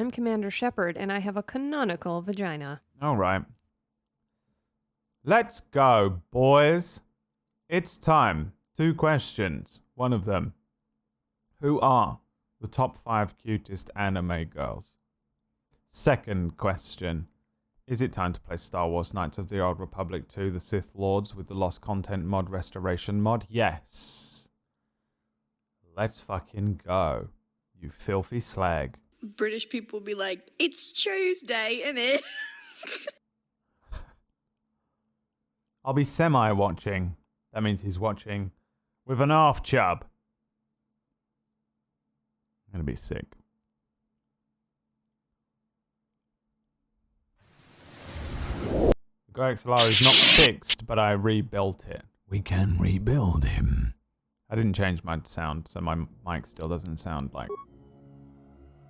I'm Commander Shepard, and I have a canonical vagina. All right. Let's go, boys. It's time. 2 questions. One of them. Who are the top 5 cutest anime girls? Second question. Is it time to play Star Wars Knights of the Old Republic 2, The Sith Lords with the Lost Content mod Restoration mod? Yes. Let's fucking go, you filthy slag. British people be like, it's Tuesday, innit? I'll be semi-watching. That means he's watching with an half chub. I'm gonna be sick. The GoXLR is not fixed, but I rebuilt it. We can rebuild him. I didn't change my sound, so my mic still doesn't sound like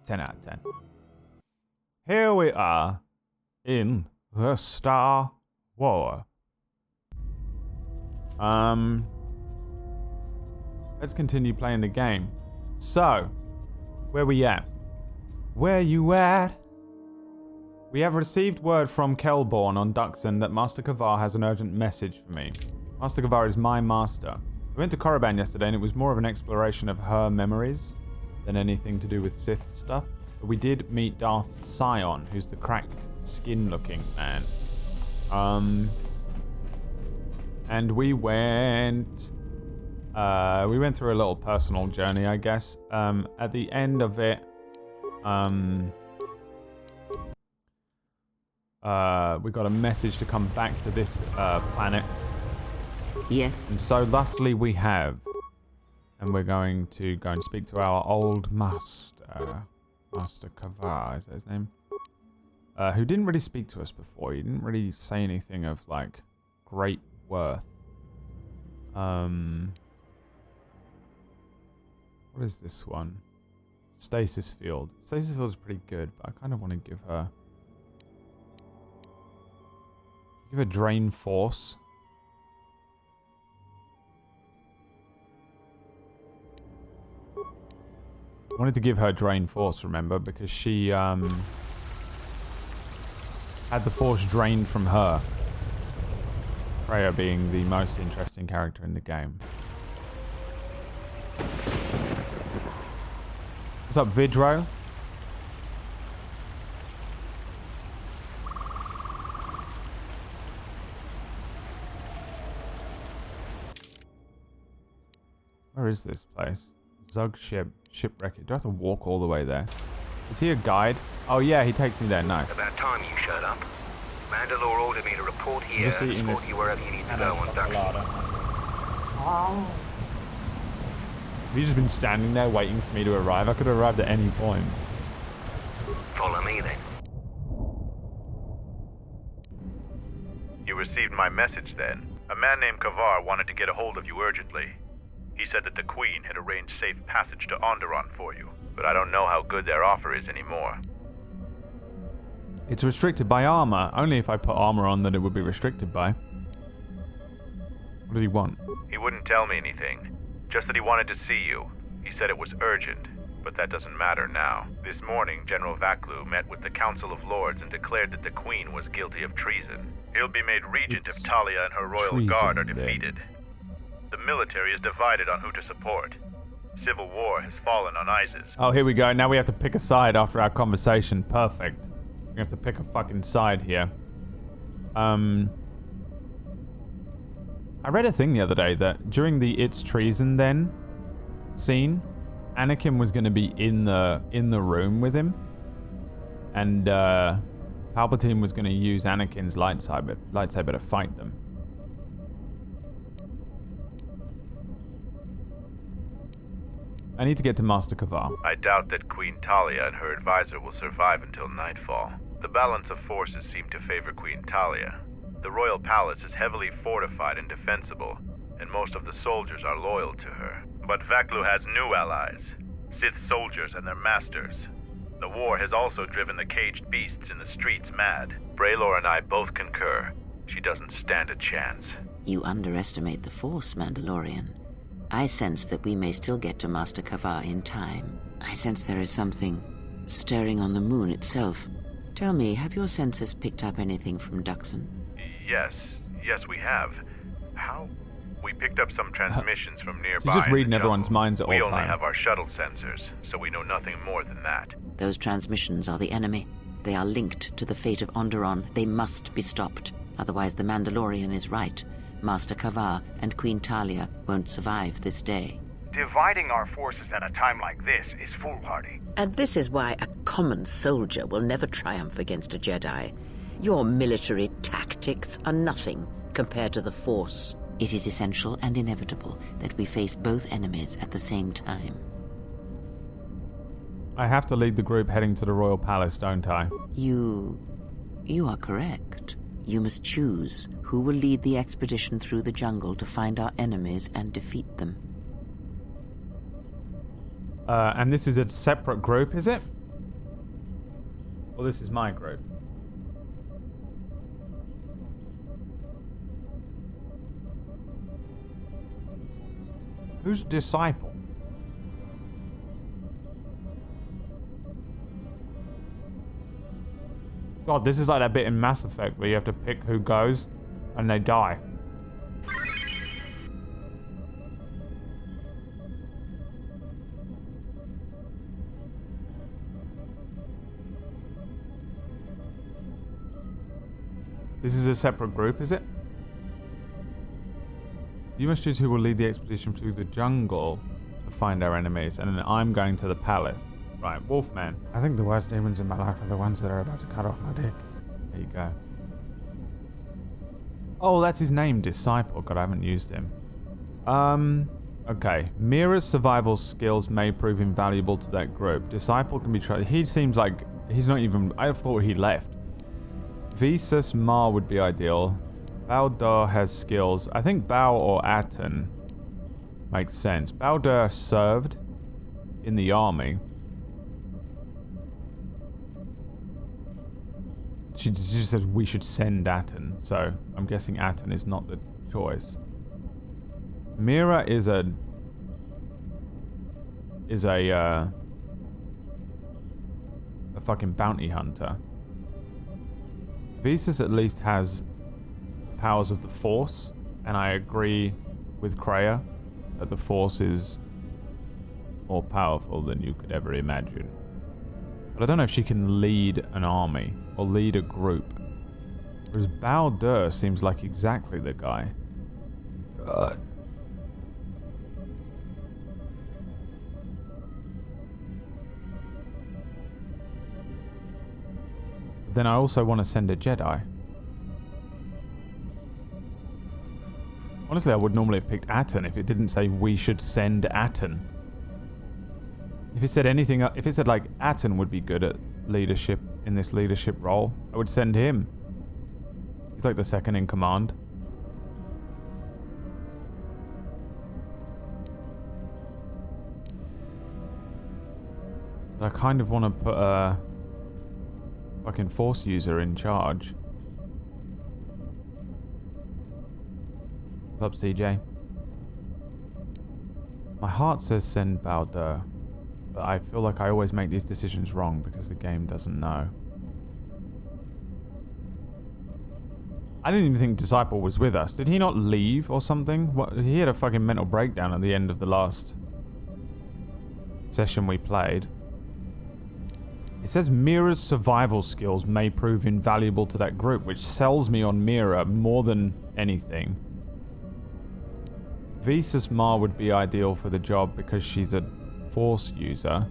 10 out of 10. Here we are in the Star War. Let's continue playing the game. So, where we at? Where you at? We have received word from Kelborn on Duxon that Master Kavar has an urgent message for me. Master Kavar is my master. We went to Korriban yesterday and it was more of an exploration of her memories than anything to do with Sith stuff. But we did meet Darth Sion, who's the cracked skin-looking man. And we went through a little personal journey, I guess. At the end of it, we got a message to come back to this planet. Yes. And so thusly we have. And we're going to go and speak to our old master. Master Kavar, is that his name? Who didn't really speak to us before. He didn't really say anything of, like, great worth. What is this one? Stasis Field. Stasis Field is pretty good, but I kind of want to give her Drain Force. I wanted to give her Drain Force, remember, because she had the Force drained from her. Freya being the most interesting character in the game. What's up, Vidro? Where is this place? Zug Shipwreck. Do I have to walk all the way there? Is he a guide? Oh yeah, he takes me there. Nice. About time you showed up. Mandalore ordered me to report here Just and eating support this you wherever you need to go on Duxon. Have you just been standing there waiting for me to arrive? I could have arrived at any point. Follow me then. You received my message then. A man named Kavar wanted to get a hold of you urgently. He said that the Queen had arranged safe passage to Onderon for you, but I don't know how good their offer is anymore. It's restricted by armor. Only if I put armor on that it would be restricted by. What did he want? He wouldn't tell me anything, just that he wanted to see you. He said it was urgent, but that doesn't matter now. This morning, General Vaklu met with the Council of Lords and declared that the Queen was guilty of treason. He'll be made regent if Talia and her royal guard are defeated. The military is divided on who to support. Civil war has fallen on Isis. Oh, here we go. Now we have to pick a side after our conversation. Perfect. We have to pick a fucking side here. I read a thing the other day that during the It's Treason Then scene, Anakin was going to be in the room with him, and Palpatine was going to use Anakin's lightsaber to fight them. I need to get to Master Kavar. I doubt that Queen Talia and her advisor will survive until nightfall. The balance of forces seem to favor Queen Talia. The royal palace is heavily fortified and defensible, and most of the soldiers are loyal to her. But Vaklu has new allies, Sith soldiers and their masters. The war has also driven the caged beasts in the streets mad. Braylor and I both concur. She doesn't stand a chance. You underestimate the Force, Mandalorian. I sense that we may still get to Master Kavar in time. I sense there is something staring on the moon itself. Tell me, have your sensors picked up anything from Duxon? Yes, we have. How? We picked up some transmissions from nearby. You're just in the reading everyone's jungle. minds at all We only time. have our shuttle sensors, so we know nothing more than that. Those transmissions are the enemy. They are linked to the fate of Onderon. They must be stopped. Otherwise the Mandalorian is right. Master Kavar and Queen Talia won't survive this day. Dividing our forces at a time like this is foolhardy. And this is why a common soldier will never triumph against a Jedi. Your military tactics are nothing compared to the Force. It is essential and inevitable that we face both enemies at the same time. I have to lead the group heading to the Royal Palace, don't I? You are correct. You must choose who will lead the expedition through the jungle to find our enemies and defeat them. And this is a separate group, is it? Well, this is my group. Who's Disciple? God, this is like that bit in Mass Effect where you have to pick who goes and they die. This is a separate group, is it? You must choose who will lead the expedition through the jungle to find our enemies, and then I'm going to the palace. Right, Wolfman. I think the worst demons in my life are the ones that are about to cut off my dick. There you go. Oh, that's his name, Disciple. God, I haven't used him. Okay. Mira's survival skills may prove invaluable to that group. Disciple can be tried. He seems like he's not even... I thought he left. Visas Mar would be ideal. Baldur has skills. I think Bao or Aten makes sense. Baldur served in the army. She just says we should send Aten, so I'm guessing Aten is not the choice. Mira is a fucking bounty hunter. Visas at least has powers of the Force, and I agree with Kreia that the Force is more powerful than you could ever imagine. But I don't know if she can lead an army or lead a group. Whereas Baldur seems like exactly the guy. Then I also want to send a Jedi. Honestly, I would normally have picked Aten if it didn't say we should send Aten. If it said anything, if it said like Aten would be good at leadership in this leadership role, I would send him. He's like the second in command. But I kind of want to put a fucking Force user in charge. What's up, CJ? My heart says send Baldur, but I feel like I always make these decisions wrong because the game doesn't know. I didn't even think Disciple was with us. Did he not leave or something? What? He had a fucking mental breakdown at the end of the last session we played. It says Mira's survival skills may prove invaluable to that group, which sells me on Mira more than anything. Visas Mar would be ideal for the job because she's a Force user,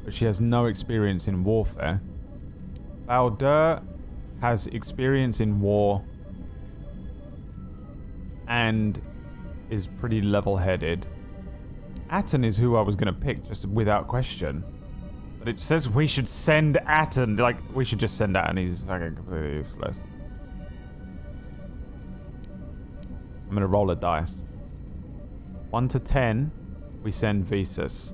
but she has no experience in warfare. Baldur has experience in war and is pretty level-headed. Aten is who I was going to pick, just without question. But it says we should send Aten. Like, we should just send Aten. He's fucking completely useless. I'm going to roll a dice. 1 to 10, we send Visas.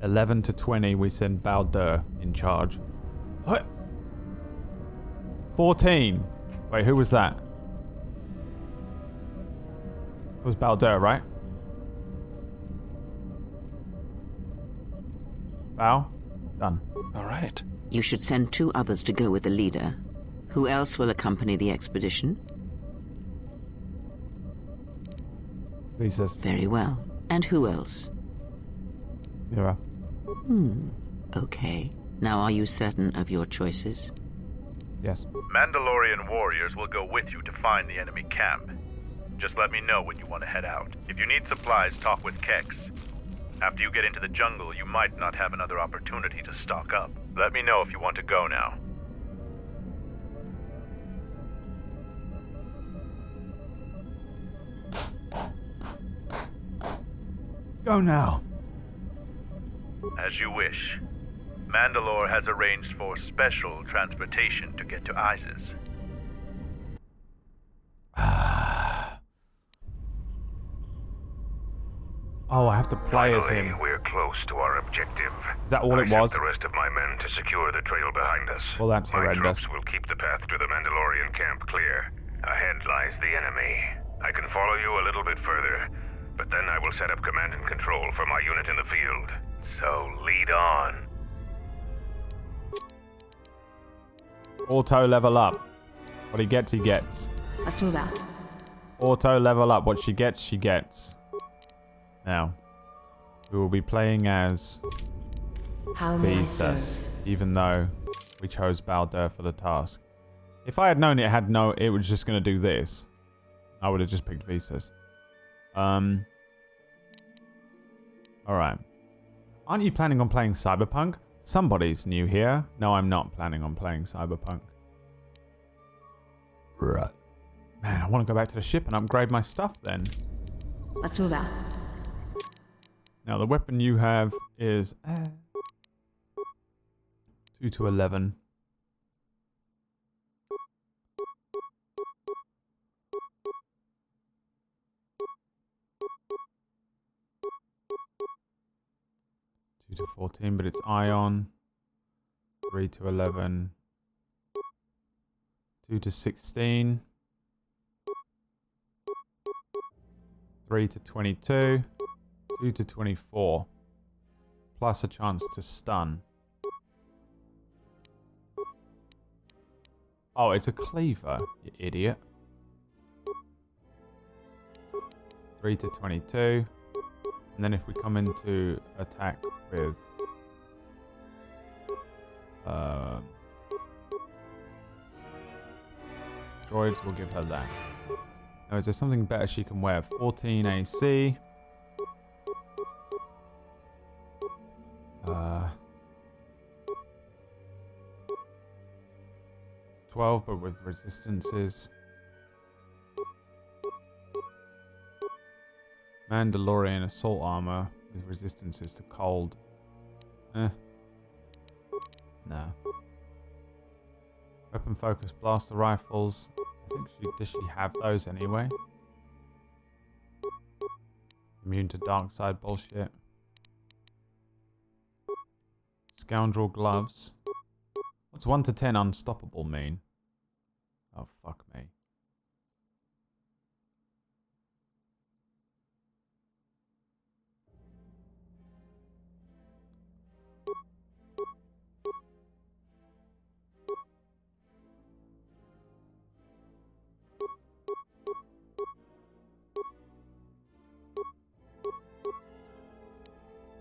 11 to 20, we send Baldur in charge. What? 14. Wait, who was that? It was Baldur, right? Bow? Done. All right. You should send 2 others to go with the leader. Who else will accompany the expedition? Visas. Very well. And who else? Mira. Okay. Now are you certain of your choices? Yes. Mandalorian warriors will go with you to find the enemy camp. Just let me know when you want to head out. If you need supplies, talk with Kex. After you get into the jungle, you might not have another opportunity to stock up. Let me know if you want to go now. Go now. As you wish. Mandalore has arranged for special transportation to get to Isis. Oh, I have to play as Finally, him. we're close to our objective. Is that all I it sent was? the rest of my men to secure the trail behind us. Well, that's my horrendous. troops will keep the path to the Mandalorian camp clear. Ahead lies the enemy. I can follow you a little bit further, but then I will set up command and control for my unit in the field. So lead on. Auto level up. What he gets, he gets. Let's move out. Auto level up. What she gets, she gets. Now, we will be playing as How may I Visas, serve? even though we chose Baldur for the task. If I had known it was just going to do this, I would have just picked Visas. Alright. Aren't you planning on playing Cyberpunk? Somebody's new here. No, I'm not planning on playing Cyberpunk. Right. Man, I want to go back to the ship and upgrade my stuff then. Let's move out. Now, the weapon you have is 2 to 11. To 14, but it's ion. 3 to 11. 2 to 16. 3 to 22. 2 to 24. Plus a chance to stun. Oh, it's a cleaver, you idiot. 3 to 22. And then if we come into attack with droids, we'll give her that. Now, is there something better she can wear? 14 AC. 12, but with resistances. Mandalorian assault armor with resistances to cold. Nah. Weapon focus blaster rifles. I think does she have those anyway? Immune to dark side bullshit. Scoundrel gloves. What's 1 to 10 unstoppable mean? Oh, fuck me.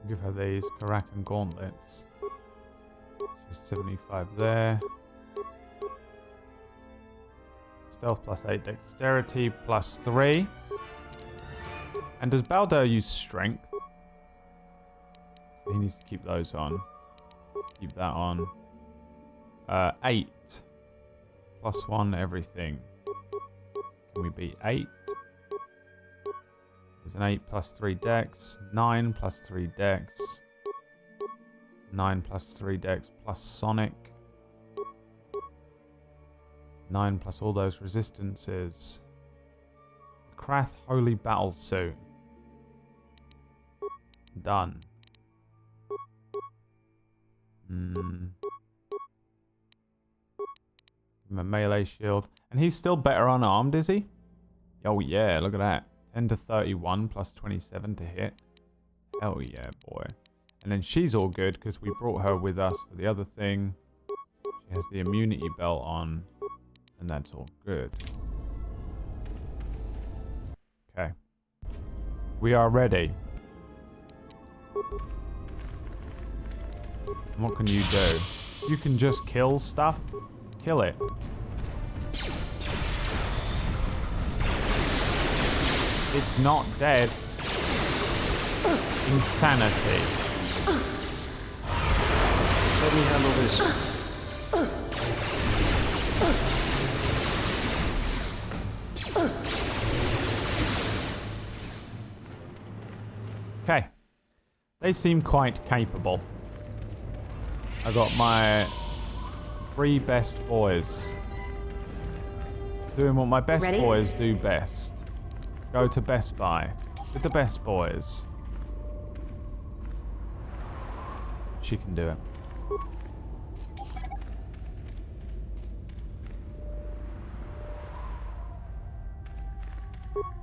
Give her these Karakan gauntlets. She's 75 there. Stealth plus 8, dexterity plus 3. And does Baldur use strength? So he needs to keep those on. Keep that on. 8. Plus 1 everything. Can we beat 8? There's an 8 plus 3 dex. 9 plus 3 dex. 9 plus 3 dex plus Sonic. 9 plus all those resistances. Krath Holy Battle Suit. Done. Give him a melee shield. And he's still better unarmed, is he? Oh yeah, look at that. 10 to 31 plus 27 to hit. Hell yeah, boy. And then she's all good because we brought her with us for the other thing. She has the immunity belt on. And that's all good. Okay. We are ready. And what can you do? You can just kill stuff. Kill it. It's not dead. Insanity. Let me handle this. Okay. They seem quite capable. I got my 3 best boys. Doing what my best Ready? boys do best. Go to Best Buy with the best boys. She can do it.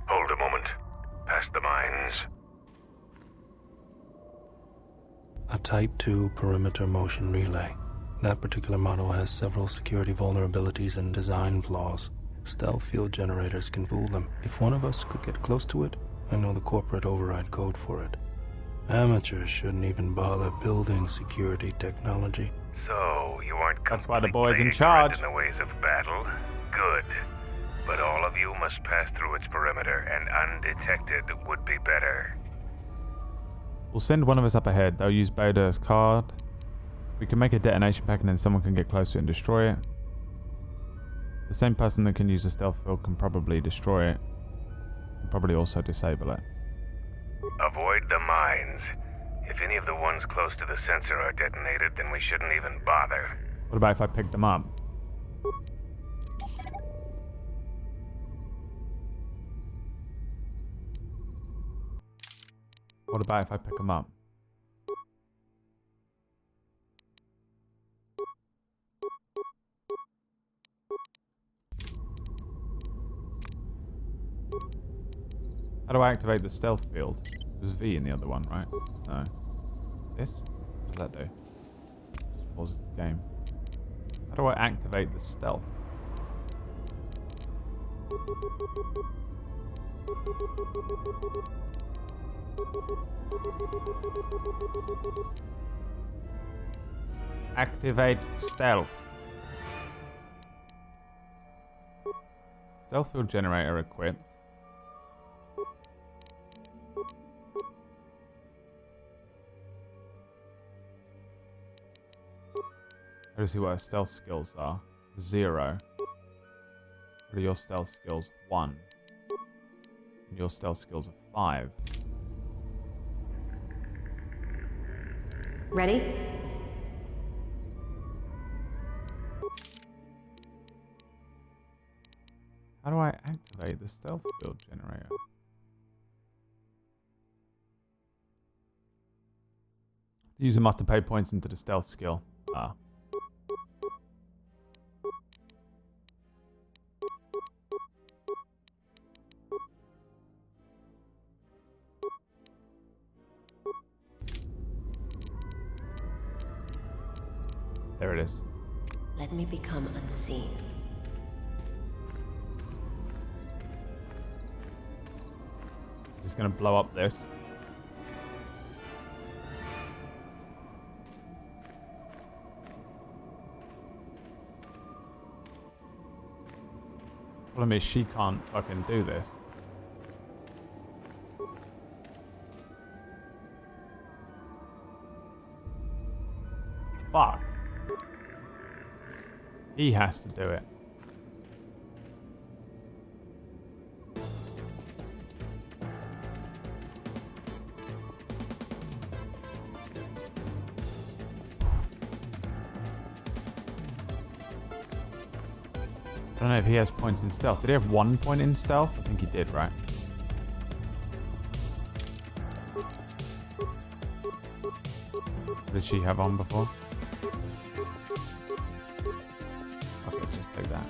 Hold a moment. Past the mines. A Type 2 perimeter motion relay. That particular model has several security vulnerabilities and design flaws. Stealth field generators can fool them. If one of us could get close to it, I know the corporate override code for it. Amateurs shouldn't even bother building security technology. So, you aren't That's why the completely boy's in ignorant charge. in the ways of battle? Good. But all of you must pass through its perimeter, and undetected would be better. We'll send one of us up ahead. They'll use Bader's card. We can make a detonation pack and then someone can get close to it and destroy it. The same person that can use a stealth field can probably destroy it. And probably also disable it. Avoid the mines. If any of the ones close to the sensor are detonated, then we shouldn't even bother. What about if I pick them up? What about if I pick them up? How do I activate the stealth field? There's V in the other one, right? No. This? What does that do? Just pauses the game. How do I activate the stealth? Activate stealth. Stealth field generator equipped. Let's see what our stealth skills are. 0. What are your stealth skills? 1. And your stealth skills are 5. Ready? How do I activate the stealth field generator? The user must have paid points into the stealth skill. Ah. There it is. Let me become unseen. Is this gonna blow up this? Problem is she can't fucking do this. Fuck. He has to do it. I don't know if he has points in stealth. Did he have 1 point in stealth? I think he did, right? What did she have on before? Okay, just take that.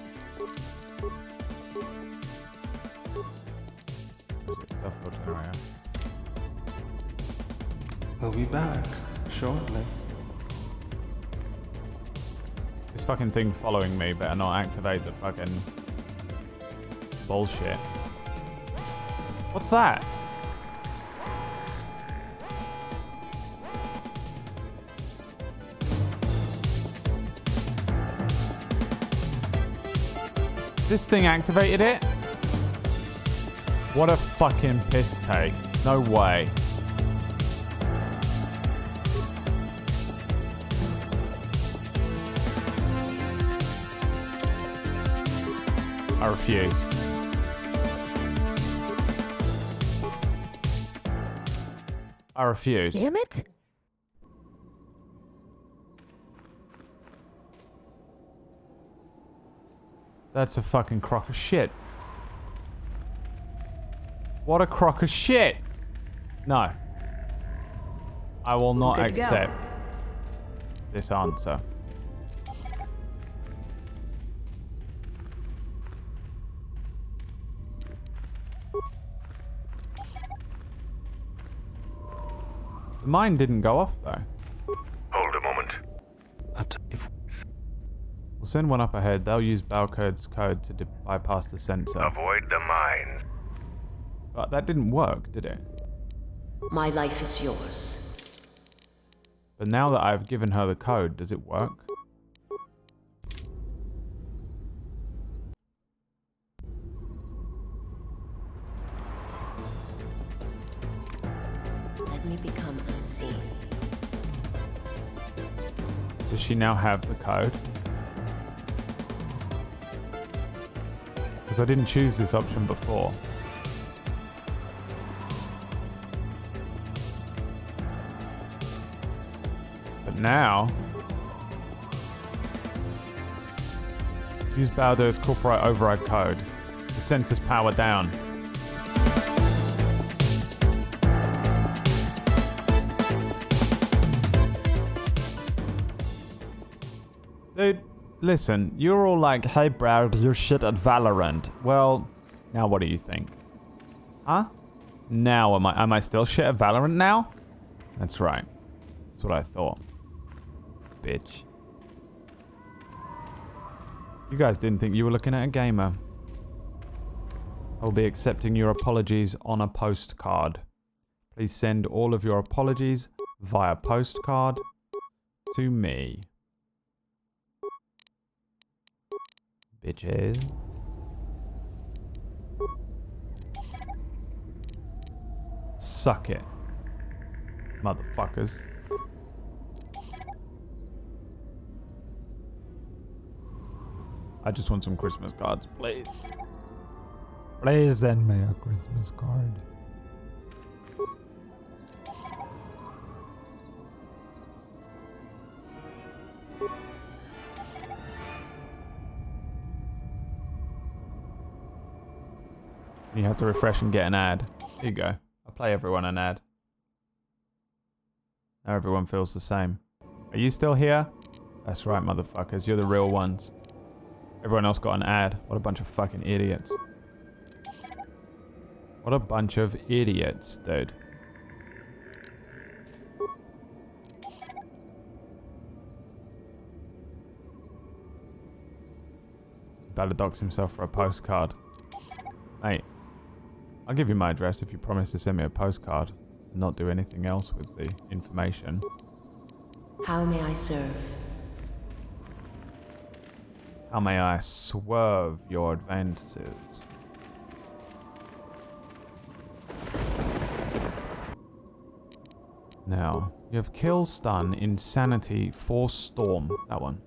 Where's it? Stealth field generator. We'll be back shortly. This fucking thing following me better not activate the fucking bullshit. What's that? This thing activated it? What a fucking piss take. No way. I refuse. I refuse. Damn it! That's a fucking crock of shit. What a crock of shit! No. I will not Good to go. accept this answer. Mine didn't go off though. Hold a moment. If We'll send one up ahead. They'll use Balcode's code to bypass the sensor. Avoid the mines. But that didn't work, did it? My life is yours. But now that I've given her the code, does it work? Let me become unseen. Does she now have the code? Because I didn't choose this option before. But now... use Baldo's corporate override code. The sensor's power down. Dude, listen, you're all like, hey Brad, you're shit at Valorant. Well, now what do you think? Huh? Now am I still shit at Valorant now? That's right. That's what I thought. Bitch. You guys didn't think you were looking at a gamer. I'll be accepting your apologies on a postcard. Please send all of your apologies via postcard to me. Bitches. Suck it. Motherfuckers. I just want some Christmas cards, please. Please send me a Christmas card. You have to refresh and get an ad. Here you go. I'll play everyone an ad. Now everyone feels the same. Are you still here? That's right, motherfuckers. You're the real ones. Everyone else got an ad. What a bunch of fucking idiots. What a bunch of idiots, dude. Better dox himself for a postcard. Mate, I'll give you my address if you promise to send me a postcard and not do anything else with the information. How may I serve? How may I swerve your advances? Now, you have kill, stun, insanity, force storm. That one.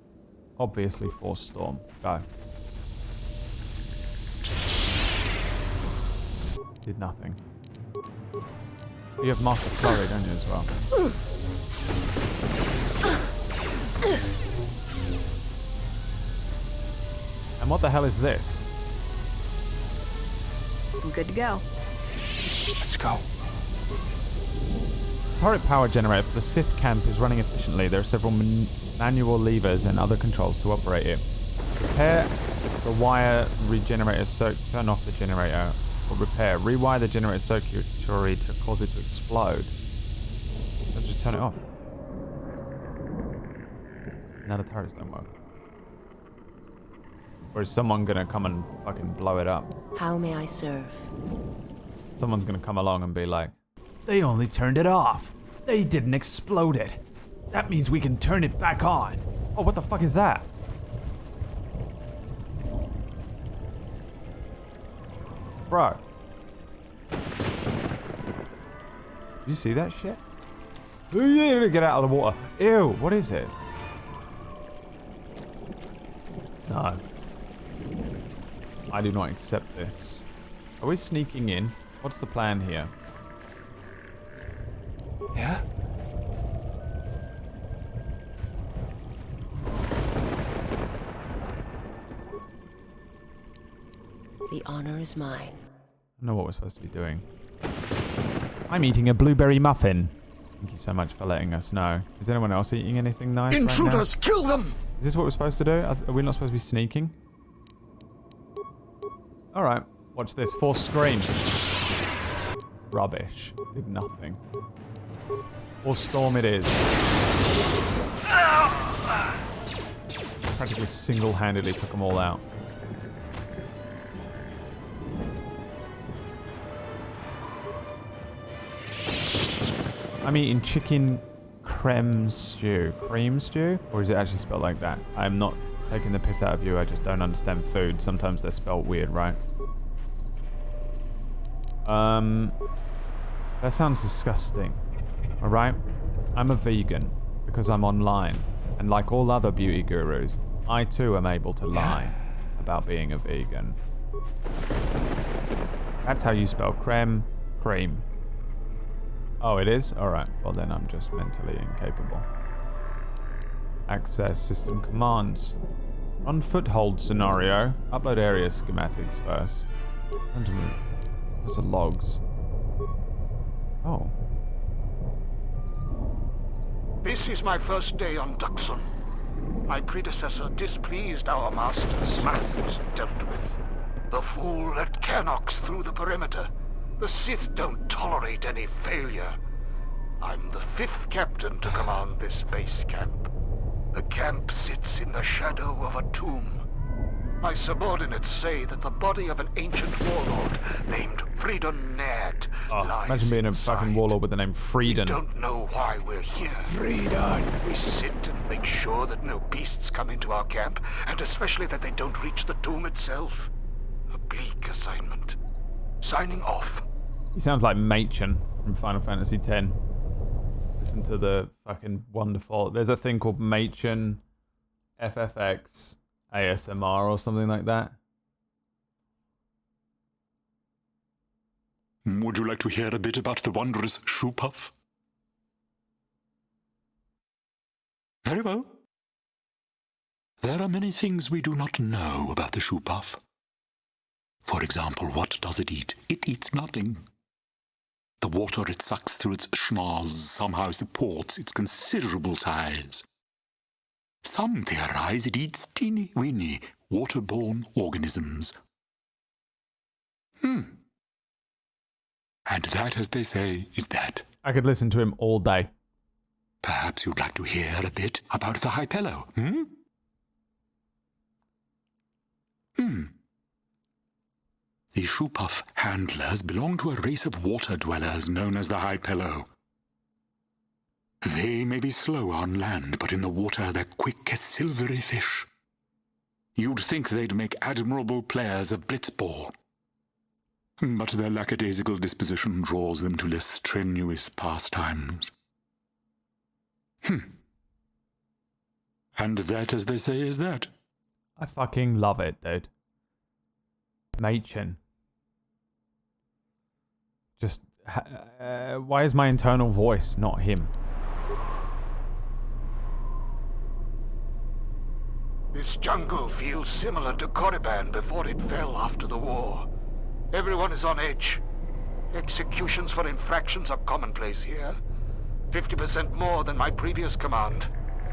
Obviously force storm. Go. Did nothing. You have master flurry, don't you, as well? And what the hell is this? I'm good to go. let's go. Turret power generator for the Sith camp is running efficiently. There are several manual levers and other controls to operate it. Repair the wire regenerator turn off the generator. Or repair. Rewire the generator circuitry to cause it to explode. I'll just turn it off. Now the turrets don't work. Or is someone gonna come and fucking blow it up? How may I serve? Someone's gonna come along and be like, they only turned it off. They didn't explode it. That means we can turn it back on. Oh, what the fuck is that? Bro. Did you see that shit? Get out of the water. Ew, what is it? No. I do not accept this. Are we sneaking in? What's the plan here? Yeah? The honor is mine. I don't know what we're supposed to be doing. I'm eating a blueberry muffin. Thank you so much for letting us know. Is anyone else eating anything nice Intruders, right now? kill them! Is this what we're supposed to do? Are we not supposed to be sneaking? Alright, watch this. Force scream. Rubbish. Did nothing. Force storm it is. Practically single-handedly took them all out. I'm eating chicken creme stew. Cream stew? Or is it actually spelled like that? I'm not taking the piss out of you, I just don't understand food. Sometimes they're spelled weird, right? That sounds disgusting. Alright? I'm a vegan because I'm online. And like all other beauty gurus, I too am able to lie about being a vegan. That's how you spell creme, cream. Oh, it is? Alright, well then I'm just mentally incapable. Access system commands. Run foothold scenario. Upload area schematics first. What's the logs? Oh. This is my first day on Duxon. My predecessor displeased our masters. Was dealt with. The fool let Canox through the perimeter. The Sith don't tolerate any failure. I'm the 5th captain to command this base camp. The camp sits in the shadow of a tomb. My subordinates say that the body of an ancient warlord named Frieden Ned lies imagine being a fucking inside. warlord with the name Frieden. We don't know why we're here. Frieden! We sit and make sure that no beasts come into our camp, and especially that they don't reach the tomb itself. A bleak assignment. Signing off. He sounds like Machen from Final Fantasy X. Listen to the fucking wonderful... There's a thing called Machen FFX ASMR or something like that. Would you like to hear a bit about the wondrous shoe puff? Very well. There are many things we do not know about the shoe puff. For example, what does it eat? It eats nothing. The water it sucks through its schnoz somehow supports its considerable size. Some theorize it eats teeny-weeny waterborne organisms. And that, as they say, is that. I could listen to him all day. Perhaps you'd like to hear a bit about the Hypello, The shoe-puff handlers belong to a race of water dwellers known as the Hypello. They may be slow on land, but in the water they're quick as silvery fish. You'd think they'd make admirable players of blitzball. But their lackadaisical disposition draws them to less strenuous pastimes. And that, as they say, is that. I fucking love it, dude. Machen. Just... why is my internal voice not him? This jungle feels similar to Korriban before it fell after the war. Everyone is on edge. Executions for infractions are commonplace here. 50% more than my previous command.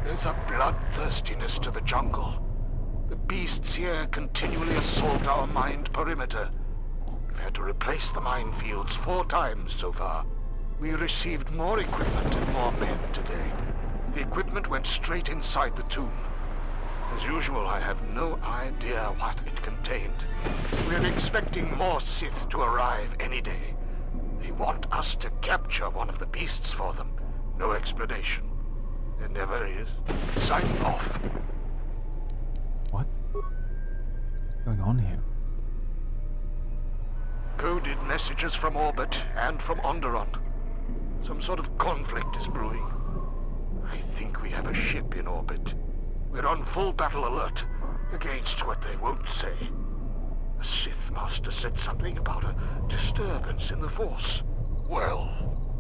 There's a bloodthirstiness to the jungle. The beasts here continually assault our mined perimeter. We've had to replace the minefields 4 times so far. We received more equipment and more men today. The equipment went straight inside the tomb. As usual, I have no idea what it contained. We're expecting more Sith to arrive any day. They want us to capture one of the beasts for them. No explanation. There never is. Signing off. What? What's going on here? Coded messages from orbit and from Onderon. Some sort of conflict is brewing. I think we have a ship in orbit. We're on full battle alert against what they won't say. The Sith Master said something about a disturbance in the Force. Well,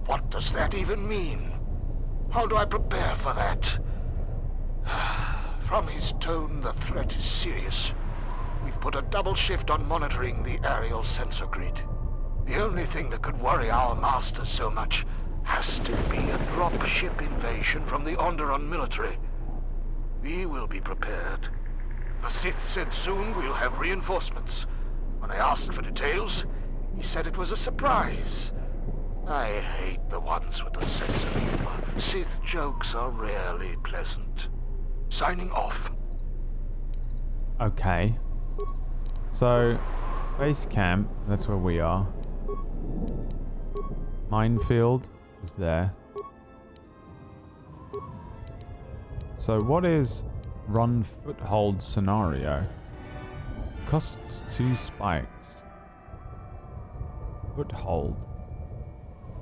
what does that even mean? How do I prepare for that? From his tone, the threat is serious. We've put a double shift on monitoring the aerial sensor grid. The only thing that could worry our masters so much has to be a drop-ship invasion from the Onderon military. We will be prepared. The Sith said soon we'll have reinforcements. When I asked for details, he said it was a surprise. I hate the ones with the sense of humor. Sith jokes are rarely pleasant. Signing off. Okay. So, base camp, that's where we are. Minefield is there. So what is run foothold scenario? Costs 2 spikes. Foothold.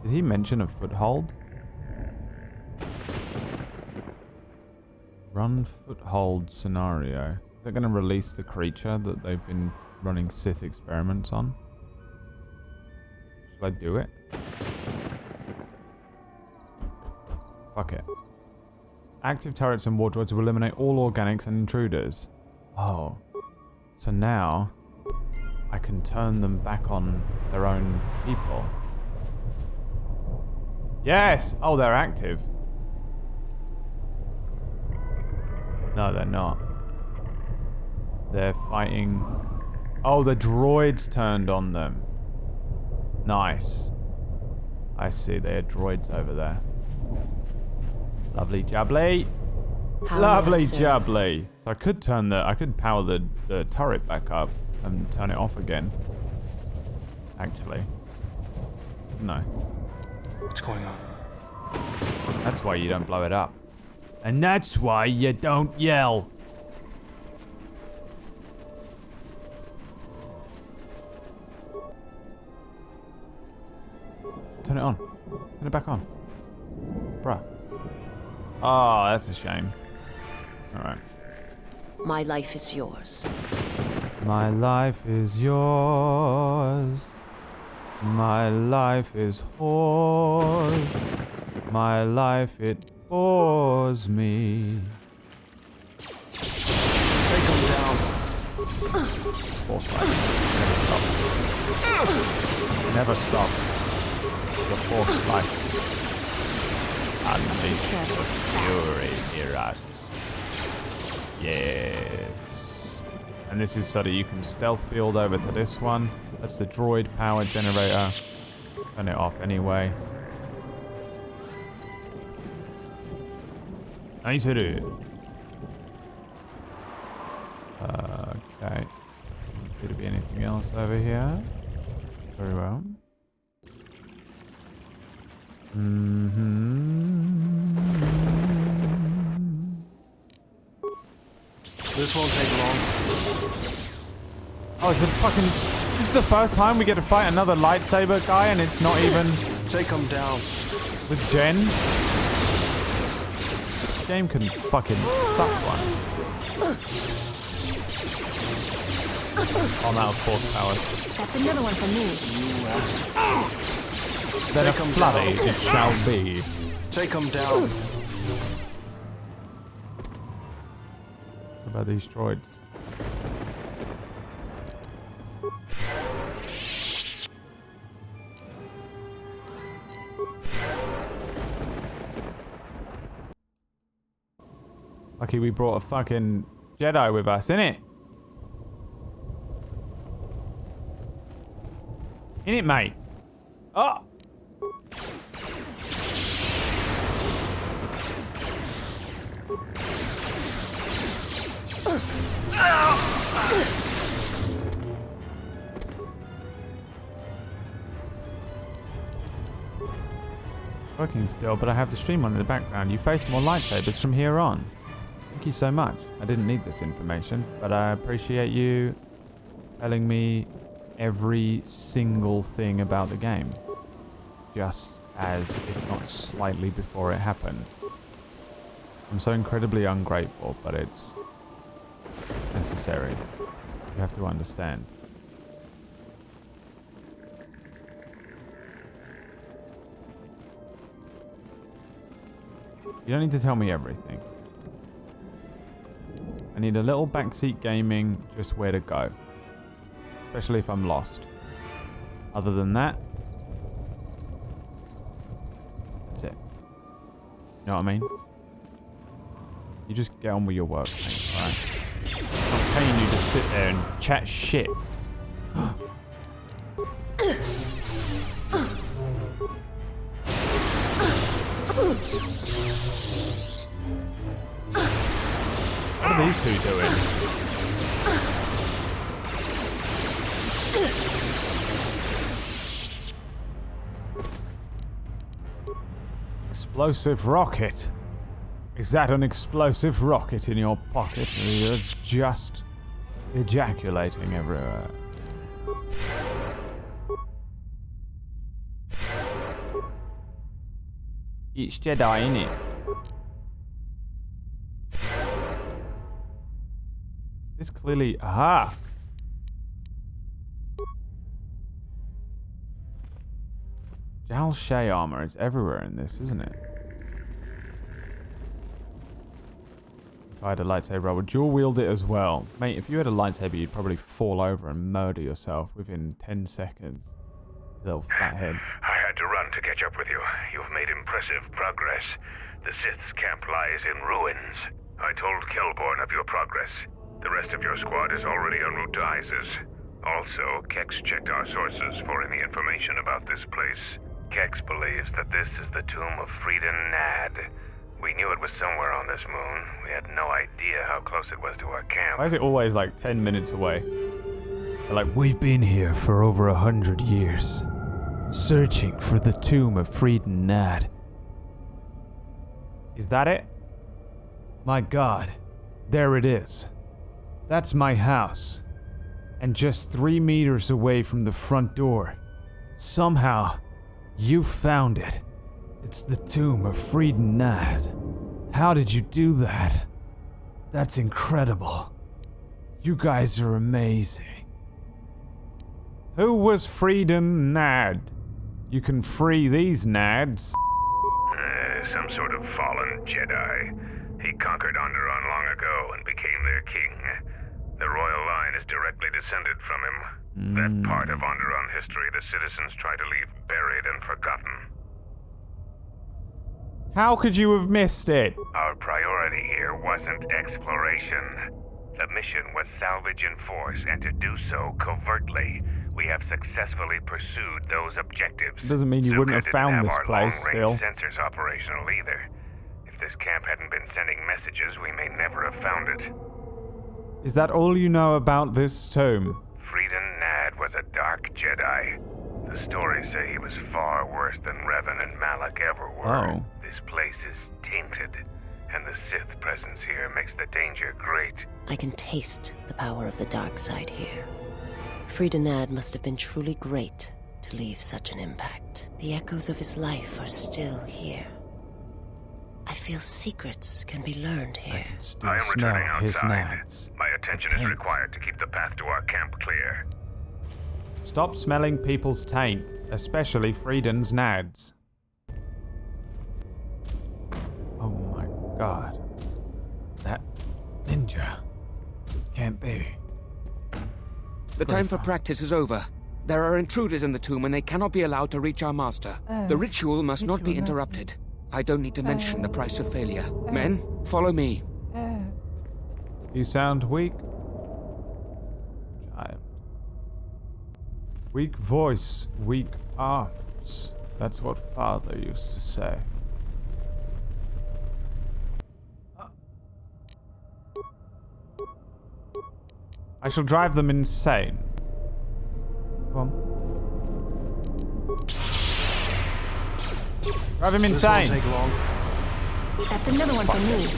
Did he mention a foothold? Run foothold scenario. Is that going to release the creature that they've been running Sith experiments on? Should I do it? Fuck it. Active turrets and wardroids will eliminate all organics and intruders. Oh. So now I can turn them back on their own people. Yes! Oh, they're active. No, they're not. They're fighting... Oh, the droids turned on them. Nice. I see, there are droids over there. Lovely jubbly. Lovely jubbly. So I could power the turret back up and turn it off again. Actually. No. What's going on? That's why you don't blow it up. And that's why you don't yell. Turn it on. Turn it back on. Bruh. Oh, that's a shame. Alright. My life is yours. My life is yours. My life is yours. My life, it bores me. Take him down. Force fight. Never stop. Never stop. The force fight. Unleash the fury, Miras. Yes. And this is so that you can stealth field over to this one. That's the droid power generator. Turn it off anyway. Nice to do. Okay. Could there be anything else over here? Very well. This won't take long. Oh, is it fucking... This is the first time we get to fight another lightsaber guy and it's not even... Take him down. With gens? The game can fucking suck one. Oh, now force powers. That's another one for me. Then a flooding it shall be. Take him down. What about these droids? Lucky we brought a fucking Jedi with us, innit? Innit, mate? Oh! Working still, but I have the stream on in the background. You face more lightsabers from here on. Thank you so much. I didn't need this information, but I appreciate you telling me every single thing about the game. Just as, if not slightly before it happens. I'm so incredibly ungrateful, but it's necessary. You have to understand. You don't need to tell me everything. I need a little backseat gaming, just where to go. Especially if I'm lost. Other than that, that's it. You know what I mean? You just get on with your work, mate, alright? I'm not paying you to sit there and chat shit. What are these two doing? Explosive rocket. Is that an explosive rocket in your pocket? You're just ejaculating everywhere. It's Jedi, innit? This clearly... Aha! Jal Shay armor is everywhere in this, isn't it? If I had a lightsaber, I would dual wield it as well. Mate, if you had a lightsaber, you'd probably fall over and murder yourself within 10 seconds. Little flathead. I had to run to catch up with you. You've made impressive progress. The Sith's camp lies in ruins. I told Kelborn of your progress. The rest of your squad is already en route to Isis. Also, Kex checked our sources for any information about this place. Kex believes that this is the tomb of Frieden Nad. We knew it was somewhere on this moon. We had no idea how close it was to our camp. Why is it always like 10 minutes away? They're like, we've been here for over 100 years, searching for the tomb of Frieden Nad. Is that it? My God, there it is. That's my house. And just 3 meters away from the front door. Somehow, you found it. It's the tomb of Frieden Nad. How did you do that? That's incredible. You guys are amazing. Who was Frieden Nad? You can free these Nads. Some sort of fallen Jedi. He conquered Onderon long ago and became their king. The royal line is directly descended from him. That part of Onderon history the citizens try to leave buried and forgotten. How could you have missed it? Our priority here wasn't exploration. The mission was salvage in force, and to do so covertly. We have successfully pursued those objectives. Doesn't mean you wouldn't have found this place still. Sensors operational either. If this camp hadn't been sending messages, we may never have found it. Is that all you know about this tomb? Frieden Nad was a dark Jedi. The stories say he was far worse than Revan and Malak ever were. Oh. This place is tainted, and the Sith presence here makes the danger great. I can taste the power of the dark side here. Frieden Nad must have been truly great to leave such an impact. The echoes of his life are still here. I feel secrets can be learned here. I can still I am smell returning his outside. nads. My attention is required to keep the path to our camp clear. Stop smelling people's taint, especially Frieden's nads. Oh my God. That ninja can't be. The time for practice is over. There are intruders in the tomb and they cannot be allowed to reach our master. The ritual must not be interrupted. I don't need to mention the price of failure. Men, follow me. You sound weak. Child. Weak voice, weak arms. That's what Father used to say. I shall drive them insane. Come on. Drive him insane. This won't take long. That's another one for me.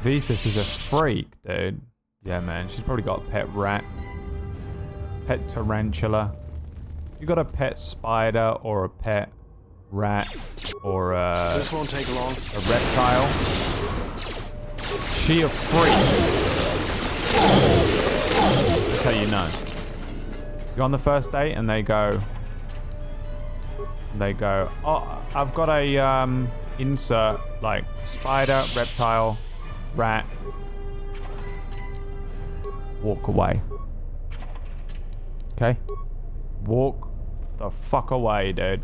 Visas is a freak, dude. Yeah, man. She's probably got a pet rat. Pet tarantula. You got a pet spider or a pet rat or This won't take long. a reptile. She a freak. That's how you know. You go on the first date and they go, oh, I've got a insert like spider, reptile, rat. Walk away. Okay? Walk the fuck away, dude.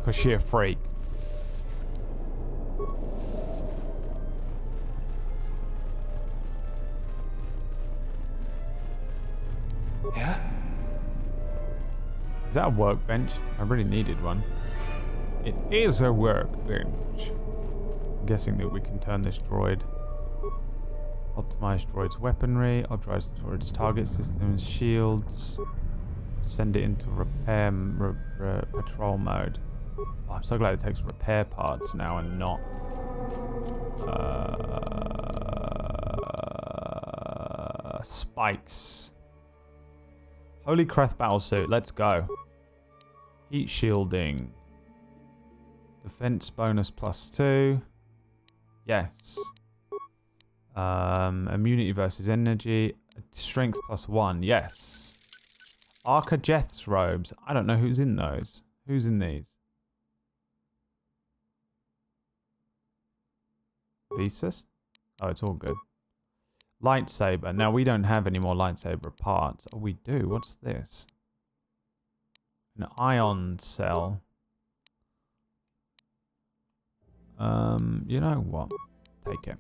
Cause she a freak. Yeah? Is that a workbench? I really needed one. It is a workbench. I'm guessing that we can turn this droid. Optimize droid's weaponry. Optimize droid's target systems, shields. Send it into repair patrol mode. Oh, I'm so glad it takes repair parts now and not spikes. Holy Creth battlesuit, let's go. Heat shielding. Defense bonus +2. Yes. Immunity versus energy. Strength +1. Yes. Arca Jeth's robes. I don't know who's in those. Who's in these? Visas? Oh, it's all good. Lightsaber. Now, we don't have any more lightsaber parts. Oh, we do. What's this? An ion cell. You know what? Take it.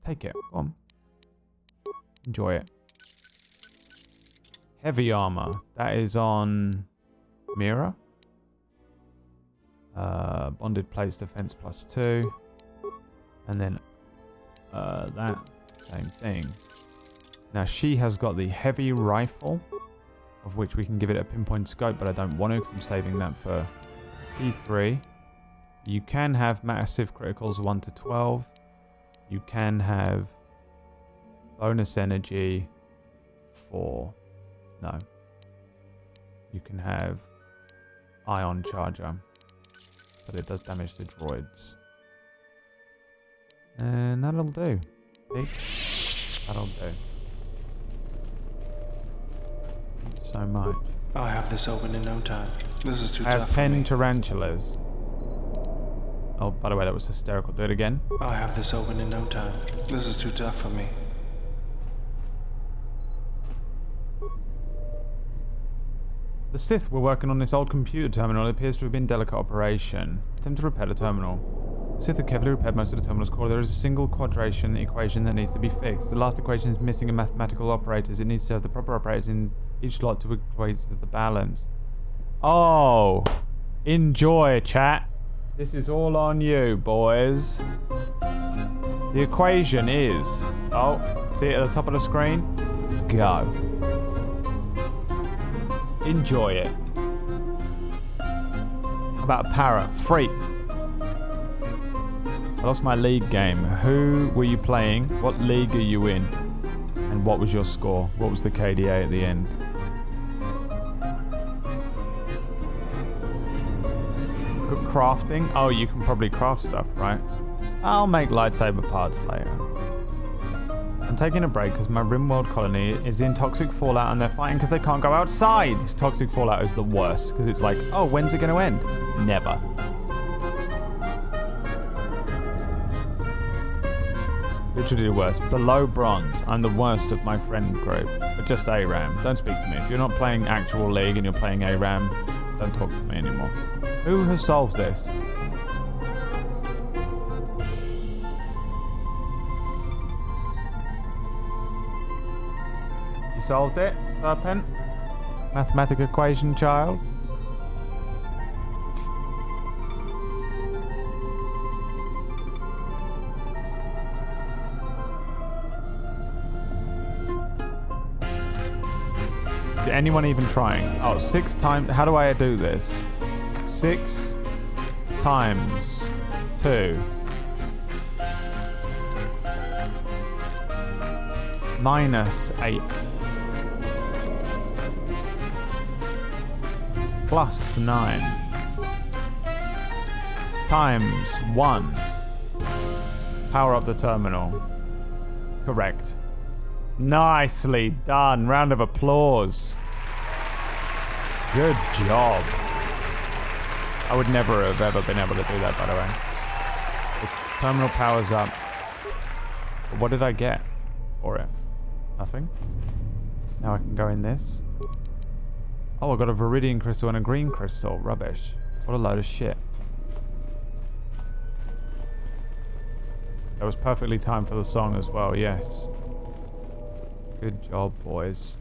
Take it. Go on. Enjoy it. Heavy armor. That is on Mira. Bonded plates defense +2. And then that same thing. Now she has got the heavy rifle, of which we can give it a pinpoint scope, but I don't want to because I'm saving that for P3. You can have massive criticals 1 to 12. You can have bonus energy for... No. You can have ion charger, but it does damage to droids. And that'll do. Pig. That'll do. Thank you so much. I'll have this open in no time. This is too I tough have for 10 me. tarantulas. Oh, by the way, that was hysterical. Do it again. I'll have this open in no time. This is too tough for me. The Sith were working on this old computer terminal. It appears to have been delicate operation. Attempt to repair the terminal. The Sith have carefully repaired most of the terminal's core. There is a single quadration equation that needs to be fixed. The last equation is missing in mathematical operators. It needs to have the proper operators in each slot to equate to the balance. Oh, enjoy, chat. This is all on you, boys. The equation is... Oh, see it at the top of the screen? Go. Enjoy it. How about a parrot? Freak. I lost my league game. Who were you playing? What league are you in? And what was your score? What was the KDA at the end? Good crafting? Oh, you can probably craft stuff, right? I'll make lightsaber parts later. I'm taking a break because my RimWorld colony is in toxic fallout and they're fighting because they can't go outside. Toxic fallout is the worst because it's like, oh, when's it going to end? Never. Literally the worst. Below bronze. I'm the worst of my friend group. But just ARAM. Don't speak to me. If you're not playing actual League and you're playing ARAM, don't talk to me anymore. Who has solved this? You solved it, Serpent? Mathematic equation, child? Is anyone even trying? Oh, 6 times. How do I do this? 6 times 2 minus 8 plus 9 times 1. Power up the terminal. Correct. Nicely done. Round of applause. Good job. I would never have ever been able to do that, by the way. The terminal powers up. But what did I get for it? Nothing. Now I can go in this. Oh, I got a viridian crystal and a green crystal. Rubbish. What a load of shit. That was perfectly timed for the song as well, yes. Good job, boys.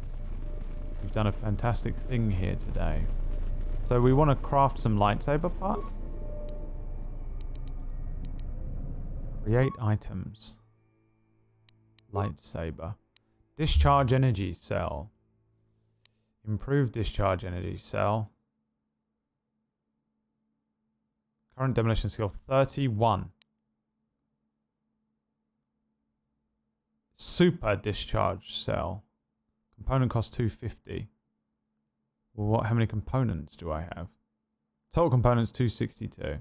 You've done a fantastic thing here today. So we want to craft some lightsaber parts. Create items. Lightsaber. Discharge energy cell. Improve discharge energy cell. Current demolition skill 31. Super discharge cell. Component cost 250. Well, how many components do I have? Total components 262.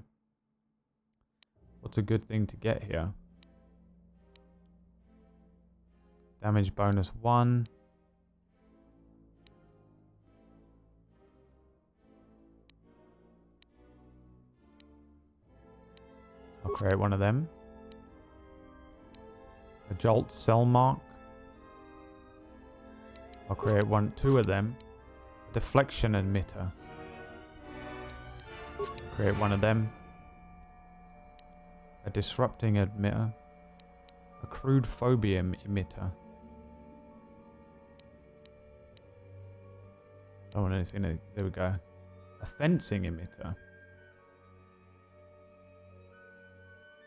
What's a good thing to get here? Damage bonus 1. I'll create one of them. A jolt cell mark. I'll create 2 of them. Deflection emitter. Create one of them. A disrupting emitter. A crude phobia emitter. I don't want anything. There we go. A fencing emitter.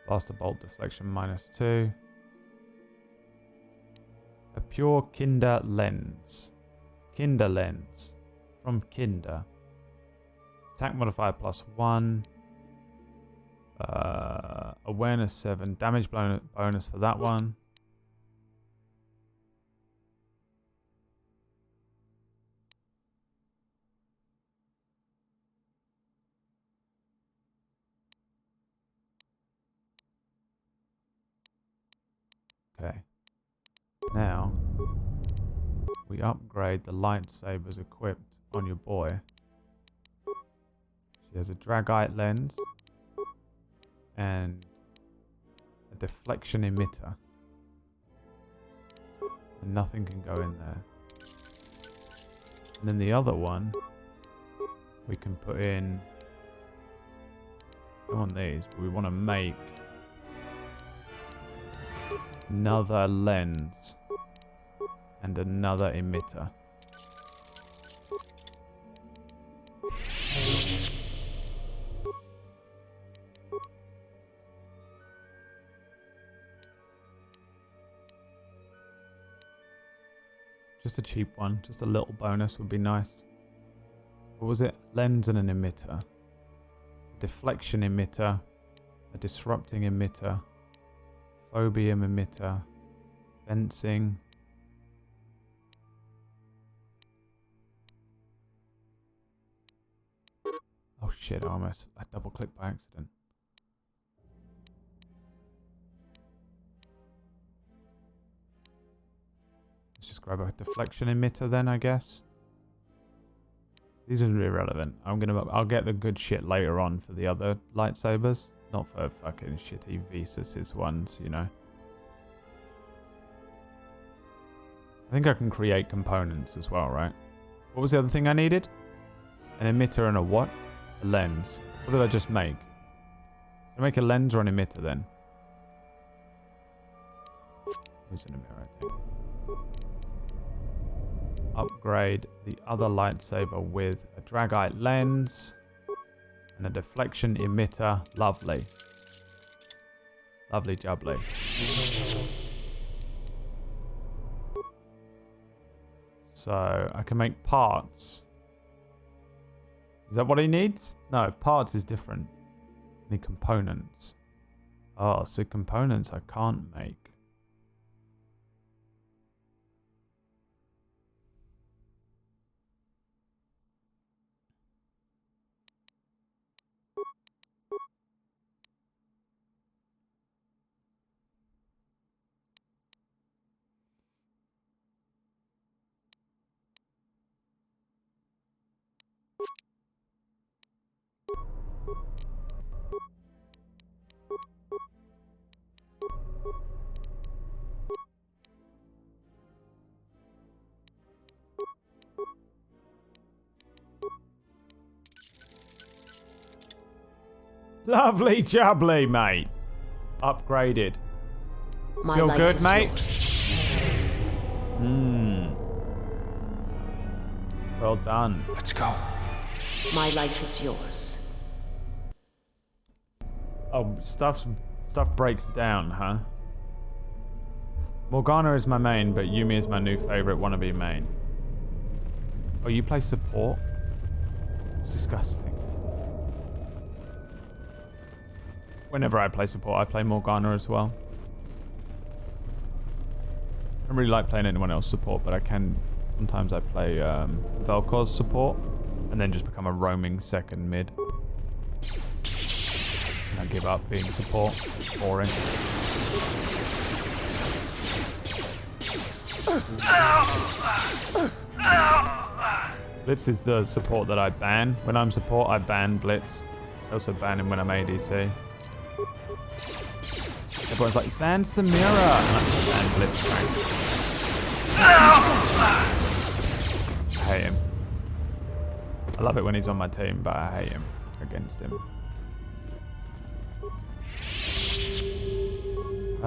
Blaster bolt deflection -2. A pure Kinder lens. Kinder lens. From Kinder. Attack modifier +1. Awareness 7. Damage bonus for that one. Okay. Now, we upgrade the lightsabers equipped on your boy. She has a dragite lens and a deflection emitter. And nothing can go in there. And then the other one, we can put in... I don't want these, but we want to make another lens and another emitter. Just a cheap one, just a little bonus would be nice. What was it? Lens and an emitter. A deflection emitter. A disrupting emitter. Phobium emitter. Fencing. Oh shit, I double clicked by accident. Let's just grab a deflection emitter then, I guess. These are irrelevant. I'll get the good shit later on for the other lightsabers. Not for fucking shitty Visas ones, you know. I think I can create components as well, right? What was the other thing I needed? An emitter and a what? A lens. What did I just make? Did I make a lens or an emitter then? Who's an emitter, I think. upgrade the other lightsaber with a dragite lens and a deflection emitter. Lovely. Lovely jubbly. So I can make parts. Is that what he needs? No, parts is different. I need components. Oh, so components I can't make. Lovely jubbly, mate. Upgraded. My Feel life good, is mate? yours. Well done. Let's go. My life is yours. Oh, stuff breaks down, huh? Morgana is my main, but Yumi is my new favorite wannabe main. Oh, you play support? It's disgusting. Whenever I play support, I play Morgana as well. I don't really like playing anyone else support, but I can... Sometimes I play Vel'Koz support, and then just become a roaming second mid. And I give up being support. It's boring. Blitz is the support that I ban. When I'm support, I ban Blitz. I also ban him when I'm ADC. Everyone's like, ban Samira! And I just ban Blitz, right? I hate him. I love it when he's on my team, but I hate him against him.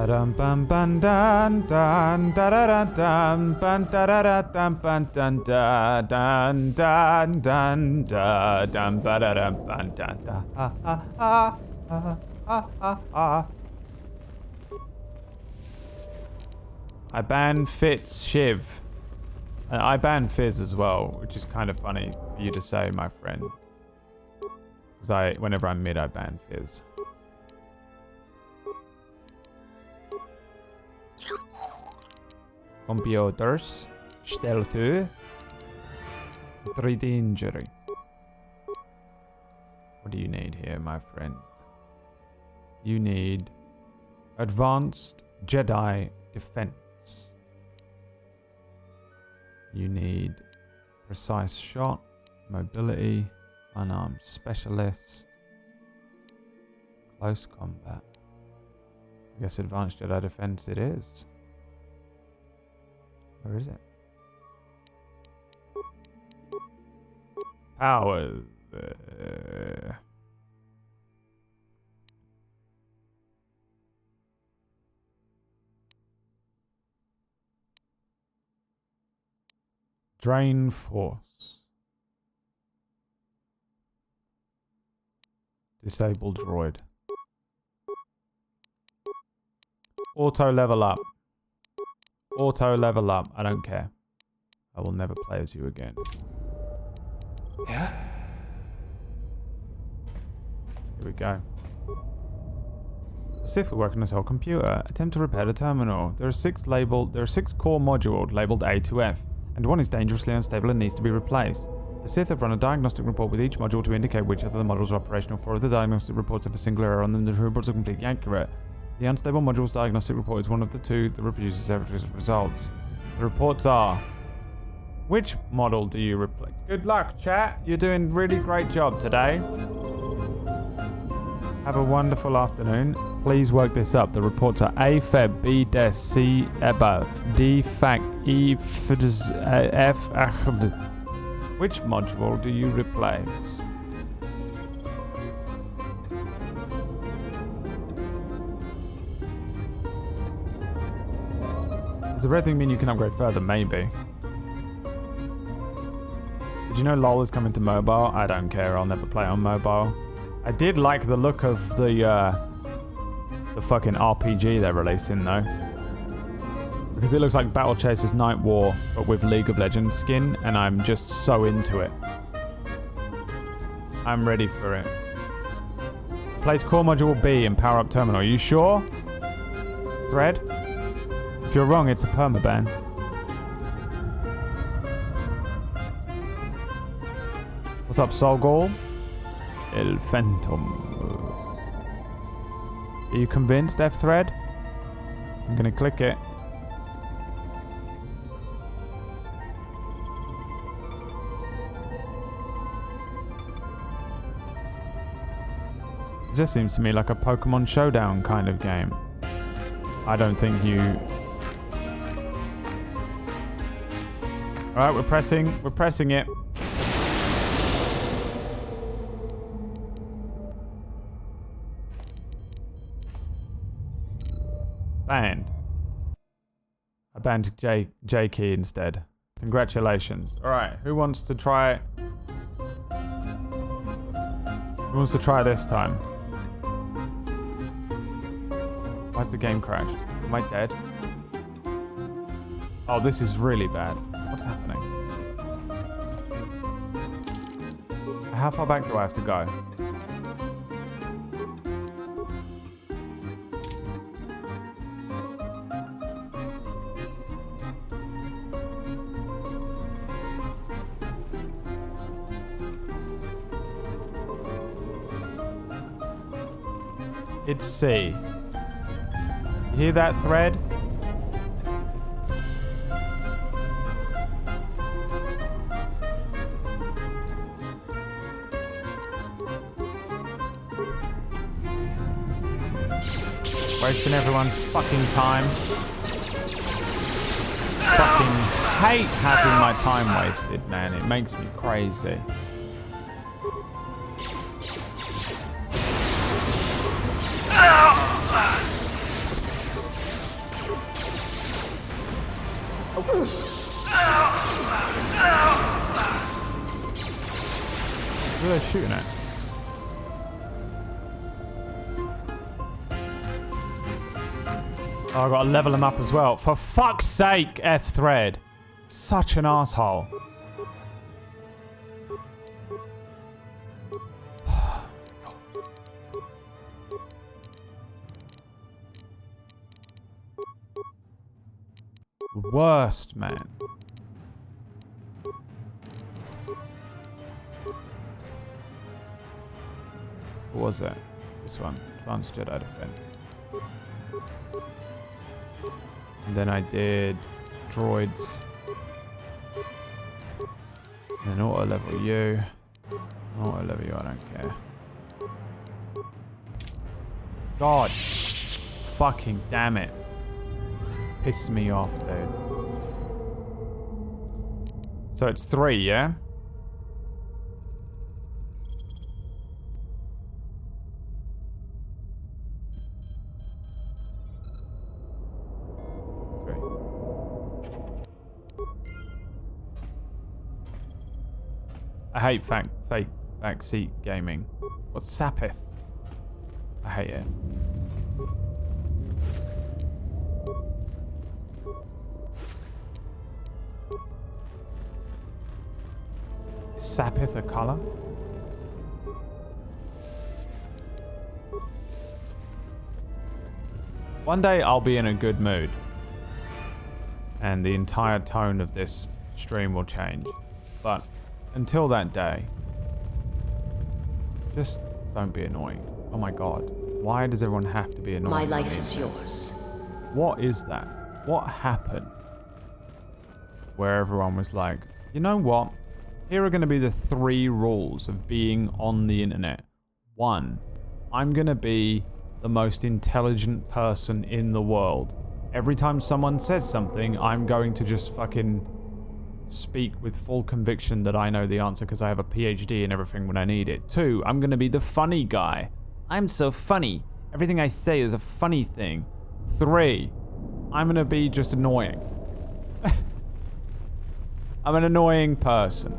Dum bum bum dun dun da da da dum bun da da da dum bun dun da dun dun dun da dum ba da dum bun dun da ha ha ha ha ha ha. I ban Fitz Shiv. And I ban Fizz as well, which is kind of funny for you to say, my friend. Because whenever I'm mid, I ban Fizz. Computers, stealth, 3D injury. What do you need here, my friend? You need advanced Jedi defense. You need precise shot, mobility, unarmed specialist, close combat. I guess advanced Jedi defense it is. Where is it? Power. Drain force. Disable droid. Auto level up. Auto level up. I don't care. I will never play as you again. Yeah? Here we go. The Sith will work on this whole computer. Attempt to repair the terminal. There are six core modules labeled A to F, and one is dangerously unstable and needs to be replaced. The Sith have run a diagnostic report with each module to indicate which of the modules are operational. 4 of the diagnostic reports have a single error on them. The reports are completely accurate. The unstable module's diagnostic report is one of the 2 that reproduces average results. The reports are... Which model do you replace? Good luck, chat. You're doing really great job today. Have a wonderful afternoon. Please work this up. The reports are A, Feb, B, Des, C, Above, D, Fac, E, Fds, F, Achd. Which module do you replace? Does the red thing mean you can upgrade further? Maybe. Did you know LOL is coming to mobile? I don't care. I'll never play on mobile. I did like the look of the fucking RPG they're releasing though, because it looks like Battle Chasers Night War but with League of Legends skin, and I'm just so into it. I'm ready for it. Place core module B and power up terminal. Are you sure? Thread? If you're wrong, it's a permaban. What's up, Solgol? El Phantom. Are you convinced, F-Thread? I'm gonna click it. It just seems to me like a Pokemon Showdown kind of game. I don't think you... Alright, we're pressing it. Banned. I banned J key instead. Congratulations. Alright, who wants to try it? Who wants to try this time? Why's the game crashed? Am I dead? Oh, this is really bad. What's happening? How far back do I have to go? It's C. You hear that, Thread? Wasting everyone's fucking time. Fucking hate having my time wasted, man. It makes me crazy. Who are they shooting at? Oh, I gotta level him up as well. For fuck's sake, F-Thread. Such an asshole. Worst, man. What was it? This one. Advanced Jedi Defense. And then I did droids. And then auto level you. Auto level you, I don't care. God. Fucking damn it. Piss me off, dude. So it's 3, yeah? I hate fake backseat gaming. What's Sapith? I hate it. Is Sapith a color? One day I'll be in a good mood. And the entire tone of this stream will change. But until that day, just don't be annoying. Oh my god. Why does everyone have to be annoying? My life is yours. What is that? What happened? Where everyone was like, you know what? Here are going to be the 3 rules of being on the internet. 1, I'm going to be the most intelligent person in the world. Every time someone says something, I'm going to just fucking speak with full conviction that I know the answer because I have a PhD and everything when I need it. 2, I'm going to be the funny guy. I'm so funny. Everything I say is a funny thing. 3, I'm going to be just annoying. I'm an annoying person.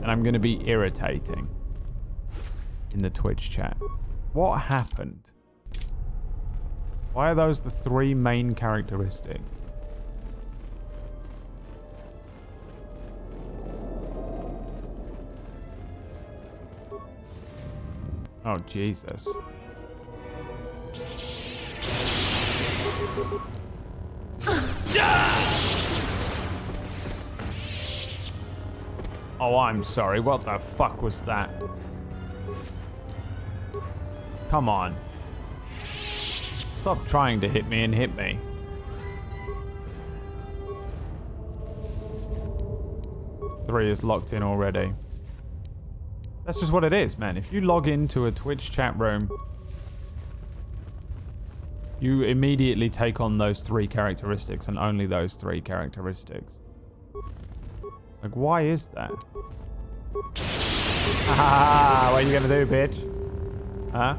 And I'm going to be irritating in the Twitch chat. What happened? Why are those the 3 main characteristics? Oh, Jesus. Oh, I'm sorry. What the fuck was that? Come on. Stop trying to hit me and hit me. Three is locked in already. That's just what it is, man. If you log into a Twitch chat room, you immediately take on those 3 characteristics and only those 3 characteristics. Like, why is that? Ah, what are you gonna do, bitch? Huh?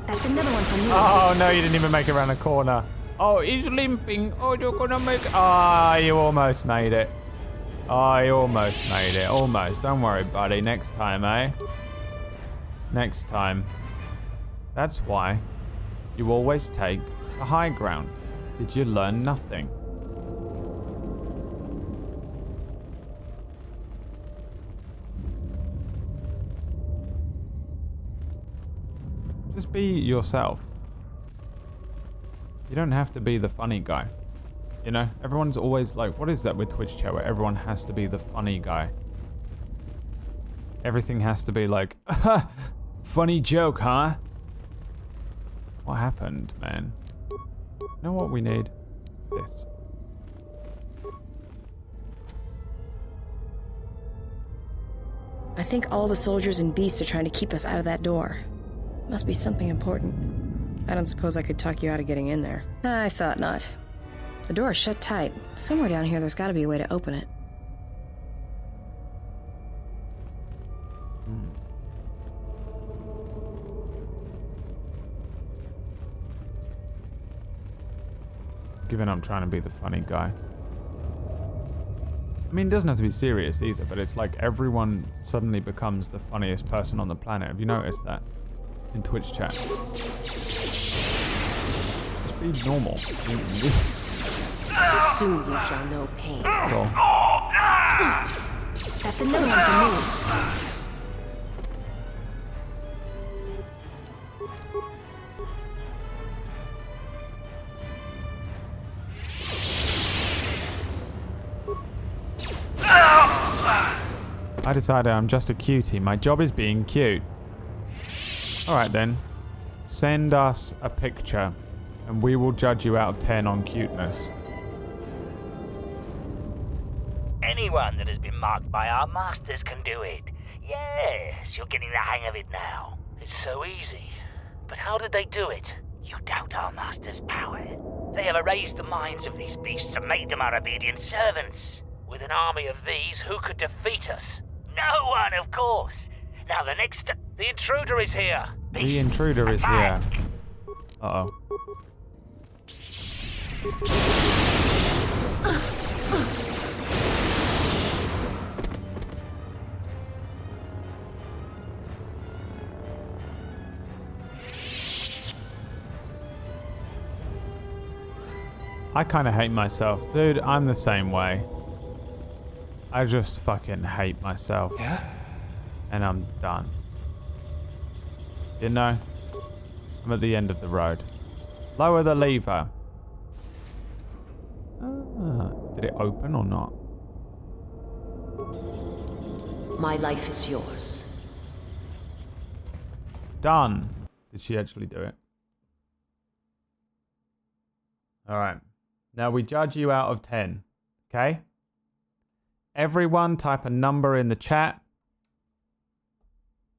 That's another one from me. Oh, no, you didn't even make it around the corner. Oh, he's limping. Oh, you're gonna make... Ah, you almost made it. Oh, you almost made it. Almost. Don't worry, buddy. Next time, eh? Next time. That's why you always take the high ground. Did you learn nothing? Just be yourself. You don't have to be the funny guy. You know, everyone's always like, what is that with Twitch chat where everyone has to be the funny guy? Everything has to be like, funny joke, huh? What happened, man? You know what we need? This. I think all the soldiers and beasts are trying to keep us out of that door. Must be something important. I don't suppose I could talk you out of getting in there. I thought not. The door is shut tight. Somewhere down here there's gotta be a way to open it. Given I'm trying to be the funny guy. I mean, it doesn't have to be serious either, but it's like everyone suddenly becomes the funniest person on the planet. Have you noticed that? In Twitch chat. Just be normal. Soon you shall know pain. Cool. That's another one for me. I decided I'm just a cutie. My job is being cute. Alright then. Send us a picture and we will judge you out of 10 on cuteness. Anyone that has been marked by our masters can do it. Yes, you're getting the hang of it now. It's so easy. But how did they do it? You doubt our master's power. They have erased the minds of these beasts and made them our obedient servants. With an army of these, who could defeat us? No one, of course. Now the intruder is here. Beast, the intruder is attack. here. Uh-oh. I kind of hate myself. Dude, I'm the same way. I just fucking hate myself. Yeah? And I'm done. You know? I'm at the end of the road. Lower the lever. Did it open or not? My life is yours. Done. Did she actually do it? Alright. Now we judge you out of 10. Okay? Everyone type a number in the chat.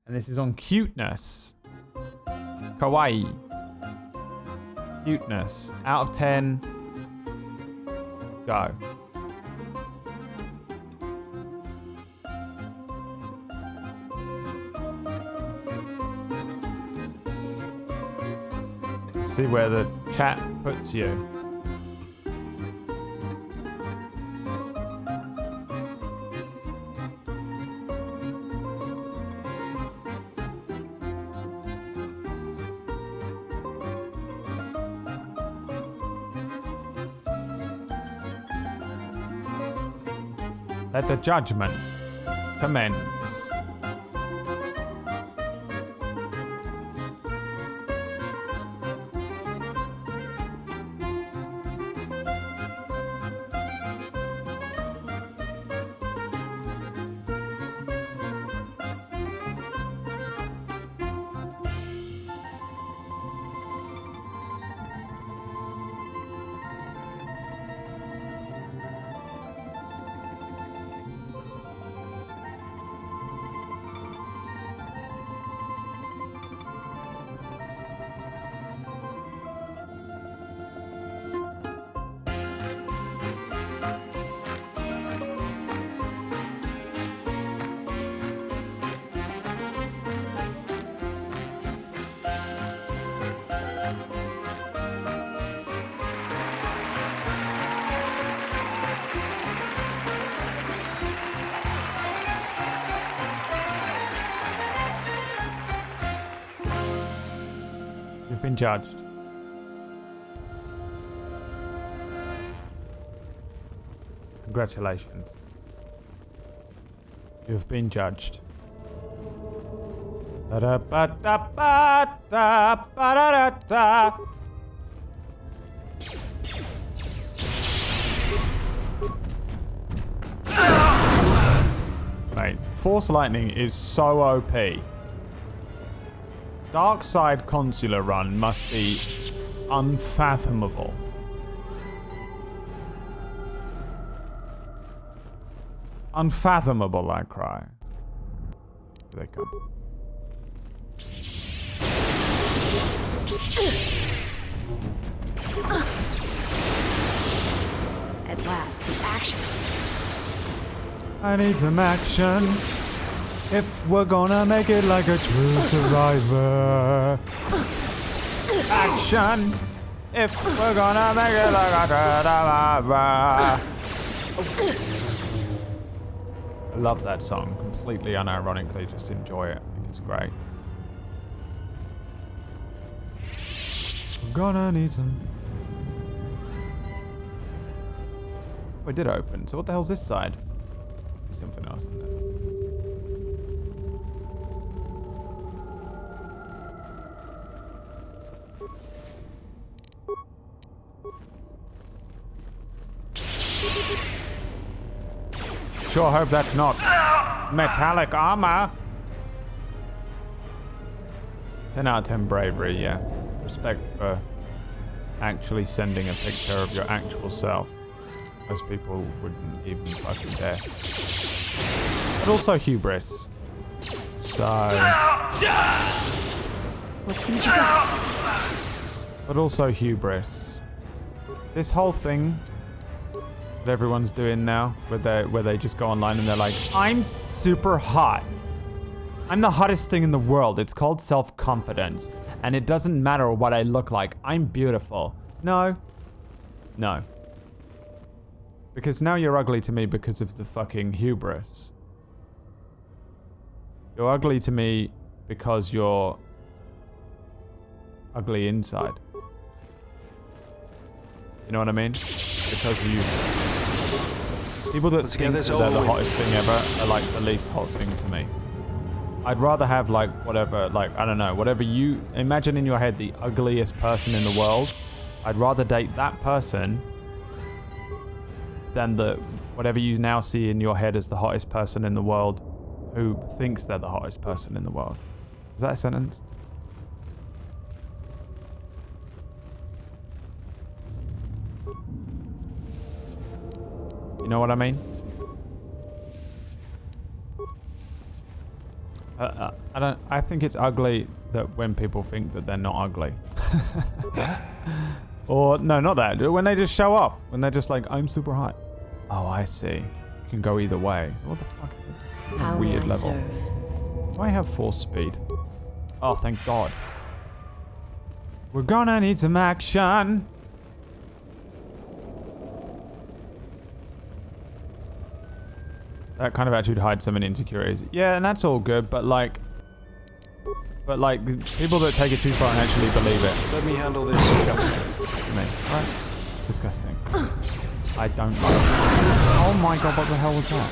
And this is on cuteness. Kawaii. Cuteness. Out of 10. Go. See where the chat puts you. Let the judgment commence. You've been judged. Congratulations. You've been judged. Da-da-ba-da-ba-da-ba-da-da-da. Mate, Force Lightning is so OP. Dark Side Consular run must be unfathomable. Unfathomable, I cry. Here they come. At last, some action. I need some action. If we're gonna make it like a true survivor. Action. If we're gonna make it like a true survivor. I love that song. Completely unironically, just enjoy it. I think it's great. We're gonna need some. Oh, it did open. So what the hell's this side? There's something else in there. Sure hope that's not metallic armor. 10 out of 10 bravery, yeah. Respect for actually sending a picture of your actual self. Most people wouldn't even fucking dare. But also hubris. So... Let's see what you got. But also hubris. This whole thing that everyone's doing now, where they just go online and they're like, I'm super hot. I'm the hottest thing in the world. It's called self-confidence. And it doesn't matter what I look like. I'm beautiful. No. No. Because now you're ugly to me because of the fucking hubris. You're ugly to me because you're ugly inside. You know what I mean? Because you... People that think that they're the hottest thing ever are like the least hot thing to me. I'd rather have like whatever, like, I don't know, whatever you imagine in your head, the ugliest person in the world. I'd rather date that person than the whatever you now see in your head as the hottest person in the world who thinks they're the hottest person in the world. Is that a sentence? You know what I mean? I think it's ugly that when people think that they're not ugly. Or, no, not that. When they just show off. When they're just like, I'm super hot. Oh, I see. It can go either way. What the fuck is it? How Weird may I level. serve? Do I have force speed? Oh, thank God. We're gonna need some action. That kind of attitude hides so many insecurities. Yeah, and that's all good, but like, people that take it too far and actually believe it. Let me handle this. It's disgusting to me. Right? It's disgusting. I don't like it. Oh my my god, what the hell was that?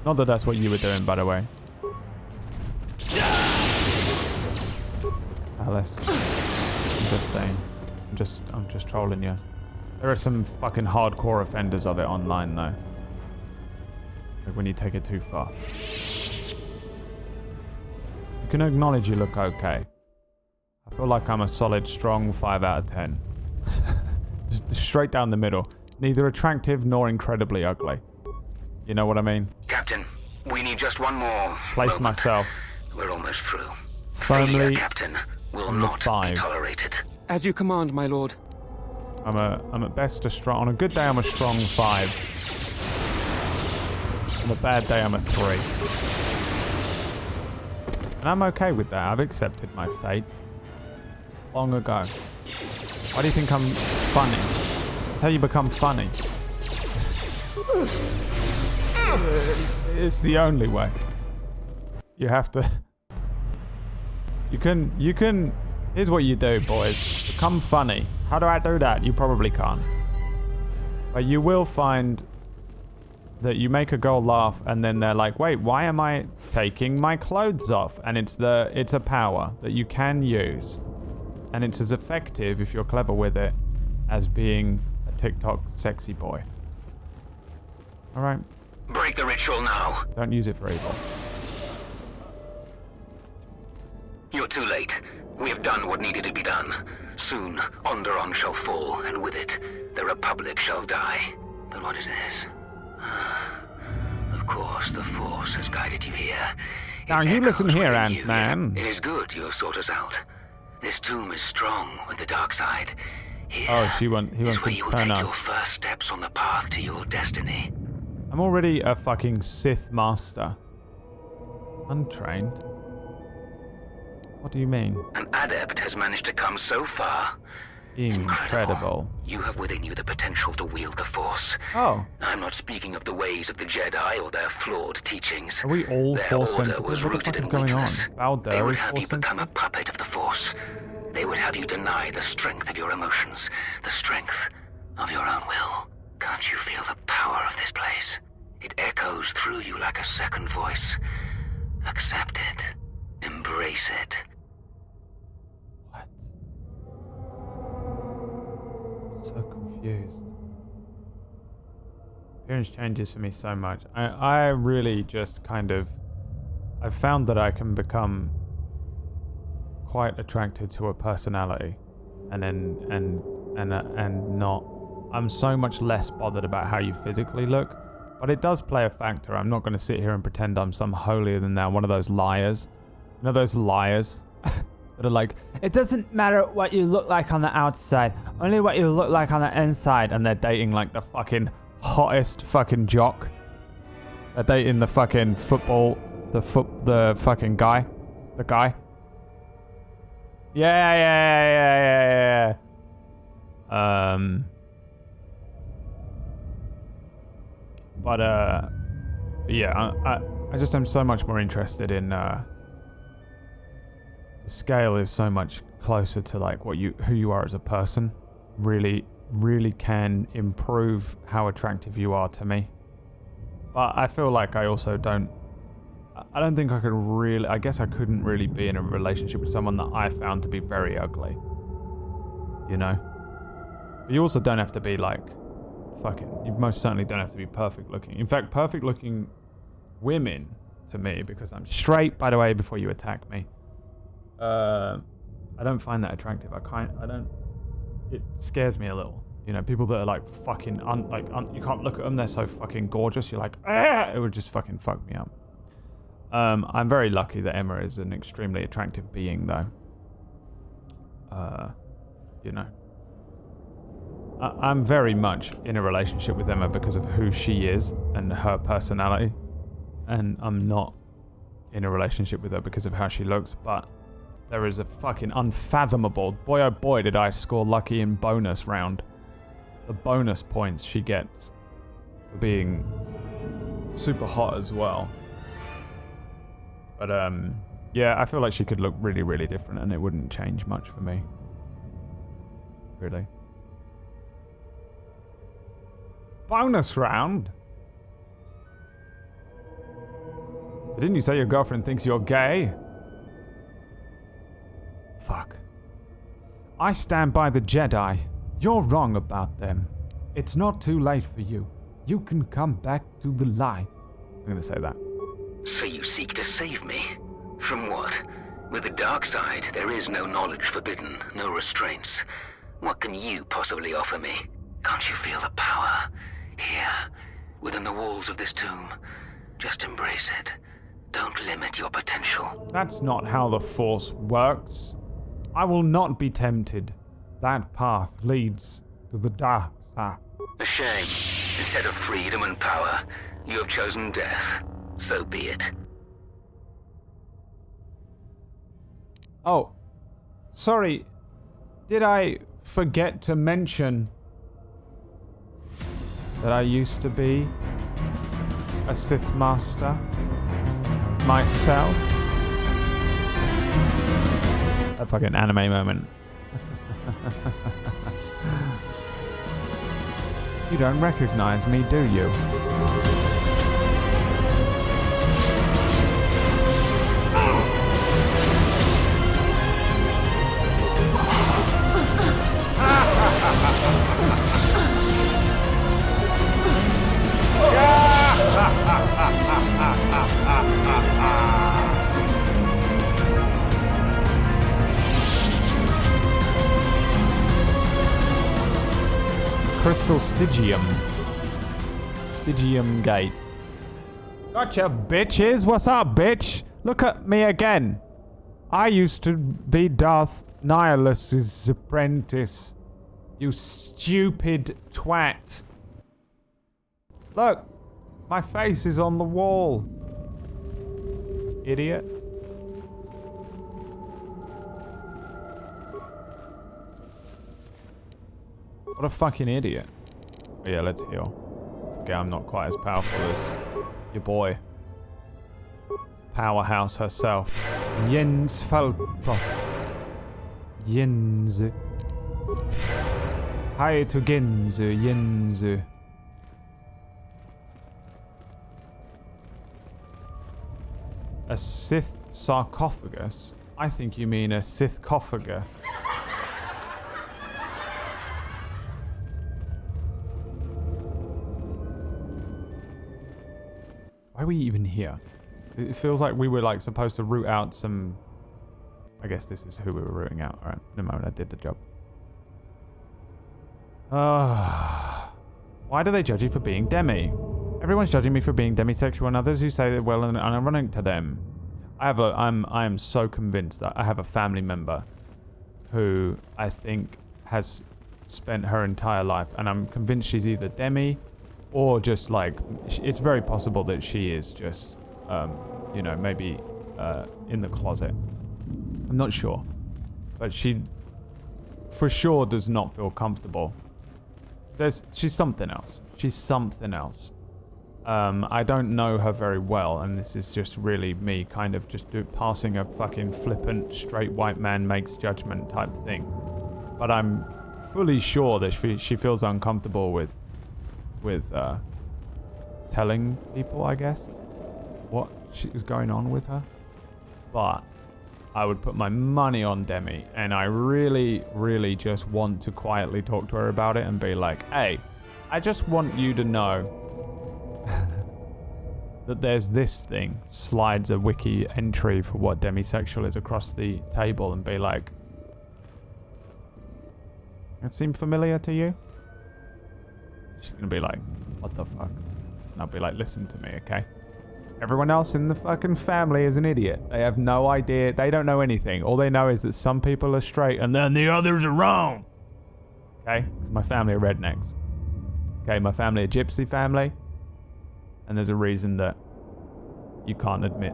Not that that's what you were doing, by the way. Alice. I'm just saying. I'm just trolling you. There are some fucking hardcore offenders of it online, though. Like when you take it too far. You can acknowledge you look okay. I feel like I'm a solid, strong 5 out of 10. Just straight down the middle. Neither attractive nor incredibly ugly. You know what I mean? Captain, we need just one more Place moment. myself We're almost through. firmly Failure, Captain, will on the not be 5. tolerated. As you command, my lord. I'm at best a strong. On a good day, I'm a strong 5. On a bad day, I'm a 3. And I'm okay with that. I've accepted my fate long ago. Why do you think I'm funny? That's how you become funny. It's the only way. You have to. You can. Here's what you do, boys. Become funny. How do I do that? You probably can't. But you will find that you make a girl laugh and then they're like, wait, why am I taking my clothes off? And it's a power that you can use. And it's as effective, if you're clever with it, as being a TikTok sexy boy. Alright? Break the ritual now. Don't use it for evil. You're too late. We have done what needed to be done. Soon, Onderon shall fall, and with it, the Republic shall die. But what is this? Of course, the Force has guided you here. Now you listen here, Ant-Man. It is good you have sought us out. This tomb is strong with the dark side. Here He wants is where to you will turn take your us. first steps on the path to your destiny. I'm already a fucking Sith master. Untrained. What do you mean? An adept has managed to come so far. Incredible. You have within you the potential to wield the Force. Oh. I'm not speaking of the ways of the Jedi or their flawed teachings. Are we all Their Force order sensitive? was What the rooted fuck is in going on? weakness. Baldur They would is have you Force become a puppet of the Force. They would have you deny the strength of your emotions, the strength of your own will. Can't you feel the power of this place? It echoes through you like a second voice. Accept it. Embrace it. So confused. Appearance changes for me so much. I really just kind of... I've found that I can become quite attracted to a personality and not... I'm so much less bothered about how you physically look, but it does play a factor. I'm not going to sit here and pretend I'm some holier than thou, one of those liars. You know those liars? That are like, it doesn't matter what you look like on the outside, only what you look like on the inside, and they're dating like the fucking hottest fucking jock. They're dating the fucking football, the fucking guy, the guy. Yeah. Yeah, I just am so much more interested in, the scale is so much closer to like who you are as a person. Really can improve how attractive you are to me. But I feel like I also don't think I could really, I guess I couldn't really be in a relationship with someone that I found to be very ugly. You know? But you also don't have to be like you most certainly don't have to be perfect looking. In fact, perfect looking women to me, because I'm straight, by the way, before you attack me, I don't find that attractive. It scares me a little. You know, people that are like fucking, you can't look at them, they're so fucking gorgeous, you're like, it would just fucking fuck me up. I'm very lucky that Emma is an extremely attractive being, though. You know. I'm very much in a relationship with Emma because of who she is and her personality. And I'm not in a relationship with her because of how she looks, but there is a fucking unfathomable... Boy, oh boy, did I score lucky in bonus round. The bonus points she gets for being super hot as well. But, yeah, I feel like she could look really, really different and it wouldn't change much for me. Really. Bonus round? Didn't you say your girlfriend thinks you're gay? Fuck. I stand by the Jedi. You're wrong about them. It's not too late for you. You can come back to the light. I'm gonna say that. So you seek to save me? From what? With the dark side, there is no knowledge forbidden, no restraints. What can you possibly offer me? Can't you feel the power? Here, within the walls of this tomb. Just embrace it. Don't limit your potential. That's not how the Force works. I will not be tempted. That path leads to the dark side. A shame. Instead of freedom and power, you have chosen death. So be it. Oh, sorry. Did I forget to mention that I used to be a Sith Master myself? A fucking anime moment. You don't recognize me, do you? Crystal Stygium. Stygium Gate. Gotcha, bitches. What's up, bitch? Look at me again. I used to be Darth Nihilus's apprentice. You stupid twat. Look, my face is on the wall. Idiot. What a fucking idiot. But yeah, let's heal. Forget I'm not quite as powerful as your boy. Powerhouse herself. Jens Falco. Jens. Hi to Genzu, Yenzu. A Sith sarcophagus? I think you mean a Sithcophagus. Why are we even here? It feels like we were like supposed to root out some... I guess this is who we were rooting out. Alright, in a moment I did the job. Why do they judge you for being demi? Everyone's judging me for being demisexual and others who say they're well and unironic to them. I am so convinced that I have a family member who I think has spent her entire life, and I'm convinced she's either demi or just like, it's very possible that she is just, you know, maybe in the closet. I'm not sure. But she for sure does not feel comfortable. She's something else. She's something else. I don't know her very well, and this is just really me kind of just passing a fucking flippant straight white man makes judgment type thing. But I'm fully sure that she feels uncomfortable with telling people, I guess, what is going on with her. But I would put my money on Demi, and I really, really just want to quietly talk to her about it and be like, hey, I just want you to know that there's this thing, slides a wiki entry for what demisexual is across the table, and be like, that seem familiar to you? She's gonna be like, what the fuck? And I'll be like, listen to me, okay? Everyone else in the fucking family is an idiot. They have no idea. They don't know anything. All they know is that some people are straight and then the others are wrong. Okay? 'Cause my family are rednecks. Okay, my family are gypsy family. And there's a reason that you can't admit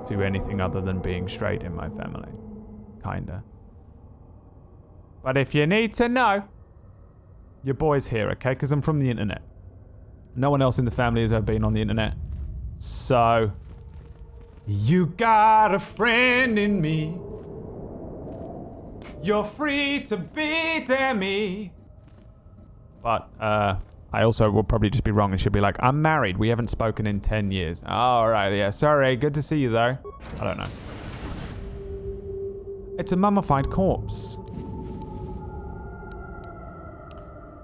to anything other than being straight in my family. Kinda. But if you need to know, your boy's here, okay? Because I'm from the internet. No one else in the family has ever been on the internet. So, You got a friend in me. You're free to be Demi. But, I also will probably just be wrong and she'll be like, I'm married. We haven't spoken in 10 years. Alright, yeah. Sorry. Good to see you, though. I don't know. It's a mummified corpse.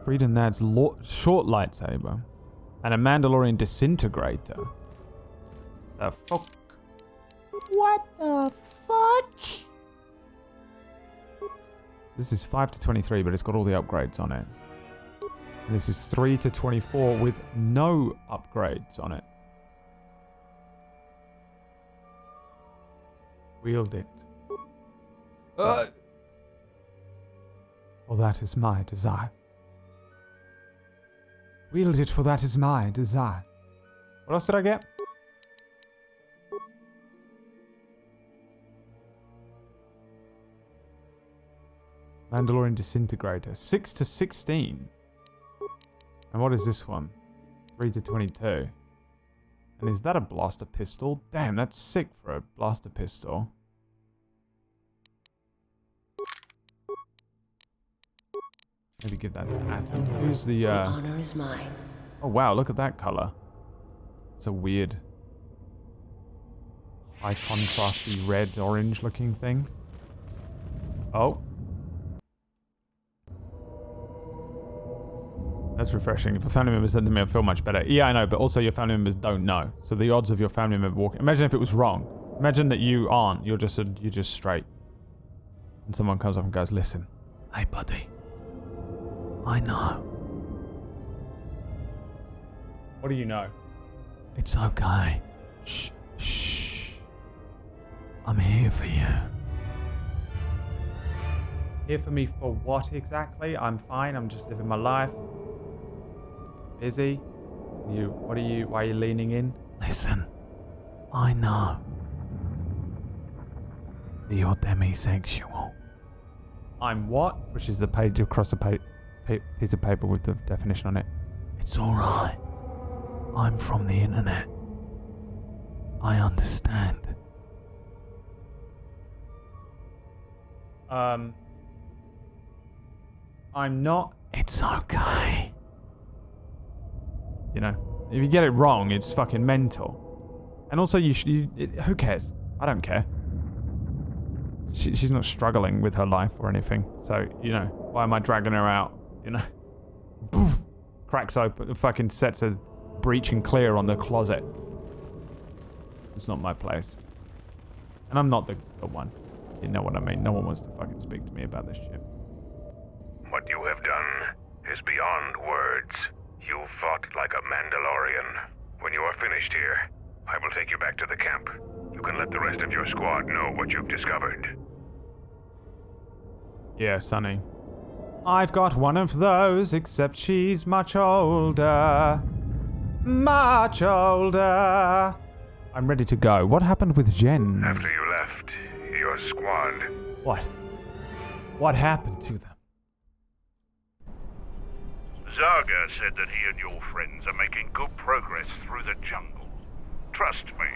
Frida Nad's short lightsaber. And a Mandalorian disintegrator. The fuck? What the fuck? This is 5 to 23, but it's got all the upgrades on it. And this is 3 to 24 with no upgrades on it. Wield it. For that is my desire. Wield it, for that is my desire. What else did I get? Mandalorian disintegrator. 6 to 16. And what is this one? 3 to 22. And is that a blaster pistol? Damn, that's sick for a blaster pistol. Maybe give that to Atom. Who's the honor is mine. Oh wow, look at that color. It's a weird high contrasty red orange looking thing. Oh. That's refreshing. If a family member said to me, I'd feel much better. Yeah, I know, but also your family members don't know. So the odds of your family member walking... Imagine if it was wrong. Imagine that you aren't. You're just straight. And someone comes up and goes, listen. Hey, buddy. I know. What do you know? It's okay. Shh. Shh. I'm here for you. Here for me for what exactly? I'm fine. I'm just living my life. Busy? Why are you leaning in? Listen, I know that you're demisexual. I'm what? Pushes the page across a piece of paper with the definition on it. It's alright. I'm from the internet. I understand. I'm not. It's okay. You know, if you get it wrong, it's fucking mental. And also, who cares? I don't care. She's not struggling with her life or anything. So, you know, why am I dragging her out? You know? Boof! Cracks open, fucking sets a breach and clear on the closet. It's not my place. And I'm not the one. You know what I mean? No one wants to fucking speak to me about this shit. What you have done is beyond words. You fought like a Mandalorian. When you are finished here, I will take you back to the camp. You can let the rest of your squad know what you've discovered. Yeah, Sonny. I've got one of those, except she's much older. Much older. I'm ready to go. What happened with Jen? After you left, your squad... What? What happened to them? Zaga said that he and your friends are making good progress through the jungle. Trust me,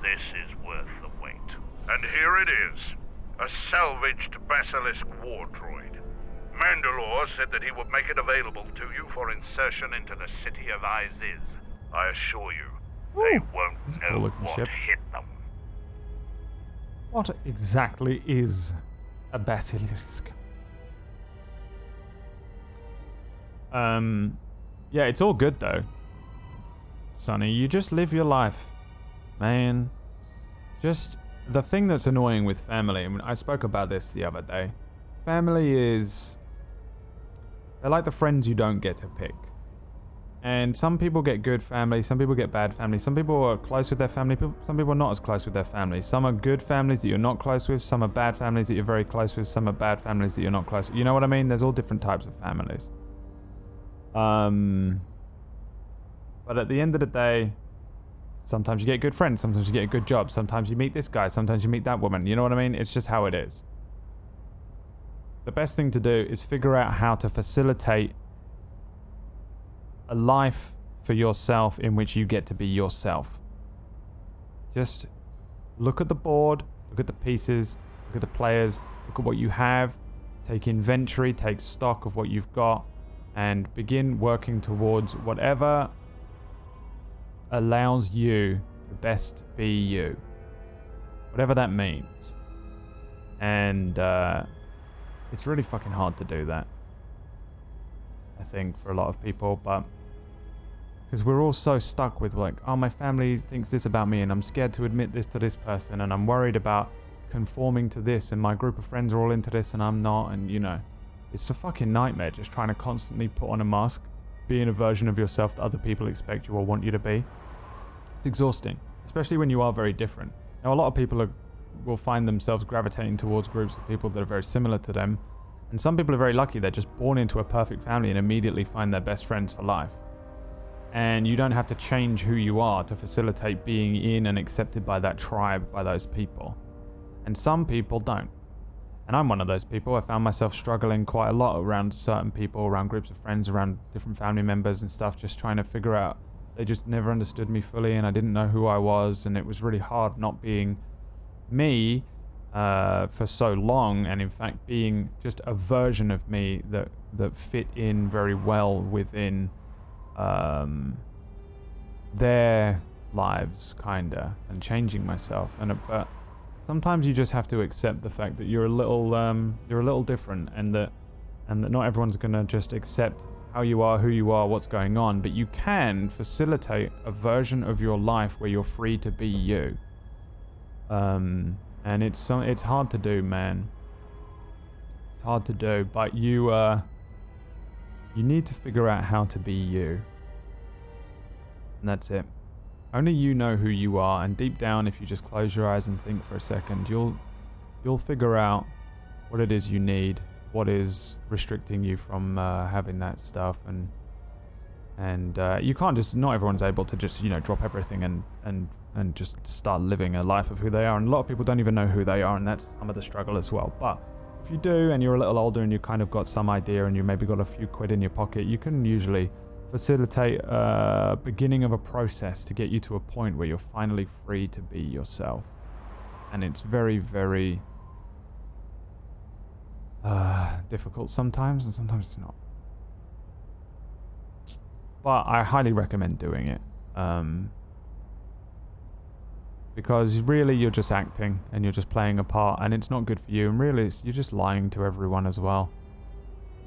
this is worth the wait. And here it is, a salvaged Basilisk war droid. Mandalore said that he would make it available to you for insertion into the city of Iziz. I assure you, they won't know what hit them. What exactly is a Basilisk? Yeah, it's all good though. Sonny, you just live your life. Man. Just, the thing that's annoying with family, and I spoke about this the other day. Family is... They're like the friends you don't get to pick. And some people get good family, some people get bad family, some people are close with their family, some people are not as close with their family. Some are good families that you're not close with, some are bad families that you're very close with, some are bad families that you're not close with. You know what I mean? There's all different types of families. But at the end of the day, sometimes you get good friends, sometimes you get a good job, sometimes you meet this guy, sometimes you meet that woman. You know what I mean? It's just how it is. The best thing to do is figure out how to facilitate a life for yourself in which you get to be yourself. Just Look at the board, look at the pieces, look at the players, look at what you have, take inventory, take stock of what you've got, and begin working towards whatever allows you to best be you. Whatever that means. And it's really fucking hard to do that, I think, for a lot of people, but because we're all so stuck with like, oh, my family thinks this about me and I'm scared to admit this to this person and I'm worried about conforming to this and my group of friends are all into this and I'm not, and you know, it's a fucking nightmare just trying to constantly put on a mask, being a version of yourself that other people expect you or want you to be. It's exhausting, especially when you are very different. Now, a lot of people will find themselves gravitating towards groups of people that are very similar to them, and some people are very lucky, they're just born into a perfect family and immediately find their best friends for life. And you don't have to change who you are to facilitate being in and accepted by that tribe, by those people. And some people don't. And I'm one of those people. I found myself struggling quite a lot around certain people, around groups of friends, around different family members and stuff, just trying to figure out. They just never understood me fully and I didn't know who I was, and it was really hard not being me for so long, and in fact being just a version of me that fit in very well within their lives, kinda, and changing myself. But sometimes you just have to accept the fact that you're a little different, and that not everyone's gonna just accept how you are, who you are, what's going on, but you can facilitate a version of your life where you're free to be you. And it's hard to do, man. It's hard to do, but you need to figure out how to be you. And that's it. Only you know who you are, and deep down, if you just close your eyes and think for a second, you'll figure out what it is you need, what is restricting you from having that stuff, and you can't just, not everyone's able to just, you know, drop everything and just start living a life of who they are, and a lot of people don't even know who they are, and that's some of the struggle as well. But if you do, and you're a little older and you kind of got some idea and you maybe got a few quid in your pocket, you can usually facilitate a beginning of a process to get you to a point where you're finally free to be yourself. And it's very, very difficult sometimes, and sometimes it's not. But I highly recommend doing it. Because really you're just acting and you're just playing a part, and it's not good for you, and really you're just lying to everyone as well.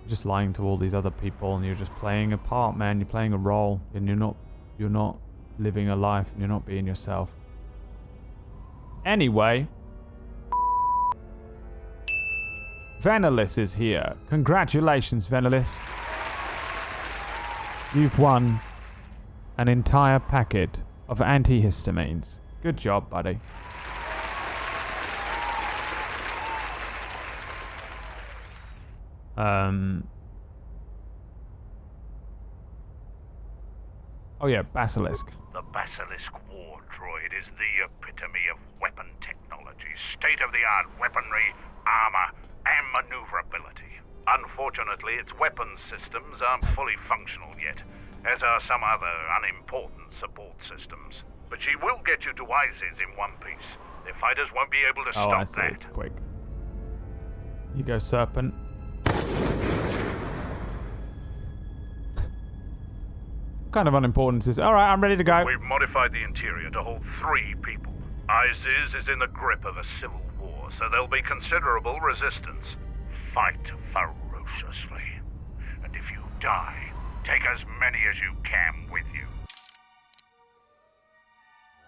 You're just lying to all these other people, and you're just playing a part, man. You're playing a role, and you're not living a life, and you're not being yourself. Anyway, Venelis is here. Congratulations, Venelis. You've won an entire packet of antihistamines. Good job, buddy. Oh yeah, Basilisk. The Basilisk war droid is the epitome of weapon technology, state-of-the-art weaponry, armor, and maneuverability. Unfortunately, its weapons systems aren't fully functional yet, as are some other unimportant support systems. But she will get you to ISIS in one piece. The fighters won't be able to stop I see, that. it's quick. You go, Serpent. What kind of unimportance is... Alright, I'm ready to go. We've modified the interior to hold 3 people. ISIS is in the grip of a civil war, so there'll be considerable resistance. Fight ferociously. And if you die, take as many as you can with you.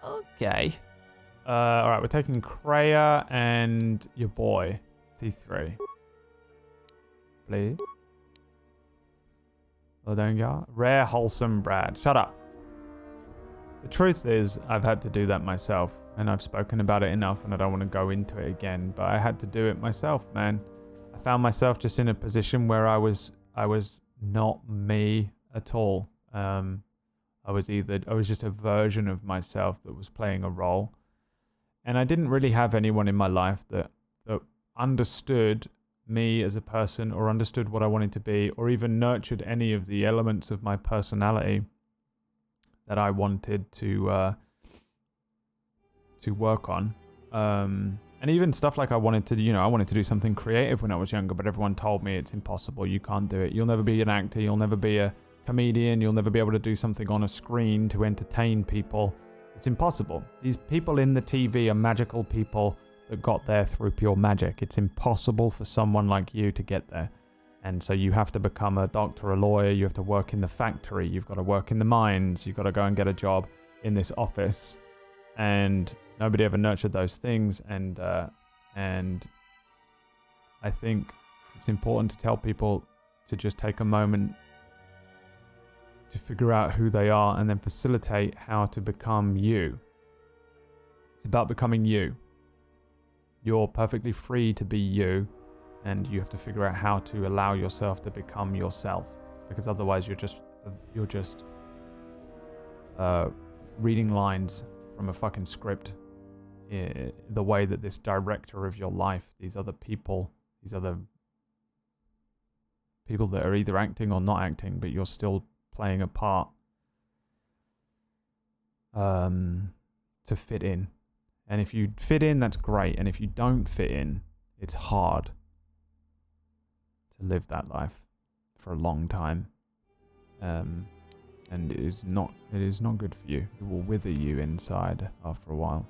Okay. Alright, we're taking Kreia and your boy, T3. Please. Lodonga. Rare, wholesome Brad. Shut up. The truth is, I've had to do that myself, and I've spoken about it enough, and I don't want to go into it again, but I had to do it myself, man. I found myself just in a position where I was not me at all. I was just a version of myself that was playing a role. And I didn't really have anyone in my life that understood me as a person, or understood what I wanted to be, or even nurtured any of the elements of my personality that I wanted to work on. And even stuff like I wanted to do something creative when I was younger, but everyone told me it's impossible. You can't do it. You'll never be an actor. You'll never be a comedian. You'll never be able to do something on a screen to entertain people. It's impossible. These people in the TV are magical people that got there through pure magic. It's impossible for someone like you to get there. And so you have to become a doctor, a lawyer. You have to work in the factory. You've got to work in the mines. You've got to go and get a job in this office. And nobody ever nurtured those things. And I think it's important to tell people to just take a moment to figure out who they are and then facilitate how to become you. It's about becoming you. You're perfectly free to be you, and you have to figure out how to allow yourself to become yourself, because otherwise you're just reading lines from a fucking script, the way that this director of your life, these other people that are either acting or not acting, but you're still playing a part to fit in. And if you fit in, that's great. And if you don't fit in, it's hard to live that life for a long time. And it is not good for you. It will wither you inside after a while.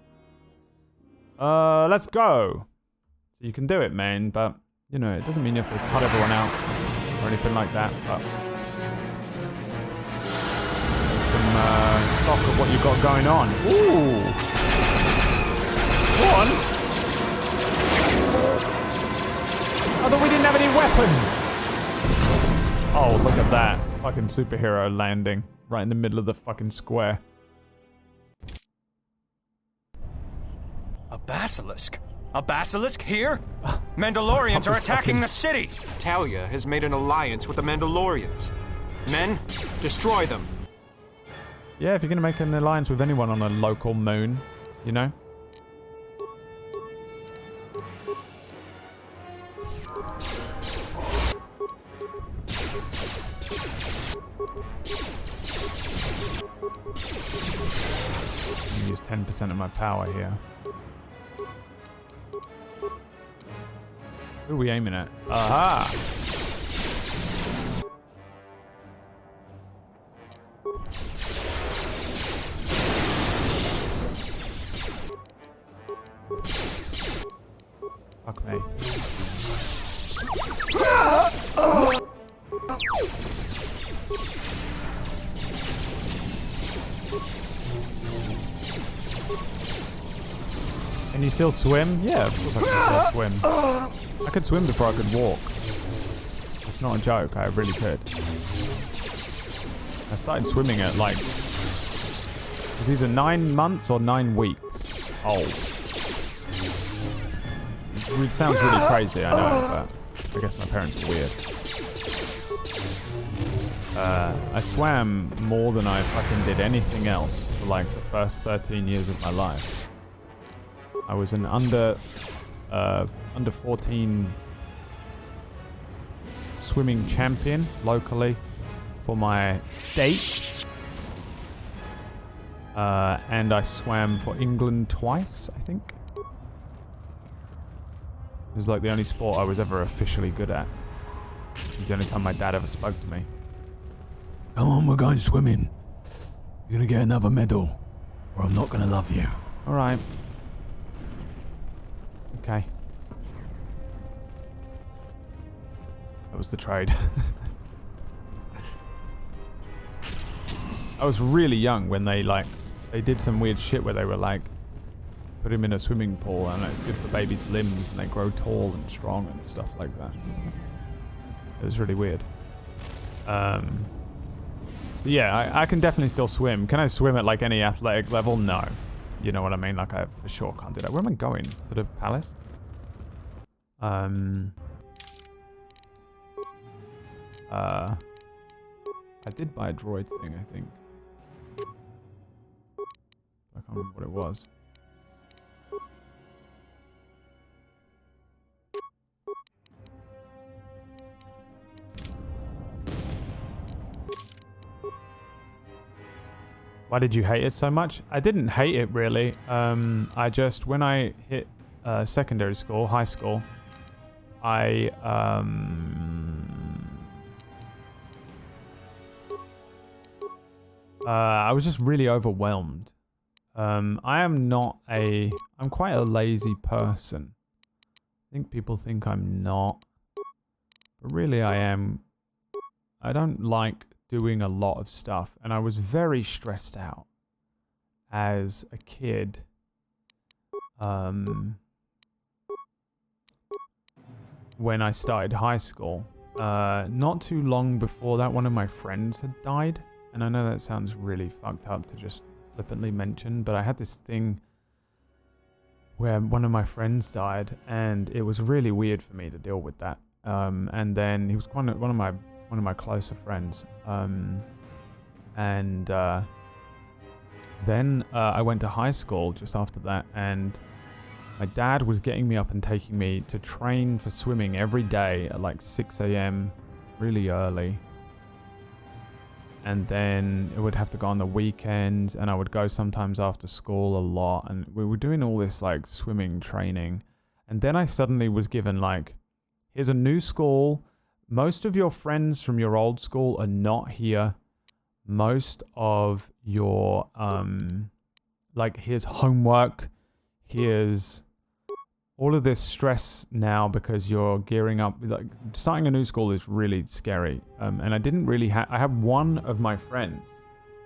Let's go. So you can do it, man, but you know, it doesn't mean you have to cut everyone out or anything like that, but some stock of what you've got going on. Ooh. One. I thought we didn't have any weapons. Oh, look at that. Fucking superhero landing right in the middle of the fucking square. A basilisk? A basilisk here? Mandalorians are attacking the city! Talia has made an alliance with the Mandalorians. Men, destroy them. Yeah, if you're gonna make an alliance with anyone on a local moon, you know? Use 10% of my power here. Who are we aiming at? Aha! Fuck me. Can you still swim? Yeah, of course I can still swim. I could swim before I could walk. It's not a joke, I really could. I started swimming at like... It was either 9 months or 9 weeks old. It sounds really crazy, I know, but I guess my parents were weird. I swam more than I fucking did anything else for like the first 13 years of my life. I was an under 14 swimming champion locally for my state. And I swam for England twice, I think. It was like the only sport I was ever officially good at. It was the only time my dad ever spoke to me. Come on, we're going swimming. You're gonna get another medal, or I'm not gonna love you. Alright. Okay. That was the trade. I was really young when they did some weird shit where they were like, put him in a swimming pool and it's good for babies' limbs and they grow tall and strong and stuff like that. It was really weird. Yeah, I can definitely still swim. Can I swim at like any athletic level? No. You know what I mean? Like I for sure can't do that. Where am I going? To the palace? I did buy a droid thing, I think. I can't remember what it was. Why did you hate it so much? I didn't hate it really. I just, when I hit secondary school, high school, I was just really overwhelmed. I'm quite a lazy person. I think people think I'm not, but really I am. I don't like doing a lot of stuff, and I was very stressed out as a kid. When I started high school, not too long before that, one of my friends had died, and I know that sounds really fucked up to just flippantly mention, but I had this thing where one of my friends died, and it was really weird for me to deal with that. And then he was one of my closer friends. Then I went to high school just after that, and my dad was getting me up and taking me to train for swimming every day at like 6 a.m. really early. And then it would have to go on the weekends, and I would go sometimes after school a lot, and we were doing all this like swimming training. And then I suddenly was given like, here's a new school. Most of your friends from your old school are not here. Most of your like, here's homework, here's all of this stress now because you're gearing up. Like, starting a new school is really scary. And I didn't really I have one of my friends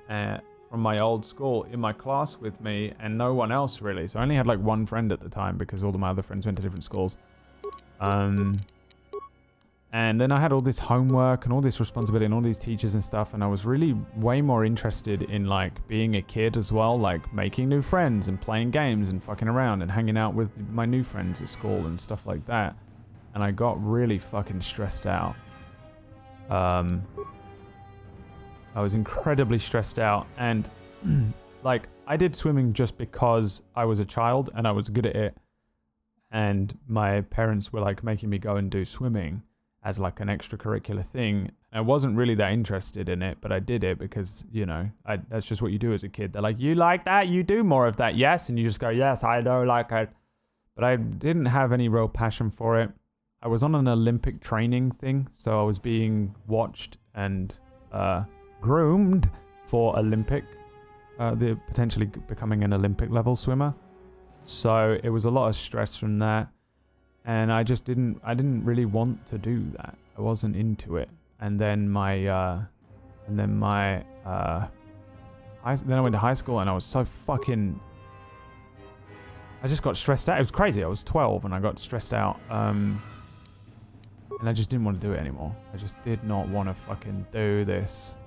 from my old school in my class with me, and no one else really. So I only had like one friend at the time because all of my other friends went to different schools. And then I had all this homework and all this responsibility and all these teachers and stuff, and I was really way more interested in like being a kid as well, like making new friends and playing games and fucking around and hanging out with my new friends at school and stuff like that. And I got really fucking stressed out. I was incredibly stressed out, and like, I did swimming just because I was a child and I was good at it, and my parents were like making me go and do swimming as like an extracurricular thing. I wasn't really that interested in it, but I did it because, you know, that's just what you do as a kid. They're like, you like that? You do more of that, yes? And you just go, yes, I do like it. But I didn't have any real passion for it. I was on an Olympic training thing, so I was being watched and groomed for Olympic, the potentially becoming an Olympic level swimmer. So it was a lot of stress from that. And I didn't really want to do that. I wasn't into it. And then then I went to high school, and I was so fucking, I just got stressed out. It was crazy. I was 12 and I got stressed out. And I just didn't want to do it anymore. I just did not want to fucking do this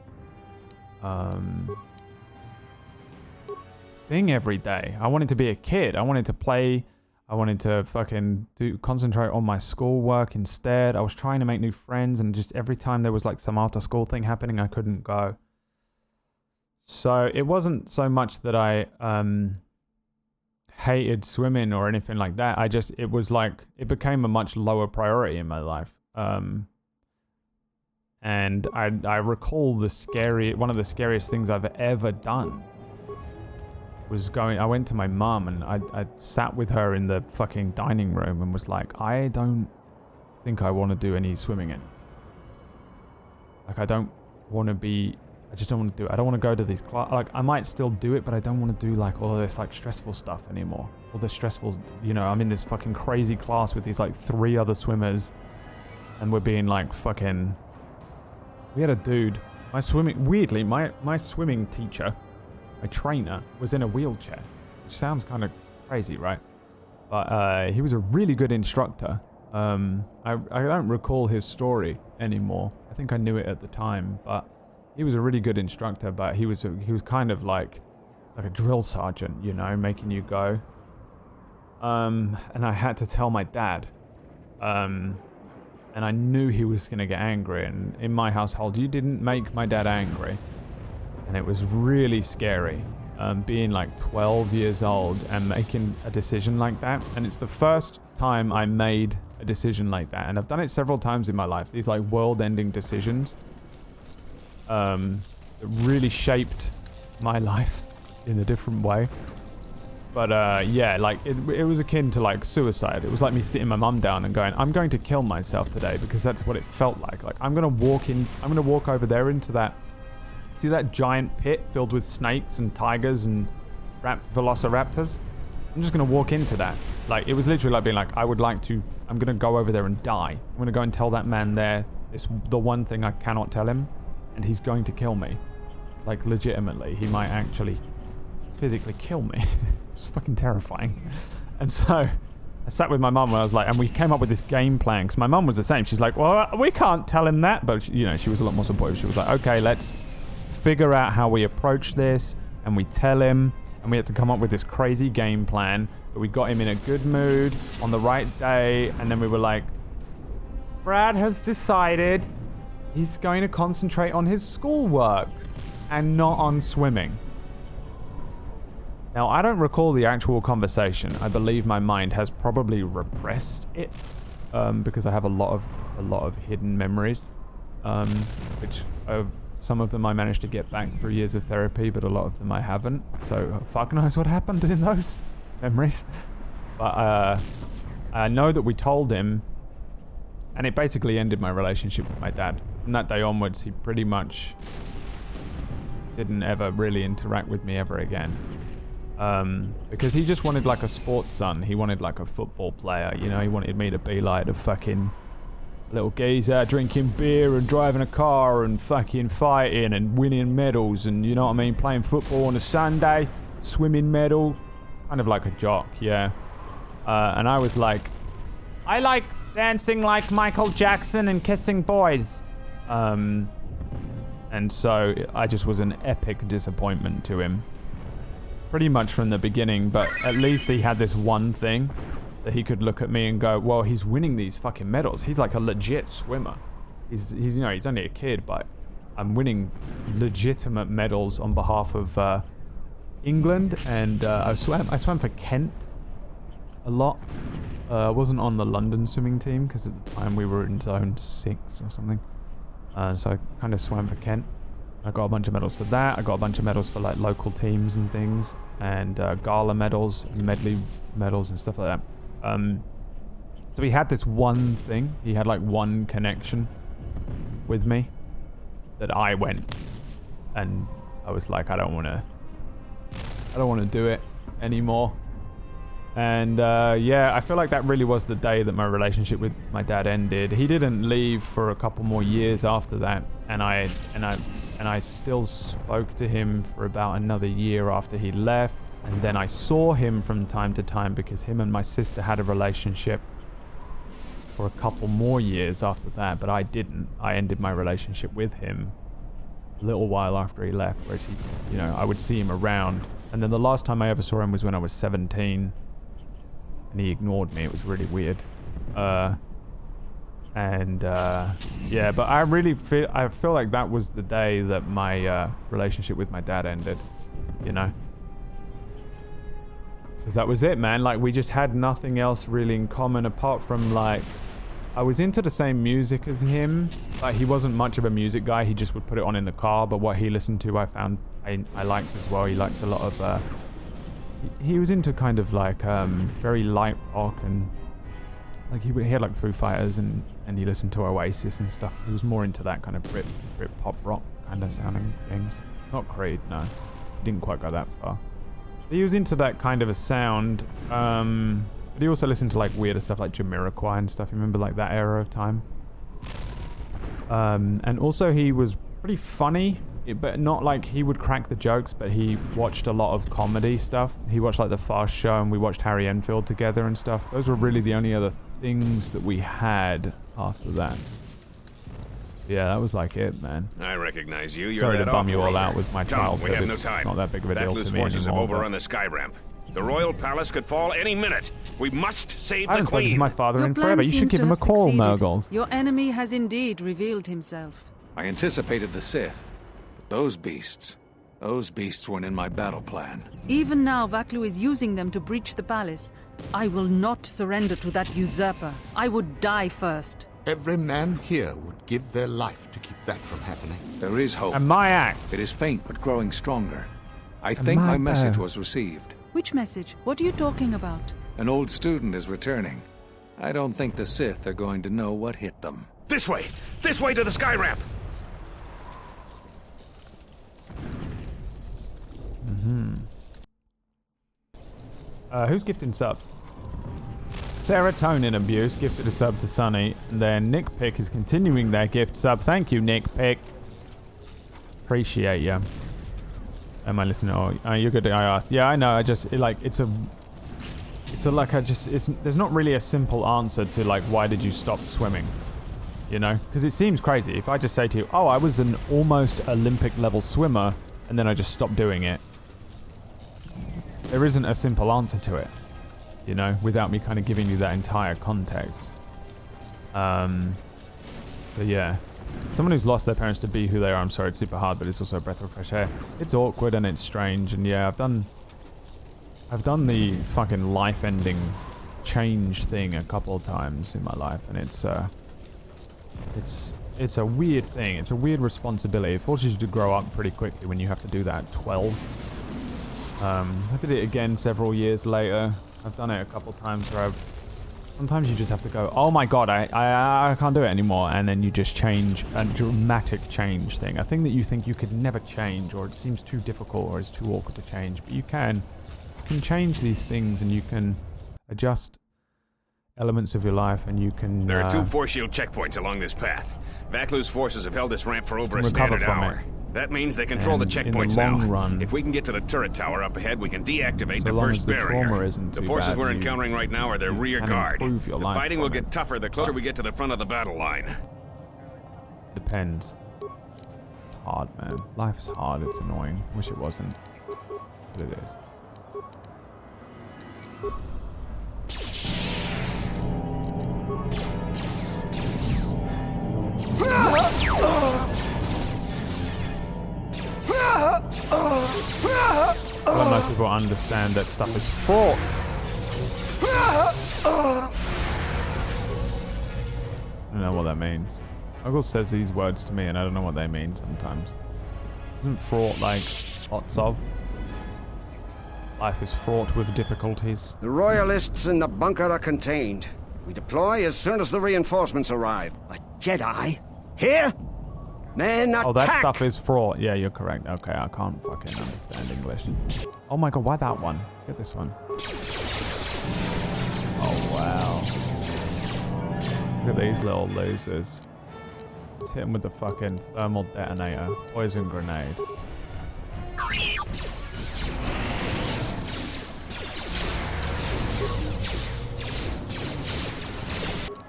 thing every day. I wanted to be a kid. I wanted to play. I wanted to fucking concentrate on my schoolwork instead. I was trying to make new friends, and just every time there was like some after school thing happening, I couldn't go. So it wasn't so much that I hated swimming or anything like that. It was like, it became a much lower priority in my life. And I recall one of the scariest things I've ever done was I went to my mum, and I sat with her in the fucking dining room and was like, I don't think I want to do any swimming in. Like, I just don't want to do it. I don't want to go to these classes. Like, I might still do it, but I don't want to do like all of this like stressful stuff anymore. All this stressful, you know, I'm in this fucking crazy class with these like 3 other swimmers, and we're being like fucking, we had a dude, my swimming teacher, my trainer, was in a wheelchair, which sounds kind of crazy, right? But he was a really good instructor. I don't recall his story anymore. I think I knew it at the time, but he was a really good instructor. But he was kind of like a drill sergeant, you know, making you go. And I had to tell my dad. And I knew he was gonna get angry. And in my household, you didn't make my dad angry. And it was really scary, being like 12 years old and making a decision like that. And it's the first time I made a decision like that. And I've done it several times in my life. These like world-ending decisions that really shaped my life in a different way. But yeah, like it was akin to like suicide. It was like me sitting my mum down and going, I'm going to kill myself today, because that's what it felt like. Like I'm gonna walk over there into that, see that giant pit filled with snakes and tigers and velociraptors? I'm just gonna walk into that. Like it was literally like being like, I'm gonna go over there and die. I'm gonna go and tell that man there the one thing I cannot tell him, and he's going to kill me. Like legitimately, he might actually physically kill me. It's fucking terrifying. And so I sat with my mum and I was like, and we came up with this game plan, because my mum was the same. She's like, well, we can't tell him that, but she was a lot more supportive. She was like, okay, let's figure out how we approach this, and we tell him, and we had to come up with this crazy game plan, but we got him in a good mood on the right day, and then we were like, Brad has decided he's going to concentrate on his schoolwork and not on swimming. Now, I don't recall the actual conversation. I believe my mind has probably repressed it, because I have a lot of hidden memories, which some of them I managed to get back through years of therapy, but a lot of them I haven't. So fuck knows what happened in those memories. But I know that we told him, and it basically ended my relationship with my dad. From that day onwards, he pretty much didn't ever really interact with me ever again. Because he just wanted like a sports son. He wanted like a football player, you know. He wanted me to be like a fucking little geezer drinking beer and driving a car and fucking fighting and winning medals and, you know what I mean, playing football on a Sunday, swimming medal, kind of like a jock, yeah. And I was like, I like dancing like Michael Jackson and kissing boys. And so I just was an epic disappointment to him. Pretty much from the beginning, but at least he had this one thing that he could look at me and go, well, he's winning these fucking medals. He's like a legit swimmer. He's you know, he's only a kid, but I'm winning legitimate medals on behalf of England, and I swam for Kent a lot. I wasn't on the London swimming team because at the time we were in zone 6 or something. So I kind of swam for Kent. I got a bunch of medals for that. I got a bunch of medals for like local teams and things, and gala medals, and medley medals and stuff like that. So he had this one thing. He had like one connection with me that I went, and I was like, I don't want to do it anymore. And yeah, I feel like that really was the day that my relationship with my dad ended. He didn't leave for a couple more years after that, and I still spoke to him for about another year after he left. And then I saw him from time to time because him and my sister had a relationship for a couple more years after that, but I didn't. I ended my relationship with him a little while after he left, where he, you know, I would see him around. And then the last time I ever saw him was when I was 17, and he ignored me. It was really weird. Yeah, but I feel like that was the day that my relationship with my dad ended, you know? Because that was it, man. Like, we just had nothing else really in common apart from, like, I was into the same music as him. Like, he wasn't much of a music guy. He just would put it on in the car, but what he listened to I found I liked as well. He liked a lot of, he was into kind of like very light rock, and like he had like Foo Fighters, and he listened to Oasis and stuff. He was more into that kind of Brit pop rock kind of sounding things. Not Creed, no. He didn't quite go that far. He was into that kind of a sound, but he also listened to like weirder stuff like Jamiroquai and stuff. You remember like that era of time? And also he was pretty funny, but not like he would crack the jokes, but he watched a lot of comedy stuff. He watched like The Fast Show, and we watched Harry Enfield together and stuff. Those were really the only other things that we had after that. Yeah, that was like it, man. I recognize you. You're Sorry that to bum you all off-roader. out with my Come, childhood. we have no It's time. not that big of a deal to Backlund's me forces have anymore. overrun the sky ramp. The royal palace could fall any minute. We must save I haven't the spoken queen. to my father Your in plan forever. You should seems give to him a have call, succeeded. Nurgles. Your enemy has indeed revealed himself. I anticipated the Sith, but those beasts weren't in my battle plan. Even now, Vaklu is using them to breach the palace. I will not surrender to that usurper. I would die first. Every man here would give their life to keep that from happening. There is hope. And my axe. It is faint, but growing stronger. I think my message bow. was received. Which message? What are you talking about? An old student is returning. I don't think the Sith are going to know what hit them. This way! This way to the sky ramp! Who's gifting subs? Serotonin Abuse gifted a sub to Sunny. And then Nick Pick is continuing their gift sub. Thank you, Nick Pick. Appreciate you. Am I listening? Oh, you're good. I asked. Yeah, I know. I just there's not really a simple answer to like why did you stop swimming, you know? Because it seems crazy if I just say to you, oh, I was an almost Olympic level swimmer, and then I just stopped doing it. There isn't a simple answer to it, you know, without me kind of giving you that entire context. So yeah. Someone who's lost their parents to be who they are, I'm sorry, it's super hard, but it's also a breath of fresh air. It's awkward and it's strange, and yeah, I've done the fucking life-ending change thing a couple of times in my life, and it's a weird thing. It's a weird responsibility. It forces you to grow up pretty quickly when you have to do that at 12. I did it again several years later. I've done it a couple of times where sometimes you just have to go, oh my god, I can't do it anymore, and then you just change a dramatic change thing. A thing that you think you could never change, or it seems too difficult, or it's too awkward to change, but you can change these things, and you can adjust elements of your life, and you can There are 2 force shield checkpoints along this path. Vaklu's forces have held this ramp for over a recover standard from hour. it. That means they control the And in checkpoints the long now. run, If we can get to the turret tower up ahead, we can deactivate so the long first as the barrier. trauma isn't The too forces bad, we're you encountering right now are their rear can guard. improve your The life fighting will from get tougher the closer we get to the front of the battle line. Depends. It's hard, man. Life is hard. It's annoying. Wish it wasn't. But it is. Well, most people understand that stuff is fraught. I don't know what that means. Uncle says these words to me and I don't know what they mean sometimes. Isn't fraught like lots of? Life is fraught with difficulties. The Royalists in the bunker are contained. We deploy as soon as the reinforcements arrive. A Jedi? Here? Men, attack! Oh, that stuff is fraught. Yeah, you're correct. Okay, I can't fucking understand English. Oh my god, why that one? Get this one. Oh, wow. Look at these little losers. Let's hit them with the fucking thermal detonator. Poison grenade.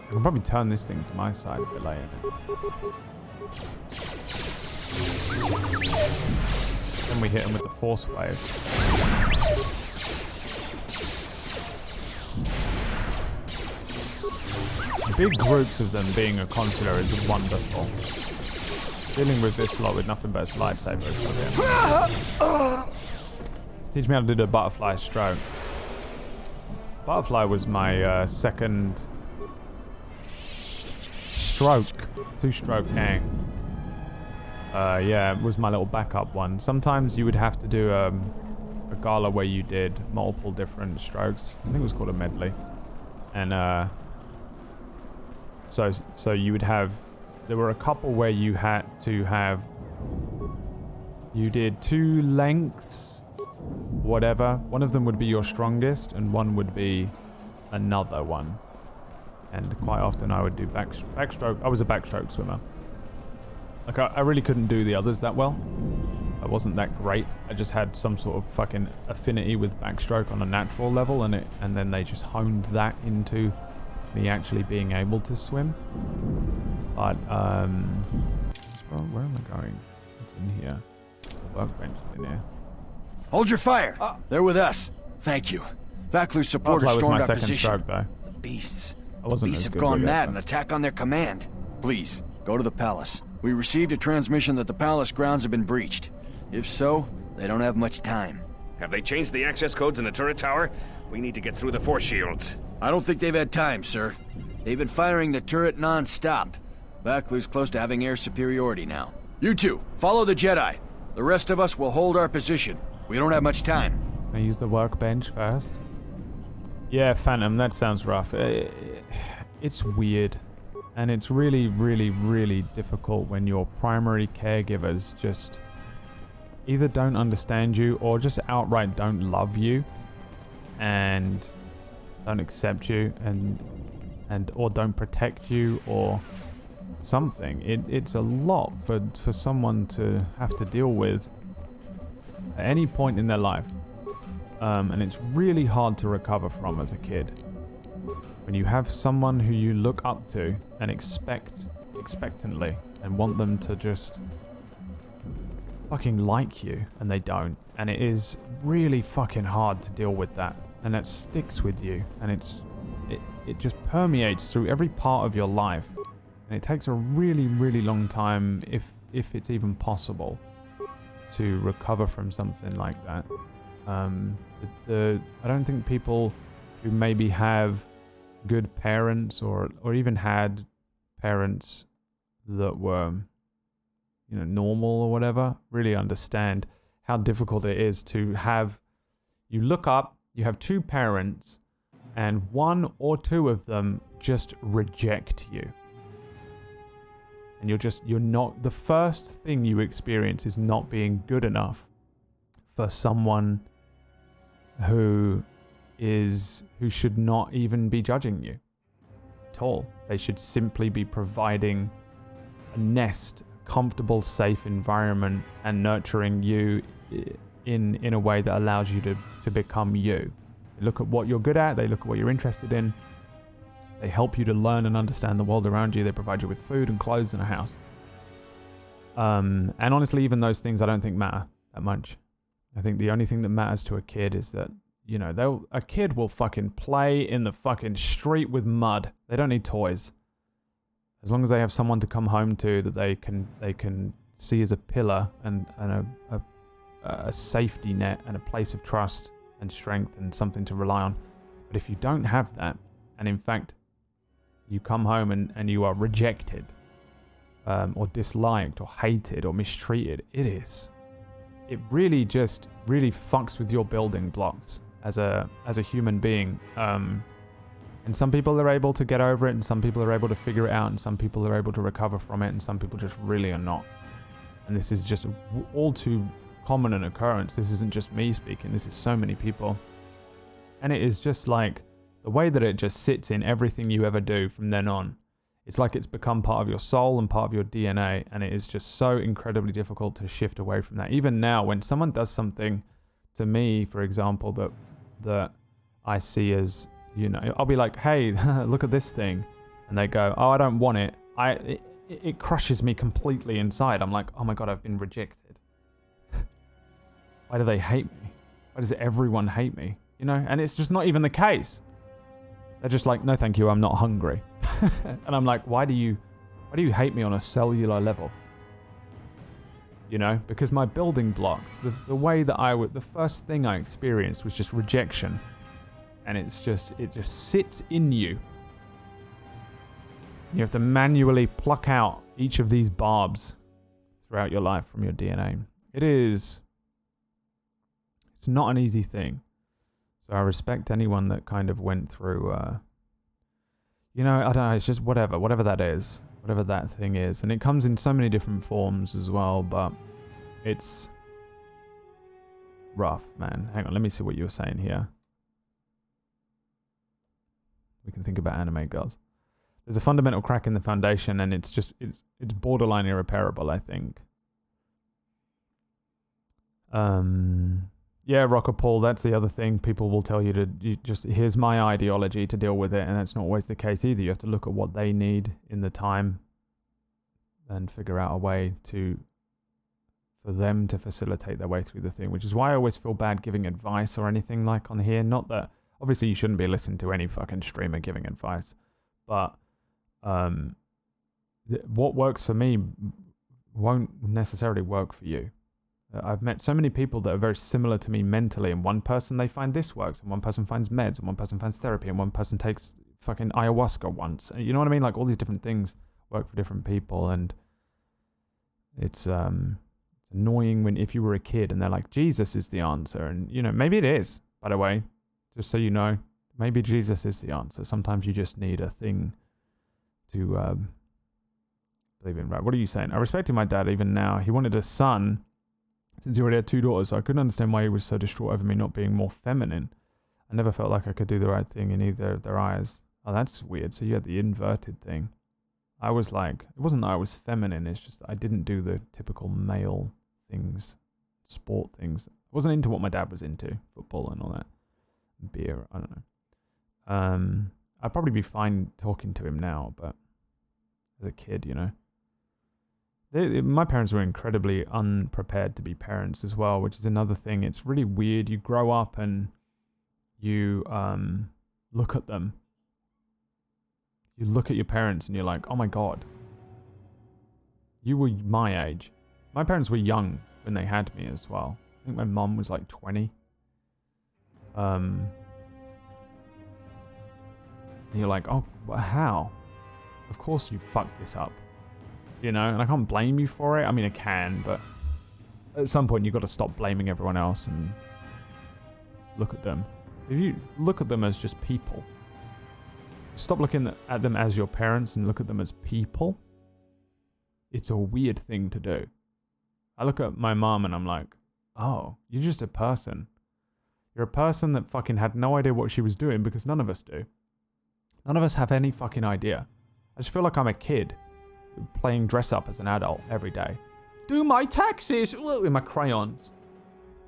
I can probably turn this thing to my side a bit later. Then we hit him with the force wave. Big groups of them being a consular is wonderful. Dealing with this lot with nothing but lightsabers. Teach me how to do the butterfly stroke. Butterfly was my second stroke. 2-stroke gang. Yeah, it was my little backup one. Sometimes you would have to do a gala where you did multiple different strokes. I think it was called a medley. And so you would have, there were a couple where you had to have, you did 2 lengths, whatever. One of them would be your strongest and one would be another one. And quite often I would do backstroke. I was a backstroke swimmer. Like, I really couldn't do the others that well. I wasn't that great. I just had some sort of fucking affinity with backstroke on a natural level, and then they just honed that into me actually being able to swim. But, where am I going? What's in here? Workbench is in here. Hold your fire. They're with us. Thank you. Vaklu's supporters Butterfly was stormed my our second position. stroke, though. The beasts. I wasn't Beasts as have good gone with it, mad but- and attack on their command. Please, go to the palace. We received a transmission that the palace grounds have been breached. If so, they don't have much time. Have they changed the access codes in the turret tower? We need to get through the force shields. I don't think they've had time, sir. They've been firing the turret non-stop. Vaklu's close to having air superiority now. You two, follow the Jedi. The rest of us will hold our position. We don't have much time. Can I use the workbench first? Yeah, Phantom, that sounds rough. It's weird. And it's really, really, really difficult when your primary caregivers just either don't understand you or just outright don't love you and don't accept you and or don't protect you or something. It's a lot for someone to have to deal with at any point in their life. And it's really hard to recover from as a kid. When you have someone who you look up to and expectantly and want them to just fucking like you and they don't. And it is really fucking hard to deal with that. And that sticks with you and it just permeates through every part of your life. And it takes a really, really long time, if it's even possible, to recover from something like that. I don't think people who maybe have good parents or even had parents that were, normal or whatever, really understand how difficult it is to have, you look up, you have two parents, and one or two of them just reject you. And you're not, the first thing you experience is not being good enough for someone who should not even be judging you at all. They should simply be providing a nest, a comfortable, safe environment and nurturing you in a way that allows you to become you. They look at what you're good at, they look at what you're interested in, they help you to learn and understand the world around you, they provide you with food and clothes and a house. And honestly, even those things I don't think matter that much. I think the only thing that matters to a kid is that, a kid will fucking play in the fucking street with mud. They don't need toys. As long as they have someone to come home to that they can see as a pillar and a safety net and a place of trust and strength and something to rely on. But if you don't have that, and in fact, you come home and you are rejected, or disliked, or hated, or mistreated, it really fucks with your building blocks as a human being. And some people are able to get over it, and some people are able to figure it out, and some people are able to recover from it, and some people just really are not. And this is just all too common an occurrence. This isn't just me speaking, this is so many people. And it is just like the way that it just sits in everything you ever do from then on. It's like it's become part of your soul and part of your DNA, and it is just so incredibly difficult to shift away from that. Even now, when someone does something to me, for example, that I see as, I'll be like, hey, look at this thing. And they go, oh, I don't want it. It crushes me completely inside. I'm like, oh my God, I've been rejected. Why do they hate me? Why does everyone hate me? And it's just not even the case. They're just like, no, thank you, I'm not hungry. And I'm like, why do you hate me on a cellular level? Because my building blocks, the way that the first thing I experienced was just rejection. And it just sits in you. You have to manually pluck out each of these barbs throughout your life from your DNA. It's not an easy thing. So I respect anyone that kind of went through, I don't know, it's just whatever that is, whatever that thing is. And it comes in so many different forms as well, but it's rough, man. Hang on, let me see what you were saying here. We can think about anime girls. There's a fundamental crack in the foundation, and it's borderline irreparable, I think. Yeah, Rocker Paul, that's the other thing. People will tell you here's my ideology to deal with it, and that's not always the case either. You have to look at what they need in the time and figure out a way for them to facilitate their way through the thing, which is why I always feel bad giving advice or anything like on here. Not that, obviously you shouldn't be listening to any fucking streamer giving advice, but what works for me won't necessarily work for you. I've met so many people that are very similar to me mentally, and one person, they find this works, and one person finds meds, and one person finds therapy, and one person takes fucking ayahuasca once. You know what I mean? Like, all these different things work for different people, and it's It's annoying when if you were a kid and they're like, Jesus is the answer. And, you know, maybe it is, by the way. Just so you know, maybe Jesus is the answer. Sometimes you just need a thing to believe in. Right, what are you saying? I respected my dad even now. He wanted a son since he already had 2 daughters, so I couldn't understand why he was so distraught over me not being more feminine. I never felt like I could do the right thing in either of their eyes. Oh, that's weird. So you had the inverted thing. I was like, it wasn't that I was feminine, it's just that I didn't do the typical male things, sport things. I wasn't into what my dad was into, football and all that. Beer, I don't know. I'd probably be fine talking to him now, but as a kid, you know. My parents were incredibly unprepared to be parents as well, which is another thing. It's really weird. You grow up and you look at them. You look at your parents and you're like, oh my God. You were my age. My parents were young when they had me as well. I think my mum was like 20. And you're like, oh, how? Of course you fucked this up. You know, and I can't blame you for it. I mean, I can, but at some point you've got to stop blaming everyone else and look at them. If you look at them as just people, stop looking at them as your parents and look at them as people. It's a weird thing to do. I look at my mom and I'm like, oh, you're just a person. You're a person that fucking had no idea what she was doing, because none of us do. None of us have any fucking idea. I just feel like I'm a kid playing dress up as an adult every day. Do my taxes with my crayons.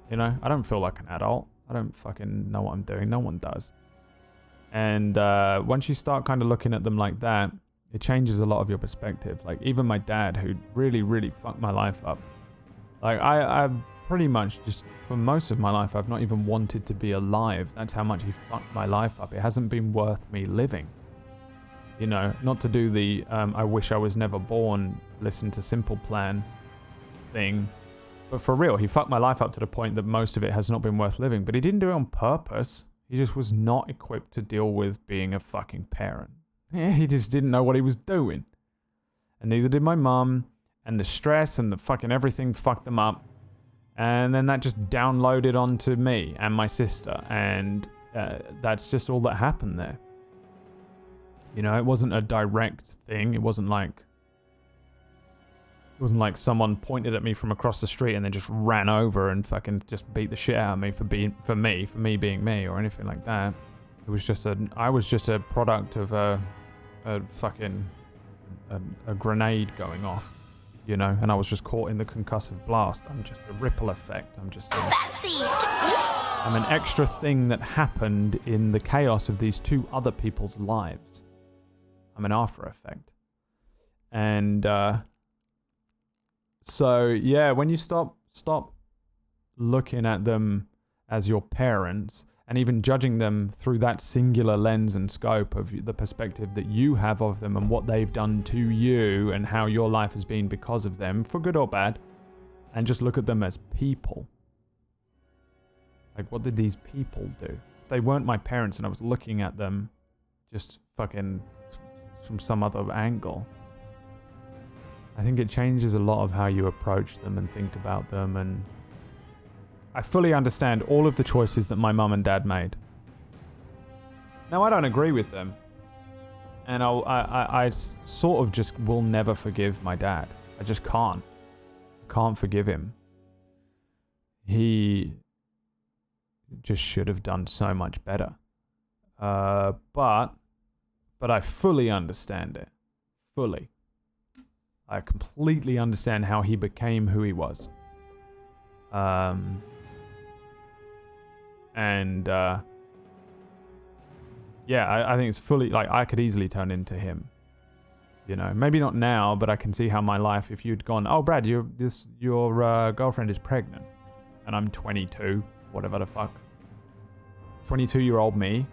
You know, I don't feel like an adult. I don't fucking know what I'm doing. No one does. And once you start kind of looking at them like that, it changes a lot of your perspective. Like even my dad, who really, really fucked my life up. Like I pretty much just, for most of my life, I've not even wanted to be alive. That's how much he fucked my life up. It hasn't been worth me living. You know, not to do the I wish I was never born, listen to Simple Plan thing. But for real, he fucked my life up to the point that most of it has not been worth living. But he didn't do it on purpose. He just was not equipped to deal with being a fucking parent. He just didn't know what he was doing. And neither did my mum. And the stress and the fucking everything fucked them up. And then that just downloaded onto me and my sister. And that's just all that happened there. You know, it wasn't a direct thing. It wasn't like someone pointed at me from across the street and then just ran over and fucking just beat the shit out of me for me being me or anything like that. It was just I was just a product of a grenade going off, you know, and I was just caught in the concussive blast. I'm just a ripple effect. I'm an extra thing that happened in the chaos of these 2 other people's lives. I'm an after effect. And so yeah, when you stop looking at them as your parents and even judging them through that singular lens and scope of the perspective that you have of them and what they've done to you and how your life has been because of them, for good or bad, and just look at them as people. Like, what did these people do? If they weren't my parents and I was looking at them just fucking from some other angle, I think it changes a lot of how you approach them and think about them. And I fully understand all of the choices that my mum and dad made. Now, I don't agree with them. And I sort of just will never forgive my dad. I just can't. I can't forgive him. He just should have done so much better. But I fully understand it. Fully. I completely understand how he became who he was. Yeah, I think it's fully, like, I could easily turn into him. You know, maybe not now, but I can see how my life, if you'd gone, oh, Brad, your girlfriend is pregnant, and I'm 22, whatever the fuck. 22-year-old me,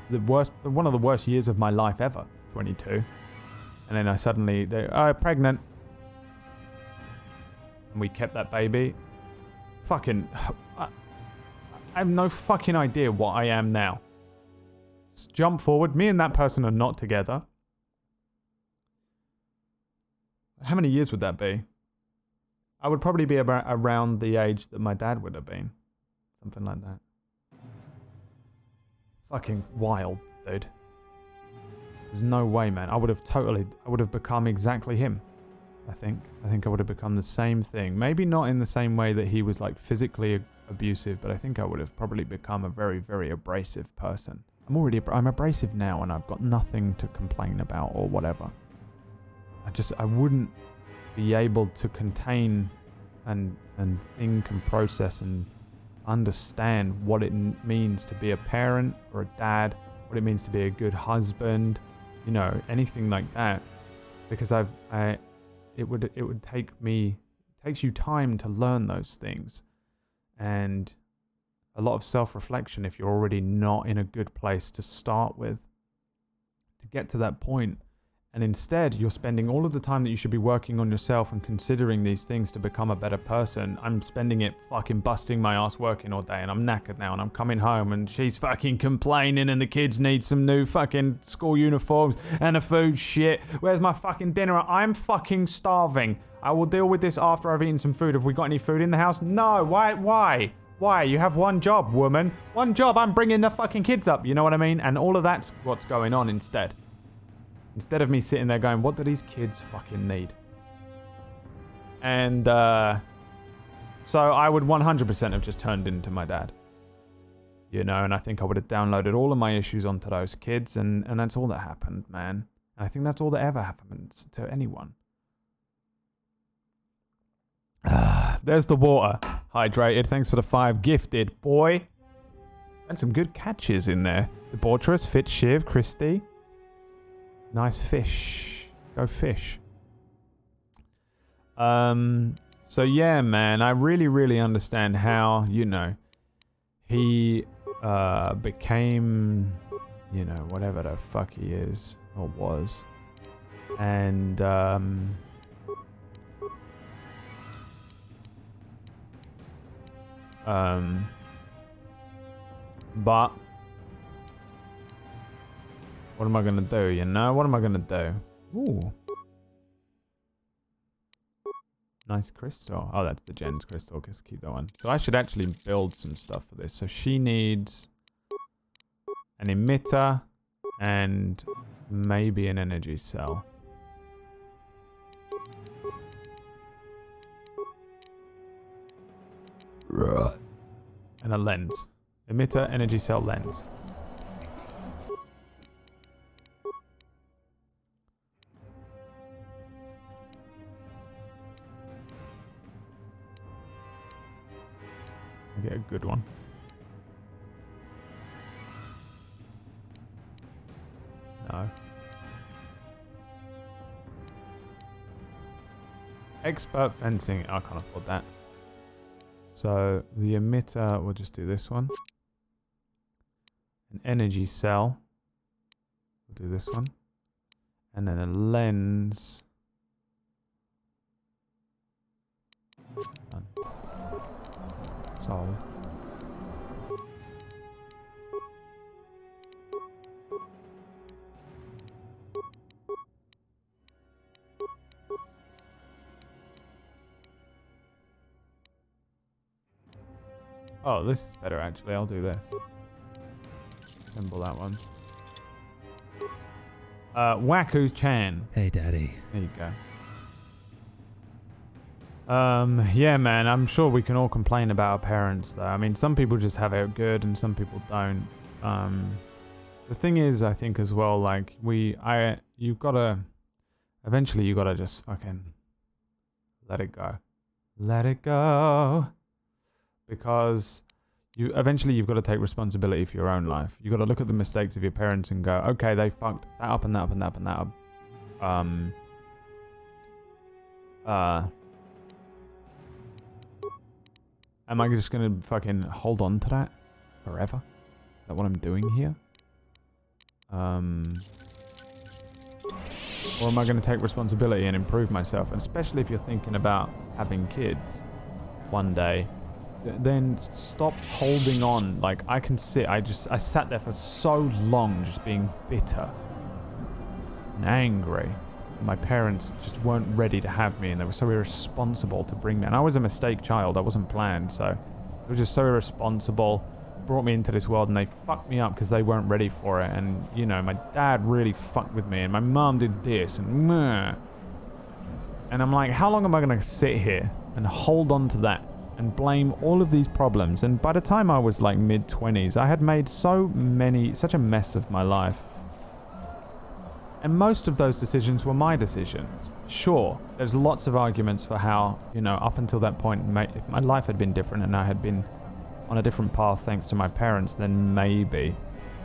one of the worst years of my life ever, 22. And then I suddenly, pregnant. And we kept that baby. Fucking, I have no fucking idea what I am now. Just jump forward. Me and that person are not together. How many years would that be? I would probably be around the age that my dad would have been. Something like that. Fucking wild, dude. There's no way, man. I would have become exactly him. I think I would have become the same thing. Maybe not in the same way that he was like physically abusive, but I think I would have probably become a very, very abrasive person. I'm abrasive now and I've got nothing to complain about or whatever. I wouldn't be able to contain and think and process and understand what it means to be a parent or a dad, what it means to be a good husband, you know, anything like that, because it would takes you time to learn those things, and a lot of self-reflection if you're already not in a good place to start with, to get to that point. And instead, you're spending all of the time that you should be working on yourself and considering these things to become a better person. I'm spending it fucking busting my ass working all day, and I'm knackered now, and I'm coming home and she's fucking complaining and the kids need some new fucking school uniforms and the food shit. Where's my fucking dinner? I'm fucking starving. I will deal with this after I've eaten some food. Have we got any food in the house? No. Why? You have one job, woman. One job. I'm bringing the fucking kids up. You know what I mean? And all of that's what's going on instead. Instead of me sitting there going, what do these kids fucking need? And so I would 100% have just turned into my dad. You know, and I think I would have downloaded all of my issues onto those kids, and that's all that happened, man. And I think that's all that ever happens to anyone. There's the water. Hydrated. Thanks for the 5. Gifted, boy. And some good catches in there. Debaucherous, Fit Shiv, Christy. Nice fish. Go fish. So yeah, man, I really, really understand how, you know, he became, you know, whatever the fuck he is or was. And but what am I gonna do, you know? What am I gonna do? Ooh. Nice crystal. Oh, that's the Jen's crystal. Just keep that one. So I should actually build some stuff for this. So she needs an emitter and maybe an energy cell. And a lens. Emitter, energy cell, lens. Get a good one. No. Expert fencing. I can't afford that. So the emitter, we'll just do this one. An energy cell. We'll do this one. And then a lens. Done. Sold. Oh, this is better actually. I'll do this. Assemble that one. Waku-chan. Hey, Daddy. There you go. Yeah, man, I'm sure we can all complain about our parents, though. I mean, some people just have it good and some people don't. The thing is, I think as well, like, eventually you gotta just fucking let it go. Let it go. Because eventually you've got to take responsibility for your own life. You've got to look at the mistakes of your parents and go, okay, they fucked that up and that up and that up and that up. Am I just gonna fucking hold on to that forever? Is that what I'm doing here? Or am I gonna take responsibility and improve myself? And especially if you're thinking about having kids one day, then stop holding on. Like, I sat there for so long just being bitter and angry My parents just weren't ready to have me, and they were so irresponsible to bring me. And I was a mistake child. I wasn't planned, so they were just so irresponsible. Brought me into this world, and they fucked me up because they weren't ready for it. And, you know, my dad really fucked with me, and my mum did this, and meh. And I'm like, how long am I going to sit here and hold on to that and blame all of these problems? And by the time I was like mid-20s, I had made such a mess of my life. And most of those decisions were my decisions. Sure, there's lots of arguments for how, you know, up until that point, if my life had been different and I had been on a different path thanks to my parents, then maybe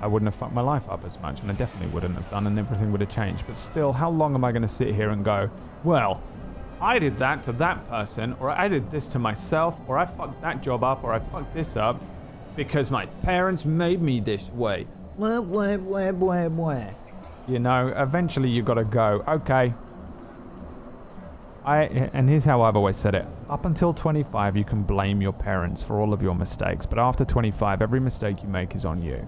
I wouldn't have fucked my life up as much, and I definitely wouldn't have done, and everything would have changed. But still, how long am I going to sit here and go, well, I did that to that person, or I did this to myself, or I fucked that job up, or I fucked this up because my parents made me this way. Blah, blah, blah, blah, blah. You know, eventually you gotta go, okay. And here's how I've always said it. Up until 25, you can blame your parents for all of your mistakes. But after 25, every mistake you make is on you.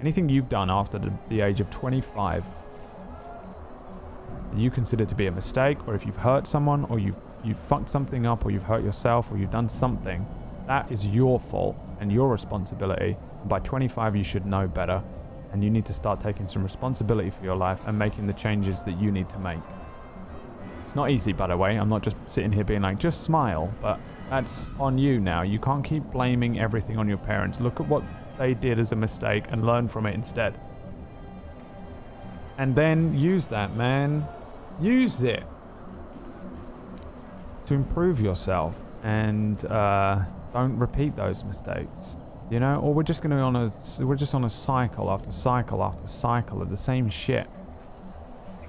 Anything you've done after the age of 25, you consider to be a mistake, or if you've hurt someone, or you've fucked something up, or you've hurt yourself, or you've done something, that is your fault and your responsibility. And by 25, you should know better. And you need to start taking some responsibility for your life and making the changes that you need to make. It's not easy, by the way. I'm not just sitting here being like, just smile. But that's on you now. You can't keep blaming everything on your parents. Look at what they did as a mistake and learn from it instead. And then use that, man. Use it to improve yourself and don't repeat those mistakes. You know, or we're just on a cycle after cycle after cycle of the same shit.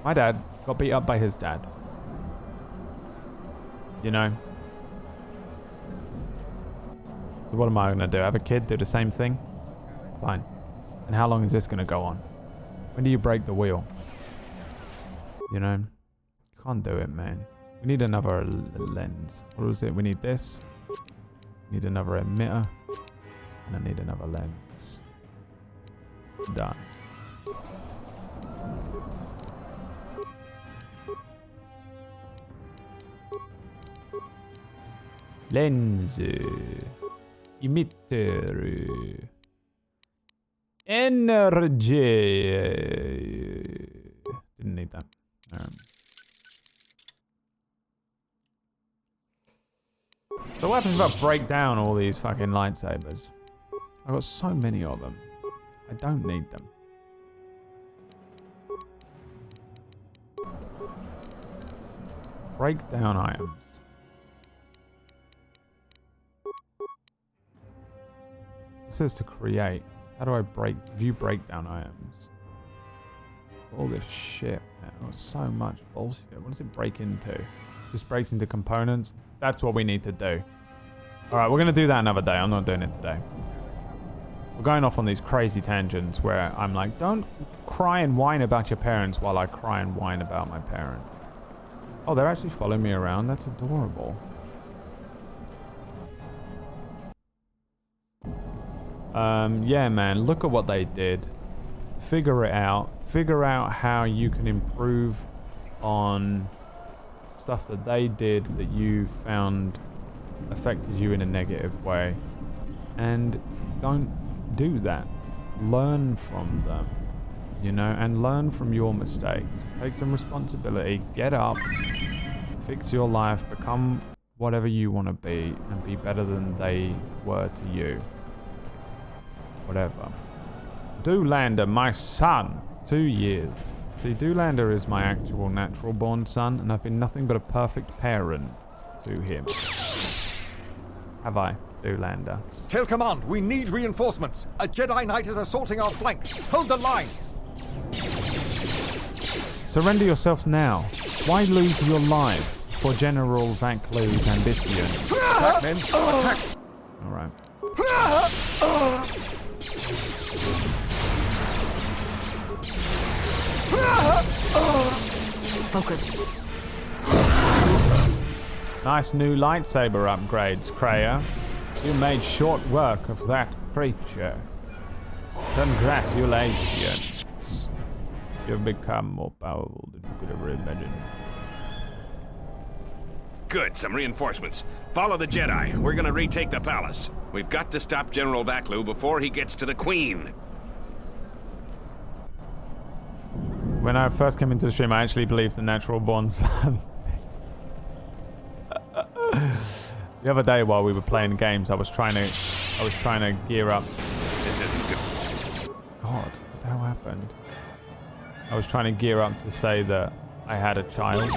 My dad got beat up by his dad. You know? So what am I gonna do? Have a kid do the same thing? Fine. And how long is this gonna go on? When do you break the wheel? You know? Can't do it, man. We need another lens. What was it? We need this. We need another emitter. And I need another lens. Done. Lens. Emitter. Energy. Didn't need that. So what happens if I break down all these fucking lightsabers? I've got so many of them. I don't need them. Break down items. It says to create. How do I view breakdown items? All this shit, man. Oh, so much bullshit. What does it break into? Just breaks into components. That's what we need to do. Alright, we're gonna do that another day. I'm not doing it today. We're going off on these crazy tangents where I'm like, don't cry and whine about your parents while I cry and whine about my parents. Oh, they're actually following me around. That's adorable. Yeah, man, look at what they did. Figure it out. Figure out how you can improve on stuff that they did that you found affected you in a negative way. And don't do that. Learn from them, you know, and learn from your mistakes. Take some responsibility, get up, fix your life, become whatever you want to be, and be better than they were to you. Whatever. Doolander, my son, 2 years. See, Doolander is my actual natural born son, and I've been nothing but a perfect parent to him. Have I? Doolander. Tail Command, we need reinforcements. A Jedi Knight is assaulting our flank. Hold the line. Surrender yourself now. Why lose your life for General Vaclu's ambition? Attack, men. Attack. All right. Focus. Nice new lightsaber upgrades, Kreia. You made short work of that creature. Congratulations. You've become more powerful than you could ever imagine. Good, some reinforcements. Follow the Jedi. We're gonna retake the palace. We've got to stop General Vaklu before he gets to the Queen. When I first came into the stream, I actually believed the natural born son. The other day while we were playing games, I was trying to gear up. God, what the hell happened? I was trying to gear up to say that I had a child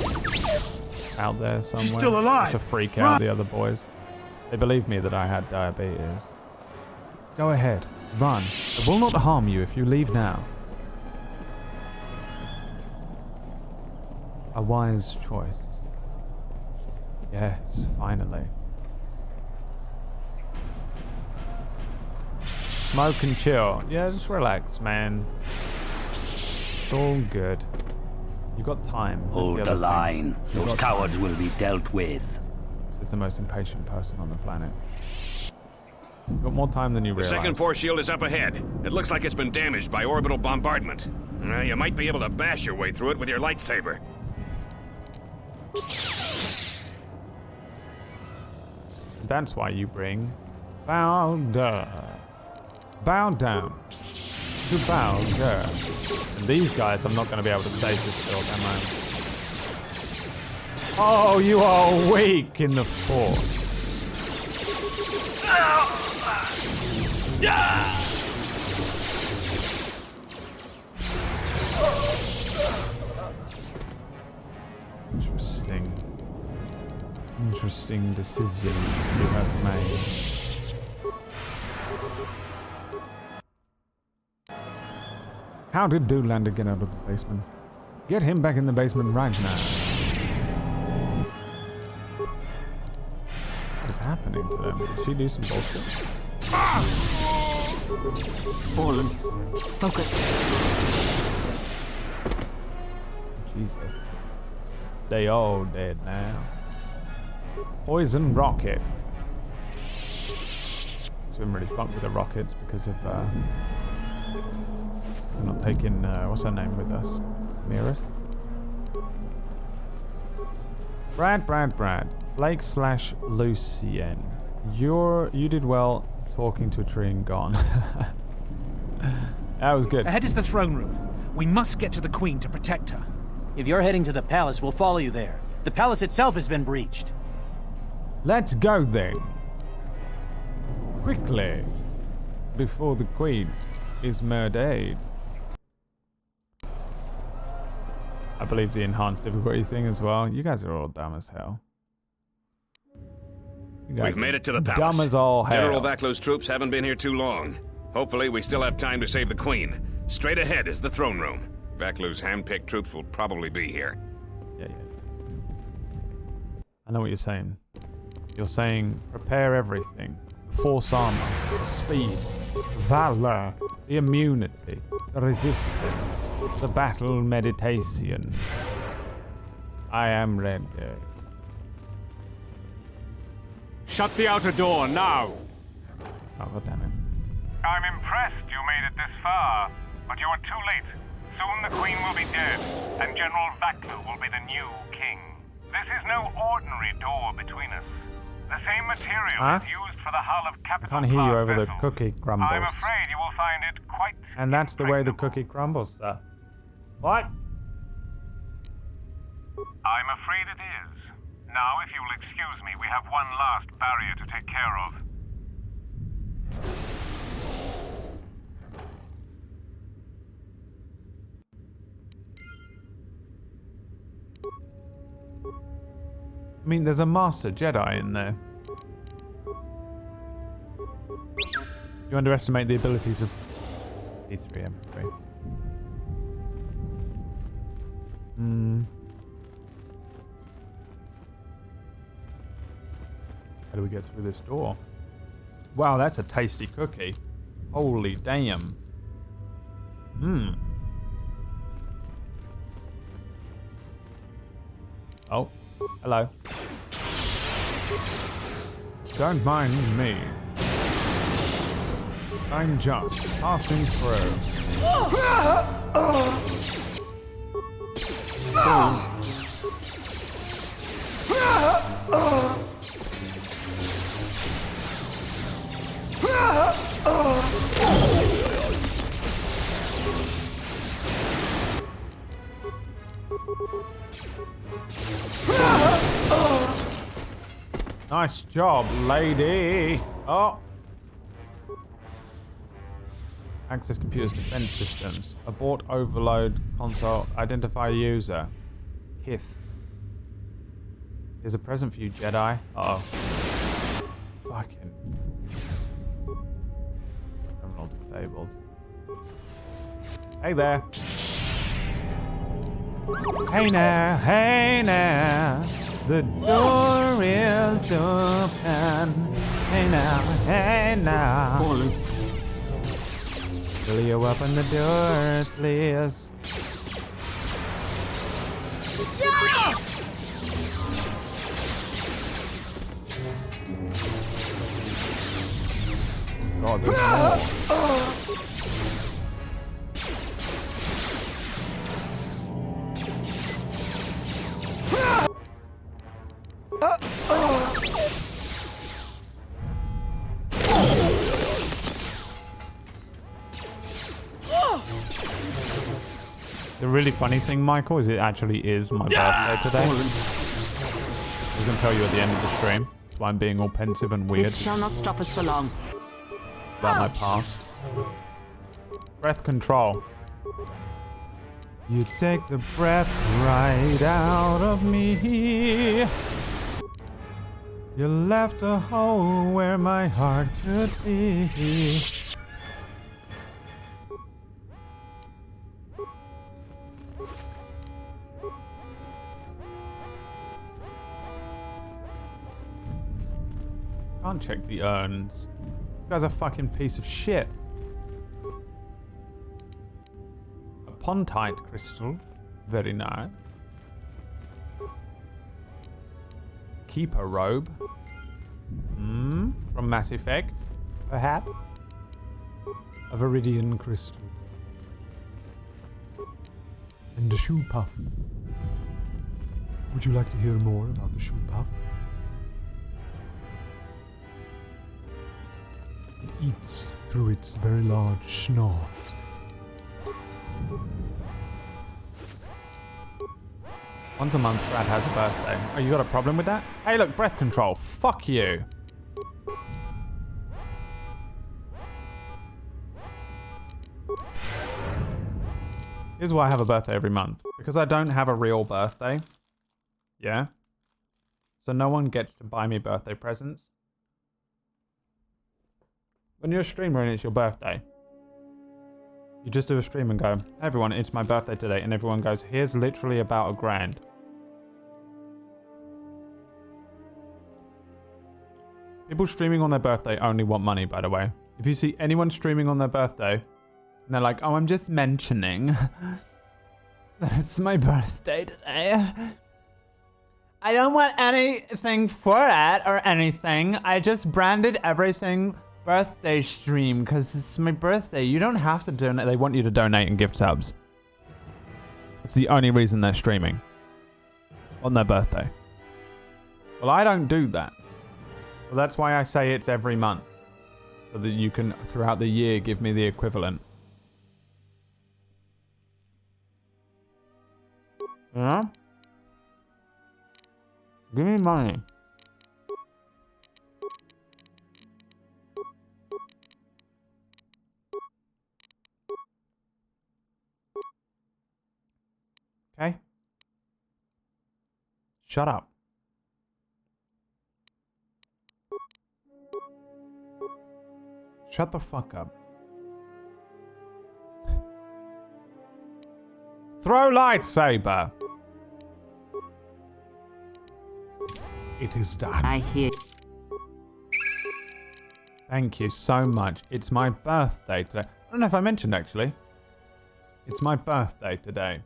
out there somewhere. She's still alive. Just to freak out the other boys. They believed me that I had diabetes. Go ahead, run. I will not harm you if you leave now. A wise choice. Yes, finally. Smoke and chill. Yeah, just relax, man. It's all good. You got time. That's Hold the line. Those cowards will be dealt with. This is the most impatient person on the planet. You've got more time than you The realize. second force shield is up ahead. It looks like it's been damaged by orbital bombardment. You might be able to bash your way through it with your lightsaber. That's why you bring Bowder. Bow down. To Bowder. And these guys, I'm not going to be able to stasis field, am I? Oh, you are weak in the Force. Interesting. Interesting decisions you have made. How did Doolander get out of the basement? Get him back in the basement right now. What is happening to them? Did she do some bullshit? Fallen. Focus. Jesus. They all dead now. Poison rocket. So we haven't really fucked with the rockets because of we're not taking what's her name with us? Mirrors? Brad. Blake / Lucien. You did well talking to a tree and gone. That was good. Ahead is the throne room. We must get to the Queen to protect her. If you're heading to the palace, we'll follow you there. The palace itself has been breached. Let's go then. Quickly. Before the Queen is murdered. I believe the enhanced difficulty thing as well. You guys are all dumb as hell. We've made it to the palace. Dumb as all hell. General Vaklu's troops haven't been here too long. Hopefully we still have time to save the Queen. Straight ahead is the throne room. Vaklu's hand-picked troops will probably be here. Yeah. I know what you're saying. You're saying prepare everything. The force armor, the speed, valor, the immunity, the resistance, the battle meditation. I am ready. Shut the outer door now. Oh, God damn it. I'm impressed you made it this far, but you are too late. Soon the Queen will be dead, and General Vaklu will be the new king. This is no ordinary door between us. The same material is used for the hull of I capital can't hear you over vessels. the cookie crumbles. I'm afraid you will find it quite... And that's the way the cookie crumbles, sir. What? I'm afraid it is. Now, if you will excuse me, we have one last barrier to take care of. I mean, there's a Master Jedi in there. You underestimate the abilities of D3M3. How do we get through this door? Wow, that's a tasty cookie. Holy damn. Oh, hello. Don't mind me. I'm just passing through. Nice job, lady. Oh. Access computers, defense systems. Abort overload console. Identify user. Kith. Here's a present for you, Jedi. Uh-oh. Fucking. Terminal disabled. Hey there. Hey now, hey now. The door is open. Hey now. Will you open the door, please? Yeah! God, there's more. The really funny thing, Michael, is it actually is my birthday today. I was going to tell you at the end of the stream. That's why I'm being all pensive and weird. This shall not stop us for long. About my past. Breath control. You take the breath right out of me. You left a hole where my heart could be. Can't check the urns. This guy's a fucking piece of shit. A pontite crystal. Very nice. Keeper robe. From Mass Effect, perhaps. A viridian crystal. And a shoe puff. Would you like to hear more about the shoe puff? It eats through its very large snout. Once a month, Brad has a birthday. Oh, you got a problem with that? Hey, look, breath control. Fuck you. Here's why I have a birthday every month. Because I don't have a real birthday. Yeah? So no one gets to buy me birthday presents. When you're a streamer and it's your birthday, you just do a stream and go, hey everyone, it's my birthday today. And everyone goes, here's literally about $1,000. People streaming on their birthday only want money, by the way. If you see anyone streaming on their birthday, and they're like, oh, I'm just mentioning that it's my birthday today. I don't want anything for it or anything. I just branded everything birthday stream because it's my birthday. You don't have to donate. They want you to donate and gift subs. It's the only reason they're streaming on their birthday. Well, I don't do that. So that's why I say it's every month. So that you can, throughout the year, give me the equivalent. Yeah? Give me money. Okay? Shut up. Shut the fuck up. Throw lightsaber. It is done. I hear. Thank you so much. It's my birthday today. I don't know if I mentioned actually. It's my birthday today.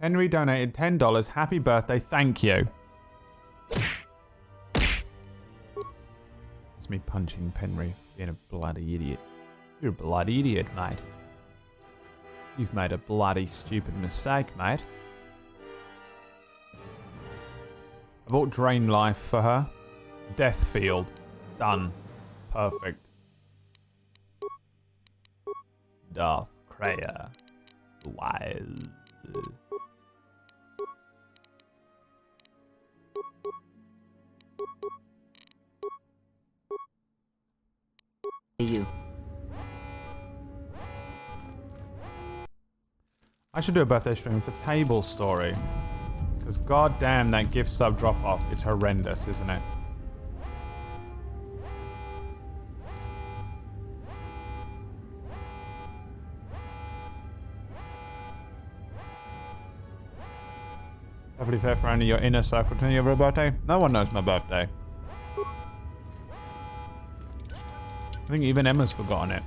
Henry donated $10. Happy birthday. Thank you. It's me punching Penry, being a bloody idiot. You're a bloody idiot, mate. You've made a bloody stupid mistake, mate. I bought Drain Life for her. Death Field. Done. Perfect. Darth Kreia. Wise. You. I should do a birthday stream for Table Story. Because goddamn, that gift sub drop off, it's horrendous, isn't it? Perfectly fair for only your inner circle to your birthday. No one knows my birthday. I think even Emma's forgotten it.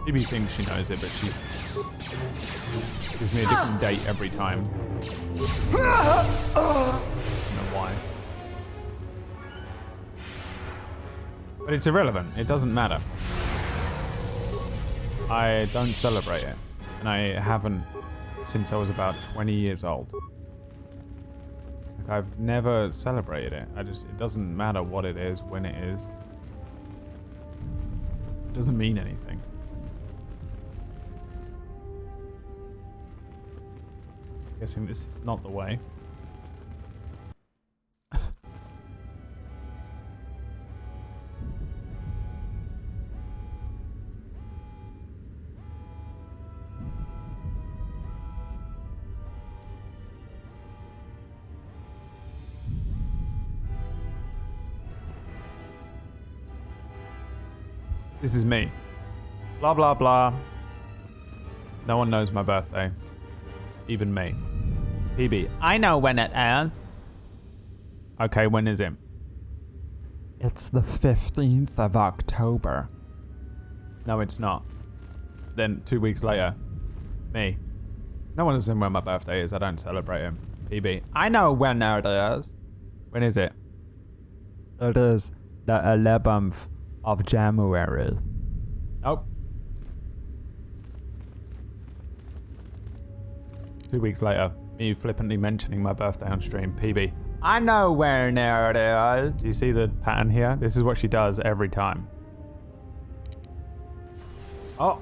Phoebe thinks she knows it, but she gives me a different date every time. I don't know why. But it's irrelevant. It doesn't matter. I don't celebrate it. And I haven't since I was about 20 years old. Like, I've never celebrated it. It doesn't matter what it is, when it is. It doesn't mean anything. Guessing this is not the way. This is me. Blah, blah, blah. No one knows my birthday. Even me. PB. I know when it is. Okay, when is it? It's the 15th of October. No, it's not. Then 2 weeks later. Me. No one knows when my birthday is. I don't celebrate it. PB. I know when it is. When is it? It is the 11th of January. Nope. 2 weeks later, me flippantly mentioning my birthday on stream. PB. I know where it is. Do you see the pattern here? This is what she does every time. Oh.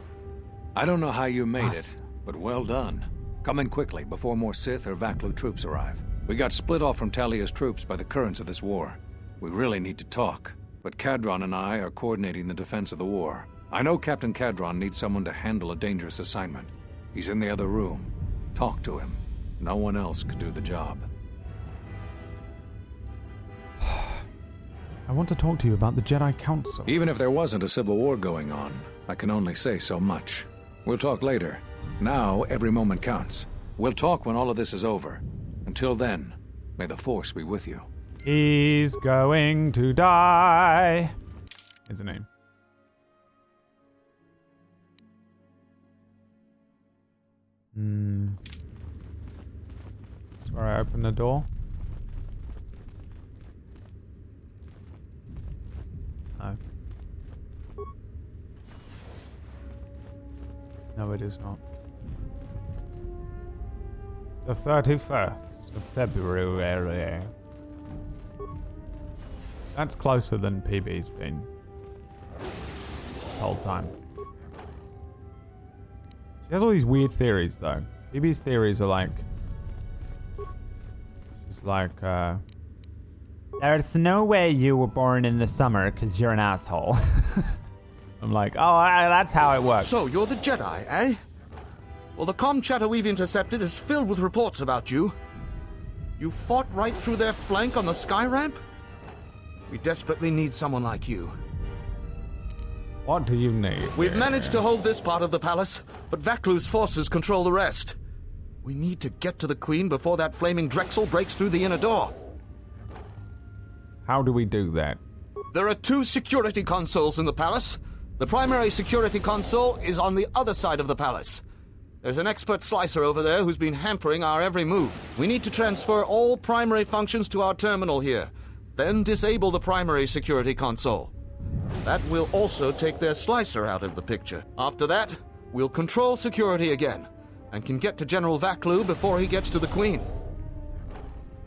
I don't know how you made it, but well done. Come in quickly before more Sith or Vaklu troops arrive. We got split off from Talia's troops by the currents of this war. We really need to talk, but Kadron and I are coordinating the defense of the war. I know Captain Kadron needs someone to handle a dangerous assignment. He's in the other room. Talk to him. No one else could do the job. I want to talk to you about the Jedi Council. Even if there wasn't a civil war going on, I can only say so much. We'll talk later. Now, every moment counts. We'll talk when all of this is over. Until then, may the Force be with you. He's going to die. Is the name. That's where I open the door. No. No, it is not. The 31st of February. That's closer than PB's been this whole time. She has all these weird theories, though. PB's theories are like... She's like, there's no way you were born in the summer because you're an asshole. I'm like, oh, that's how it works. So, you're the Jedi, eh? Well, the comm chatter we've intercepted is filled with reports about you. You fought right through their flank on the sky ramp? We desperately need someone like you. What do you need? We've managed to hold this part of the palace, but Vaklu's forces control the rest. We need to get to the Queen before that flaming Drexel breaks through the inner door. How do we do that? There are 2 security consoles in the palace. The primary security console is on the other side of the palace. There's an expert slicer over there who's been hampering our every move. We need to transfer all primary functions to our terminal here, then disable the primary security console. That will also take their slicer out of the picture. After that, we'll control security again, and can get to General Vaklu before he gets to the Queen.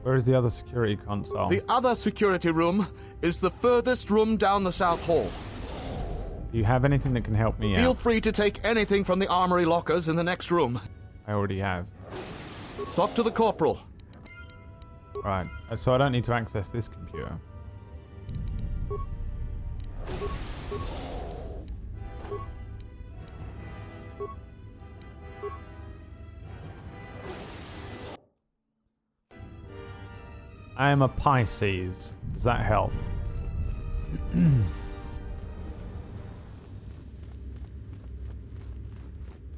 Where is the other security console? The other security room is the furthest room down the South Hall. Do you have anything that can help me Feel out? free to take anything from the armory lockers in the next room. I already have. Talk to the corporal. Right, so I don't need to access this computer. I am a Pisces. Does that help?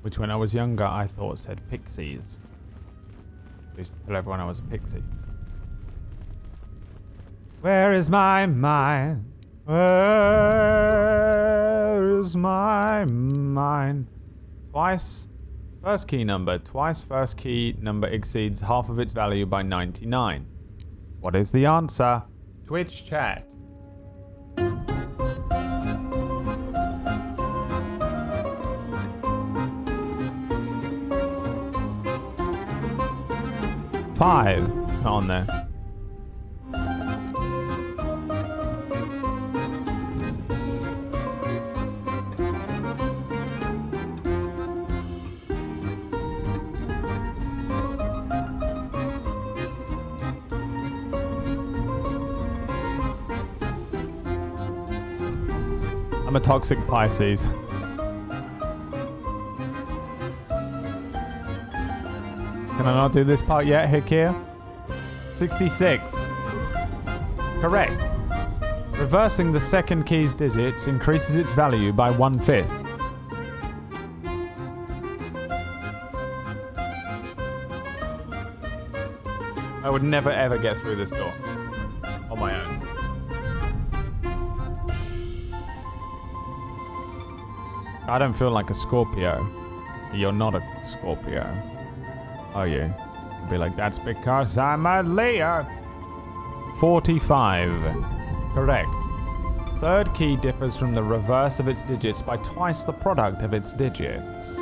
Which when I was younger I thought said pixies. I used to tell everyone I was a pixie. Where is my mind? Where is my mind? Twice first key number. Twice first key number exceeds half of its value by 99. What is the answer? Twitch chat. Five. It's not on there. I'm a toxic Pisces. Can I not do this part yet, Hikir? 66. Correct. Reversing the second key's digits increases its value by 1/5. I would never ever get through this door on my own. I don't feel like a Scorpio. You're not a Scorpio, are you? You'd be like, that's because I'm a Leo. 45. Correct. Third key differs from the reverse of its digits by twice the product of its digits.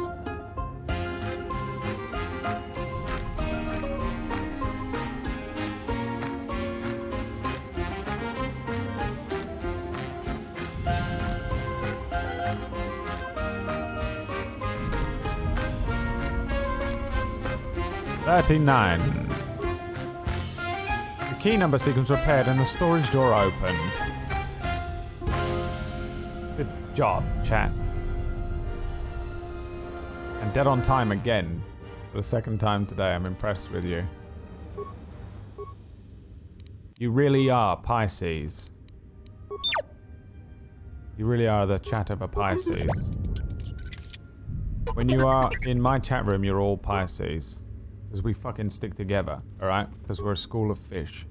$39. The key number sequence repaired and the storage door opened. Good job, chat. And dead on time again. For the second time today, I'm impressed with you. You really are Pisces. You really are the chat of a Pisces. When you are in my chat room, you're all Pisces. Because we fucking stick together, alright? Because we're a school of fish.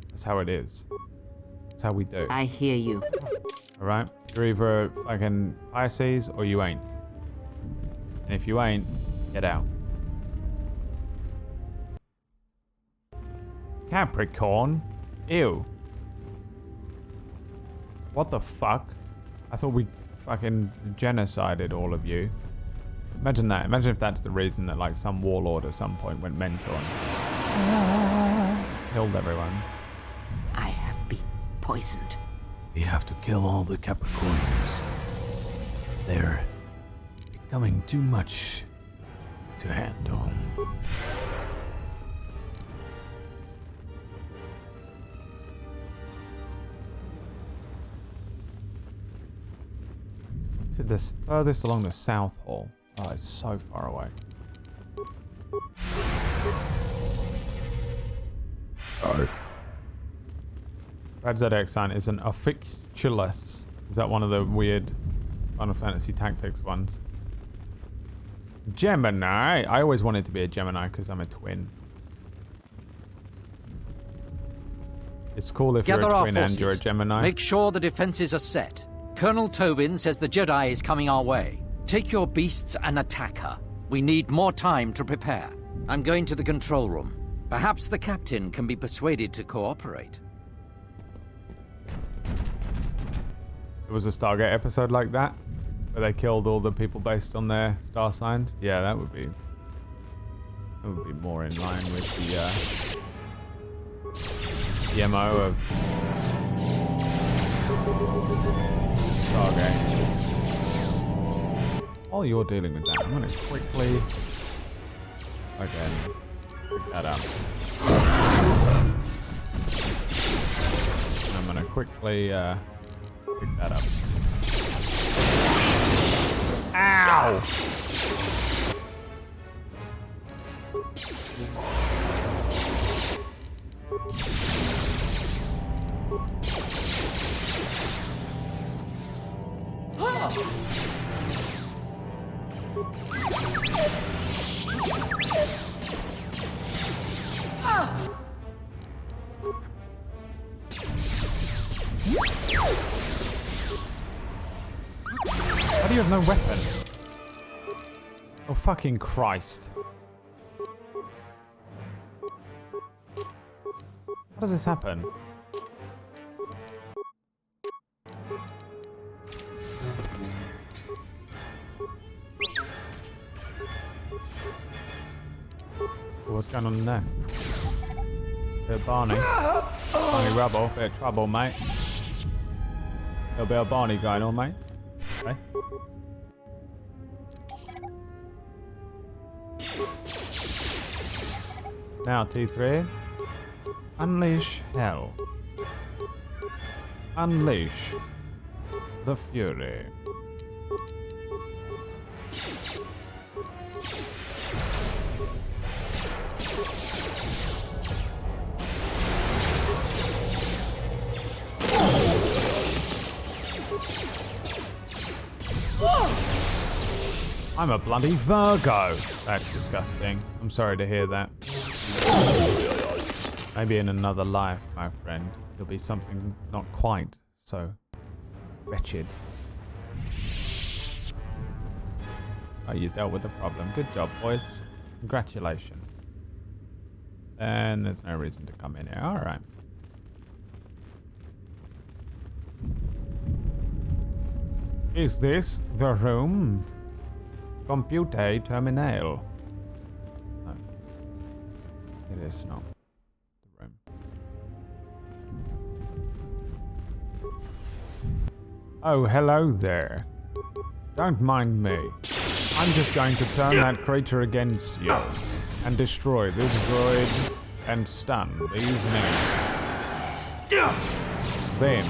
That's how it is. That's how we do. I hear you. Alright? You're either fucking Pisces or you ain't. And if you ain't, get out. Capricorn? Ew. What the fuck? I thought we fucking genocided all of you. Imagine that. Imagine if that's the reason that like some warlord at some point went mental and killed everyone. I have been poisoned. We have to kill all the Capricorns. They're becoming too much to handle. Is it this furthest along the South Hall? Oh, it's so far away. Brad ZX sign is an officulus. Is that one of the weird Final Fantasy Tactics ones? Gemini. I always wanted to be a Gemini because I'm a twin. It's cool if you're a twin and you're a Gemini. Make sure the defenses are set. Colonel Tobin says the Jedi is coming our way. Take your beasts and attack her. We need more time to prepare. I'm going to the control room. Perhaps the captain can be persuaded to cooperate. There was a Stargate episode like that, where they killed all the people based on their star signs. Yeah, that would be more in line with the MO of Stargate. While you're dealing with that, I'm gonna quickly again pick that up. I'm gonna quickly pick that up. Ow! How do you have no weapon? Oh, fucking Christ. How does this happen? What's going on in there? Bit of Barney. Barney Rubble. Bit of trouble, mate. Little bit of Barney going on, mate. Okay. Now, T3. Unleash hell. Unleash the fury. I'm a bloody Virgo. That's disgusting. I'm sorry to hear that. Maybe in another life, my friend, there'll be something not quite so wretched. Oh, you dealt with the problem. Good job, boys. Congratulations. And there's no reason to come in here. Alright. Is this the room? Compute terminal. No. It is not the room. Oh, hello there. Don't mind me. I'm just going to turn that creature against you and destroy this droid and stun these men. Then,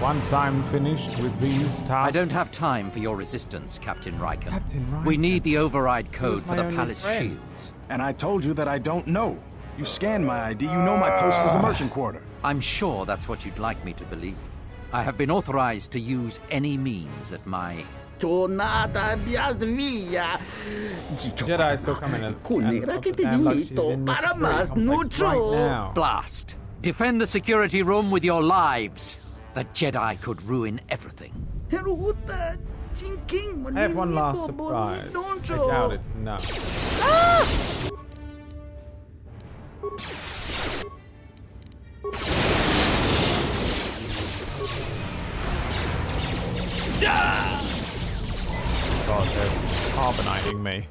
once I'm finished with these tasks... I don't have time for your resistance, Captain Riken. Captain Riken? We need the override code for the palace shields. And I told you that I don't know. You scanned my ID, you know my post is the merchant quarter. I'm sure that's what you'd like me to believe. I have been authorized to use any means at my... Jedi still coming in. Right now. Blast. Defend the security room with your lives. The Jedi could ruin everything. I have one last surprise. I doubt it's enough. God, they're carbonating me.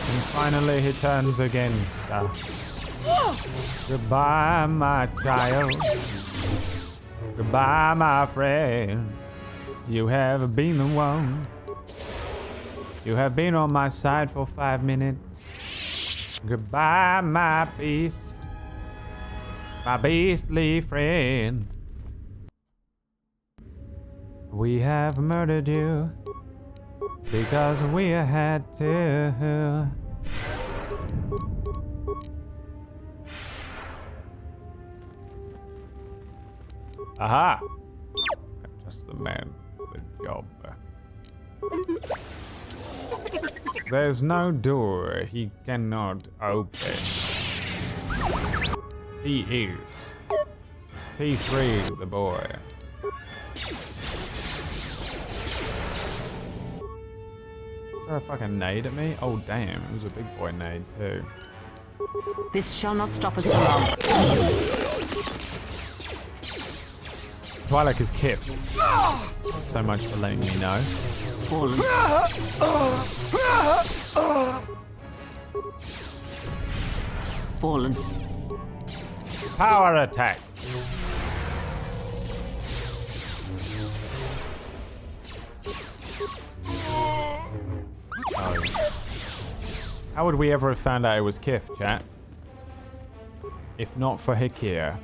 And finally he turns against us. Goodbye, my child. Goodbye, my friend. You have been the one. You have been on my side for 5 minutes. Goodbye, my beast. My beastly friend. We have murdered you because we had to. Aha! I'm just the man for the job. There's no door he cannot open. He is P3, the boy. Is there a fucking nade at me? Oh damn, it was a big boy nade too. This shall not stop us for long. Twi'lek is Kip. So much for letting me know. Fallen. Fallen. Power attack. Oh. How would we ever have found out it was Kif, chat? If not for Hikir.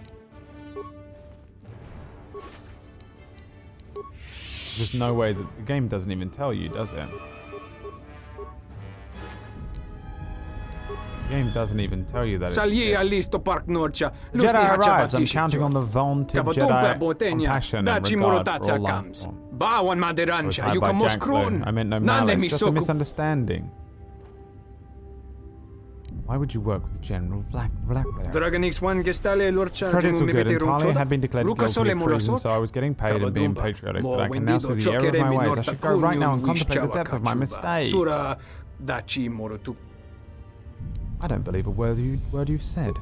There's just no way that the game doesn't even tell you, does it? The game doesn't even tell you that it's Kif. The Jedi arrives. I'm counting on the vaunted Jedi compassion and regard for all life form. I was hired by Jack Blue. I meant no malice, just a misunderstanding. Why would you work with General Blackbeard? Credits were good, and Talia had been declared guilty of treason, so I was getting paid and being patriotic, but I can now see the error of my ways. I should go right now and contemplate the depth of my mistake. I don't believe a word you've said.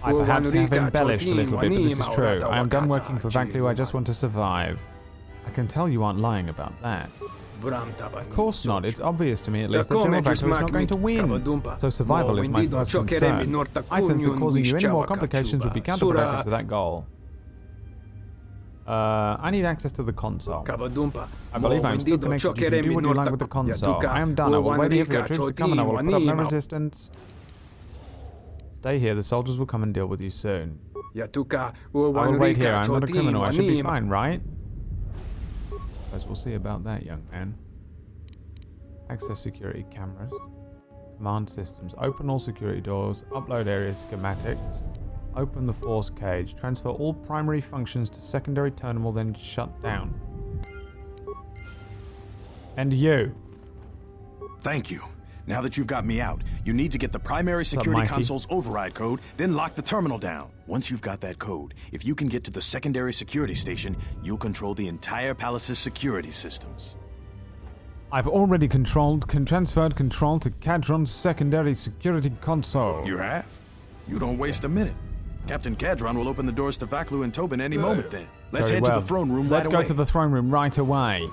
I perhaps have embellished a little bit, but this is true. I am done working for Vaklu, I just want to survive. I can tell you aren't lying about that. Of course not. It's obvious to me, at least, that General Vaklu is not going to win. So survival is my first concern. I sense that causing you any more complications would be counterproductive to that goal. I need access to the console. I believe I am still connected. You can do what you like with the console. I am done. I will wait here for your troops to come and I will put up no resistance. Stay here. The soldiers will come and deal with you soon. I will wait here. I'm not a criminal. I should be fine, right? As we'll see about that, young man. Access security cameras. Command systems. Open all security doors. Upload area schematics. Open the force cage. Transfer all primary functions to secondary terminal, then shut down. And you. Thank you. Now that you've got me out, you need to get the primary security console's override code, then lock the terminal down. Once you've got that code, if you can get to the secondary security station, you'll control the entire palace's security systems. I've already transferred control to Cadron's secondary security console. You have? You don't waste a minute. Captain Cadron will open the doors to Vaklu and Tobin any moment then. Let's head to the throne room right away. Let's go to the throne room right away.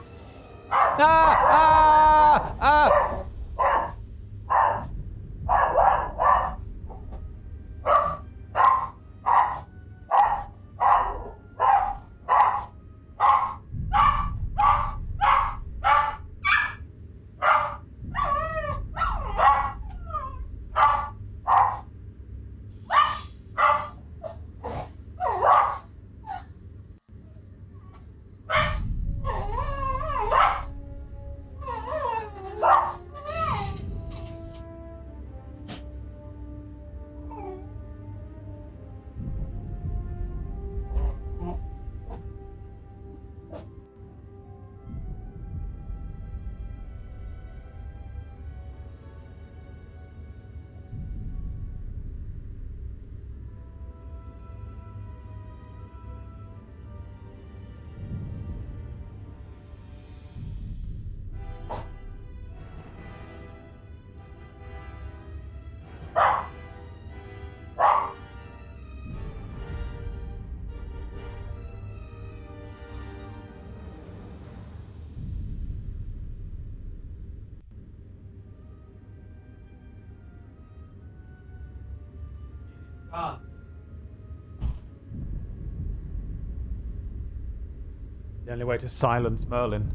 The only way to silence Merlin.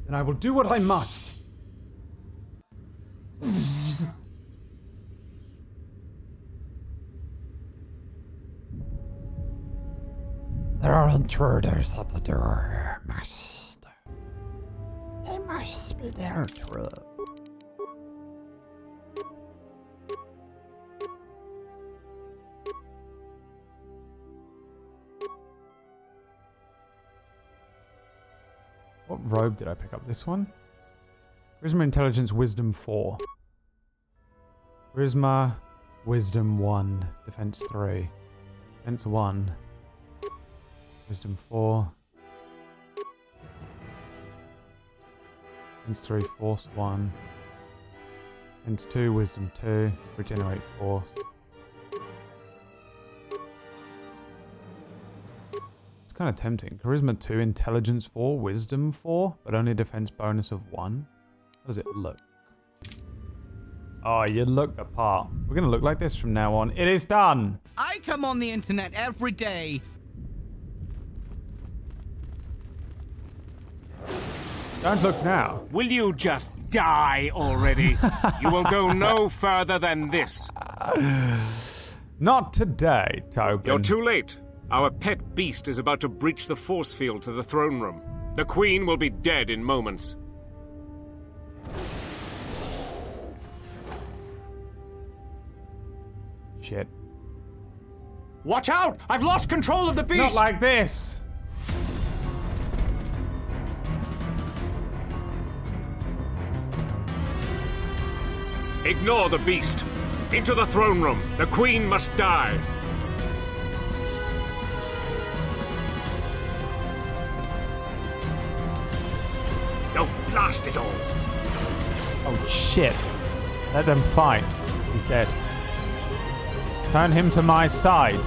Then I will do what I must. There are intruders at the door, Master. They must be dealt with. What robe did I pick up? This one? Charisma, Intelligence, Wisdom 4. Charisma, Wisdom 1, Defense 3. Defense 1. Wisdom 4. Defense 3, Force 1. Defense 2, Wisdom 2. Regenerate Force. It's kind of tempting. Charisma 2, Intelligence 4, Wisdom 4, but only a defense bonus of 1. How does it look? Oh, you look the part. We're going to look like this from now on. It is done! I come on the internet every day. Don't look now. Will you just die already? You will go no further than this. Not today, Tobin. You're too late. Our pet beast is about to breach the force field to the throne room. The Queen will be dead in moments. Shit. Watch out! I've lost control of the beast! Not like this! Ignore the beast. Into the throne room. The Queen must die. Oh, blast it all. Oh, shit. Let them fight. He's dead. Turn him to my side.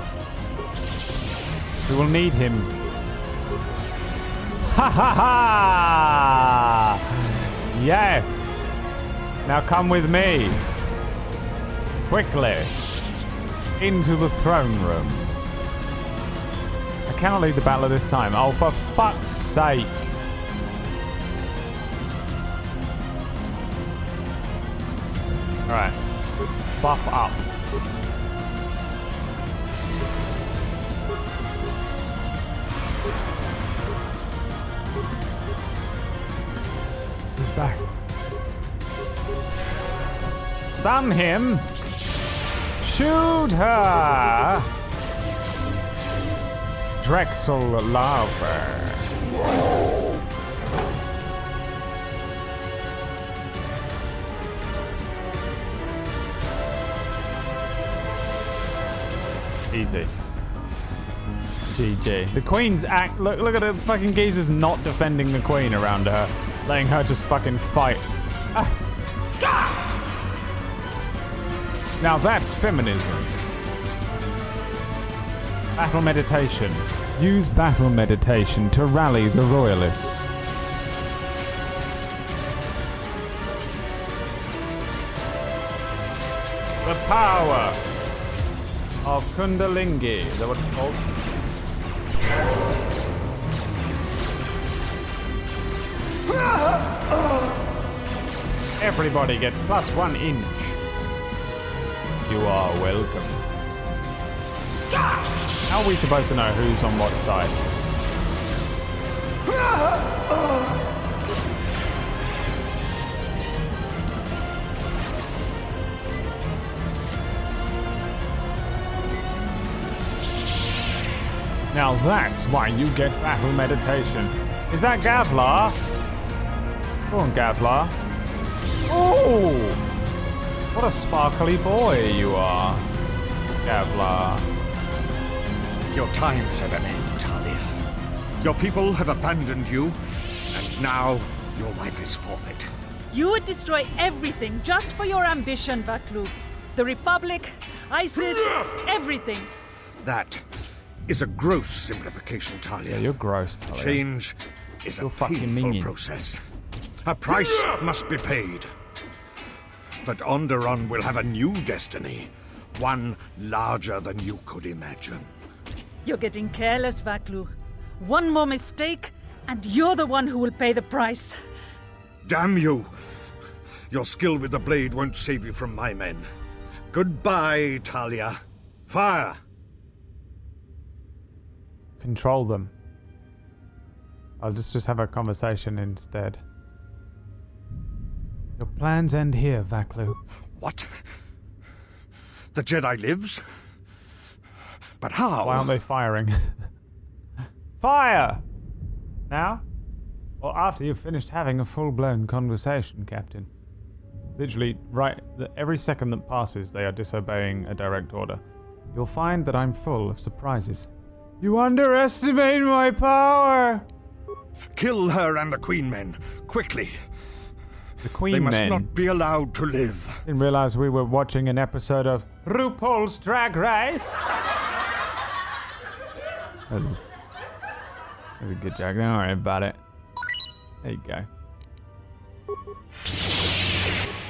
We will need him. Ha ha ha! Yes! Now come with me. Quickly. Into the throne room. I cannot lead the battle this time. Oh, for fuck's sake. Alright. Buff up. He's back. Stun him. Shoot her. Drexel lava. Easy. GG. The Queen's act. Look at the fucking geezers not defending the Queen around her, letting her just fucking fight. Now that's feminism. Battle meditation. Use battle meditation to rally the royalists. The power of Kundalingi. Is that what it's called? Everybody gets +1 inch. You are welcome. How are we supposed to know who's on what side? Now that's why you get battle meditation. Is that Gavlar? Go on, Gavlar. Oh! What a sparkly boy you are, Gavlar. Your time is at an end, Talia. Your people have abandoned you, and now your life is forfeit. You would destroy everything just for your ambition, Vaklu. The Republic, ISIS, everything. That is a gross simplification, Talia. Yeah, you're gross, Talia. Change is a painful process. A price must be paid. But Onderon will have a new destiny, one larger than you could imagine. You're getting careless, Vaklu. One more mistake, and you're the one who will pay the price. Damn you! Your skill with the blade won't save you from my men. Goodbye, Talia. Fire! Control them. I'll just have a conversation instead. Your plans end here, Vaklu. What? The Jedi lives? But how? Why aren't they firing? Fire! Now? Or after you've finished having a full-blown conversation, Captain. Literally, every second that passes, they are disobeying a direct order. You'll find that I'm full of surprises. You underestimate my power! Kill her and the Queen men, quickly. The Queen They men? must not be allowed to live. Didn't realize we were watching an episode of RuPaul's Drag Race. That's a good joke, don't worry about it. There you go.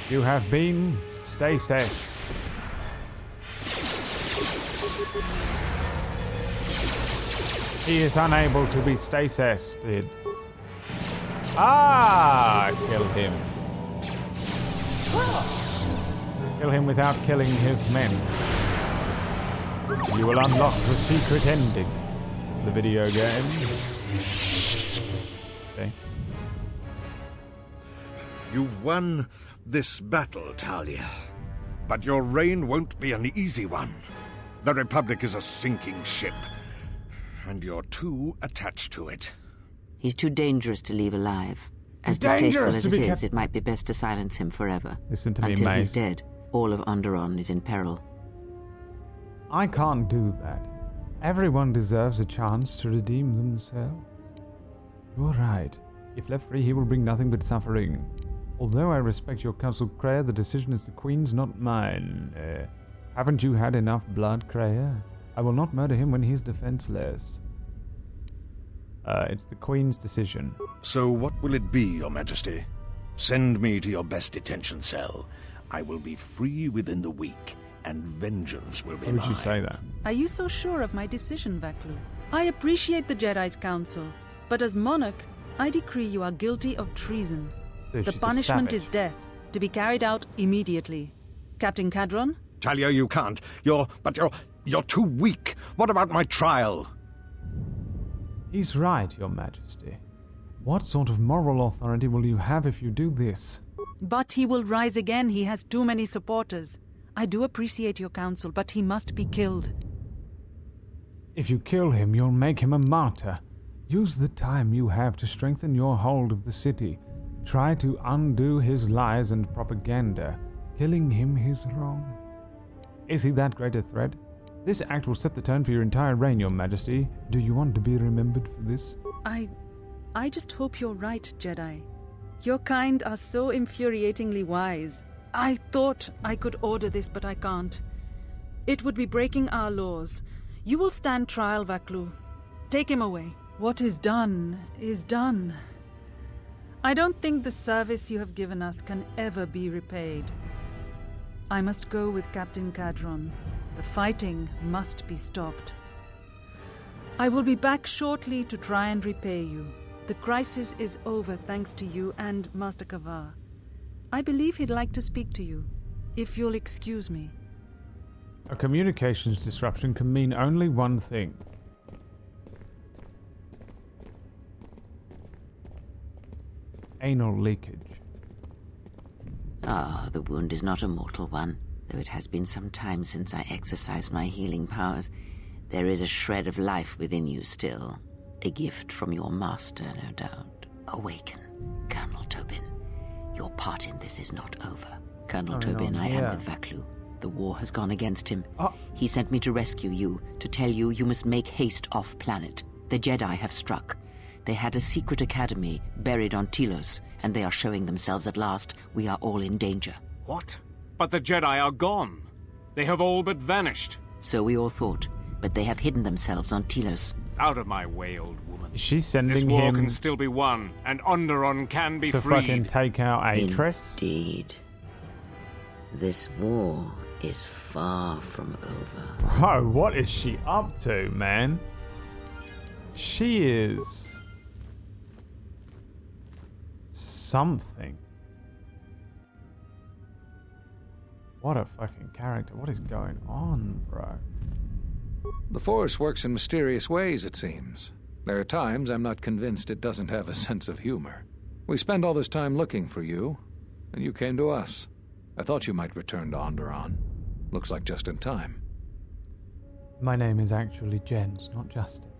You have been stasised. He is unable to be stasised. Kill him. Kill him without killing his men. You will unlock the secret ending of the video game. Okay. You've won this battle, Talia. But your reign won't be an easy one. The Republic is a sinking ship, and you're too attached to it. He's too dangerous to leave alive. As distasteful as it is, it might be best to silence him forever. Listen to me, Until Mace. he's dead, all of Onderon is in peril. I can't do that. Everyone deserves a chance to redeem themselves. You're right. If left free, he will bring nothing but suffering. Although I respect your counsel, Kreia, the decision is the Queen's, not mine. Haven't you had enough blood, Kreia? I will not murder him when he's defenseless. It's the Queen's decision. So what will it be, Your Majesty? Send me to your best detention cell. I will be free within the week, and vengeance will be mine. Why would you say that? Are you so sure of my decision, Vaklu? I appreciate the Jedi's counsel, but as monarch, I decree you are guilty of treason. Dude, the she's a punishment is savage. death, to be carried out immediately. Captain Cadron? Talia, you can't. You're too weak. What about my trial? He's right, Your Majesty. What sort of moral authority will you have if you do this? But he will rise again. He has too many supporters. I do appreciate your counsel, but he must be killed. If you kill him, you'll make him a martyr. Use the time you have to strengthen your hold of the city. Try to undo his lies and propaganda. Killing him is wrong. Is he that great a threat? This act will set the tone for your entire reign, Your Majesty. Do you want to be remembered for this? I just hope you're right, Jedi. Your kind are so infuriatingly wise. I thought I could order this, but I can't. It would be breaking our laws. You will stand trial, Vaklu. Take him away. What is done is done. I don't think the service you have given us can ever be repaid. I must go with Captain Cadron. The fighting must be stopped. I will be back shortly to try and repay you. The crisis is over thanks to you and Master Kavar. I believe he'd like to speak to you, if you'll excuse me. A communications disruption can mean only one thing. Anal leakage. The wound is not a mortal one, though it has been some time since I exercised my healing powers. There is a shred of life within you still. A gift from your master, no doubt. Awaken, Colonel Tobin. Your part in this is not over. Colonel Tobin, I am with Vaklu. The war has gone against him. He sent me to rescue you, to tell you you must make haste off-planet. The Jedi have struck. They had a secret academy buried on Telos, and they are showing themselves at last. We are all in danger. What? But the Jedi are gone. They have all but vanished. So we all thought, but they have hidden themselves on Telos. Out of my way, old woman. Is she sending This war him can still be won, and Onderon can be to freed. fucking take out Atris? Indeed. This war is far from over. Bro, what is she up to, man? She is something. What a fucking character. What is going on, bro? The Force works in mysterious ways, it seems. There are times I'm not convinced it doesn't have a sense of humor. We spend all this time looking for you, and you came to us. I thought you might return to Onderon. Looks like just in time. My name is actually Jens, not Justin.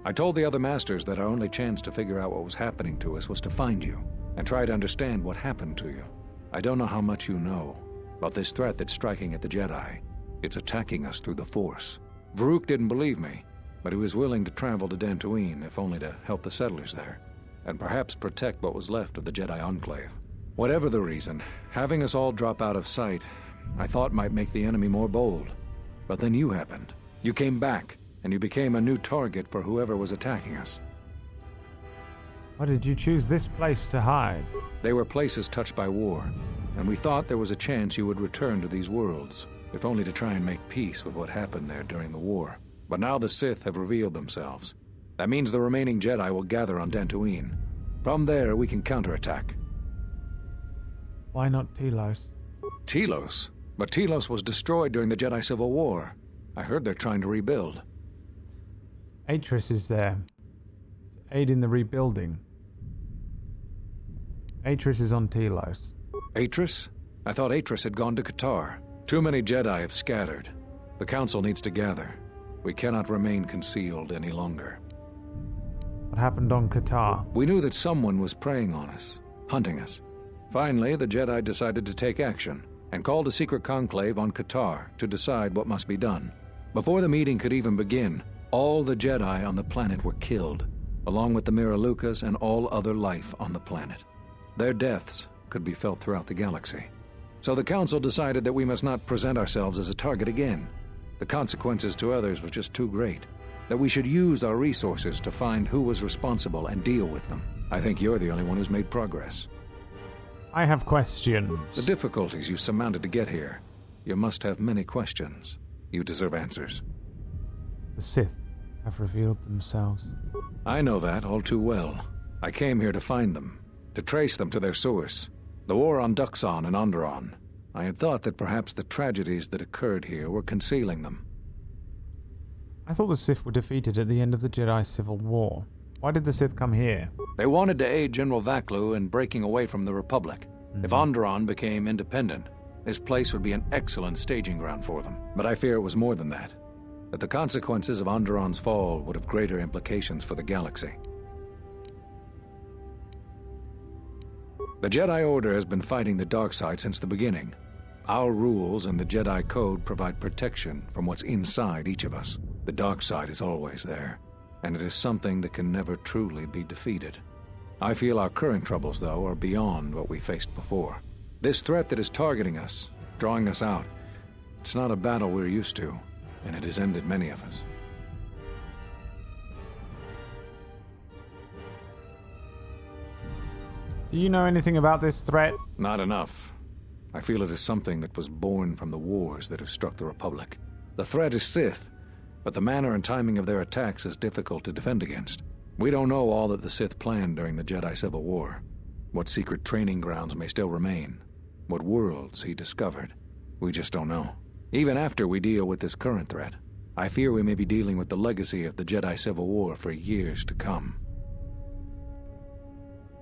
I told the other masters that our only chance to figure out what was happening to us was to find you and try to understand what happened to you. I don't know how much you know about this threat that's striking at the Jedi. It's attacking us through the Force. Varuk didn't believe me, but he was willing to travel to Dantooine if only to help the settlers there, and perhaps protect what was left of the Jedi Enclave. Whatever the reason, having us all drop out of sight, I thought might make the enemy more bold. But then you happened. You came back, and you became a new target for whoever was attacking us. Why did you choose this place to hide? They were places touched by war, and we thought there was a chance you would return to these worlds, if only to try and make peace with what happened there during the war. But now the Sith have revealed themselves. That means the remaining Jedi will gather on Dantooine. From there, we can counterattack. Why not Telos? Telos? But Telos was destroyed during the Jedi Civil War. I heard they're trying to rebuild. Atris is there to aid in the rebuilding. Atris is on Telos. Atris? I thought Atris had gone to Kotor. Too many Jedi have scattered. The Council needs to gather. We cannot remain concealed any longer. What happened on Kotor? We knew that someone was preying on us, hunting us. Finally, the Jedi decided to take action, and called a secret conclave on Kotor to decide what must be done. Before the meeting could even begin, all the Jedi on the planet were killed, along with the Miralukas and all other life on the planet. Their deaths could be felt throughout the galaxy. So the Council decided that we must not present ourselves as a target again. The consequences to others were just too great. That we should use our resources to find who was responsible and deal with them. I think you're the only one who's made progress. I have questions. The difficulties you surmounted to get here. You must have many questions. You deserve answers. The Sith have revealed themselves. I know that all too well. I came here to find them, to trace them to their source. The war on Duxon and Onderon. I had thought that perhaps the tragedies that occurred here were concealing them. I thought the Sith were defeated at the end of the Jedi Civil War. Why did the Sith come here? They wanted to aid General Vaklu in breaking away from the Republic. If Onderon became independent, this place would be an excellent staging ground for them. But I fear it was more than that. That the consequences of Onderon's fall would have greater implications for the galaxy. The Jedi Order has been fighting the dark side since the beginning. Our rules and the Jedi Code provide protection from what's inside each of us. The dark side is always there, and it is something that can never truly be defeated. I feel our current troubles, though, are beyond what we faced before. This threat that is targeting us, drawing us out, it's not a battle we're used to, and it has ended many of us. Do you know anything about this threat? Not enough. I feel it is something that was born from the wars that have struck the Republic. The threat is Sith, but the manner and timing of their attacks is difficult to defend against. We don't know all that the Sith planned during the Jedi Civil War. What secret training grounds may still remain. What worlds he discovered. We just don't know. Even after we deal with this current threat, I fear we may be dealing with the legacy of the Jedi Civil War for years to come.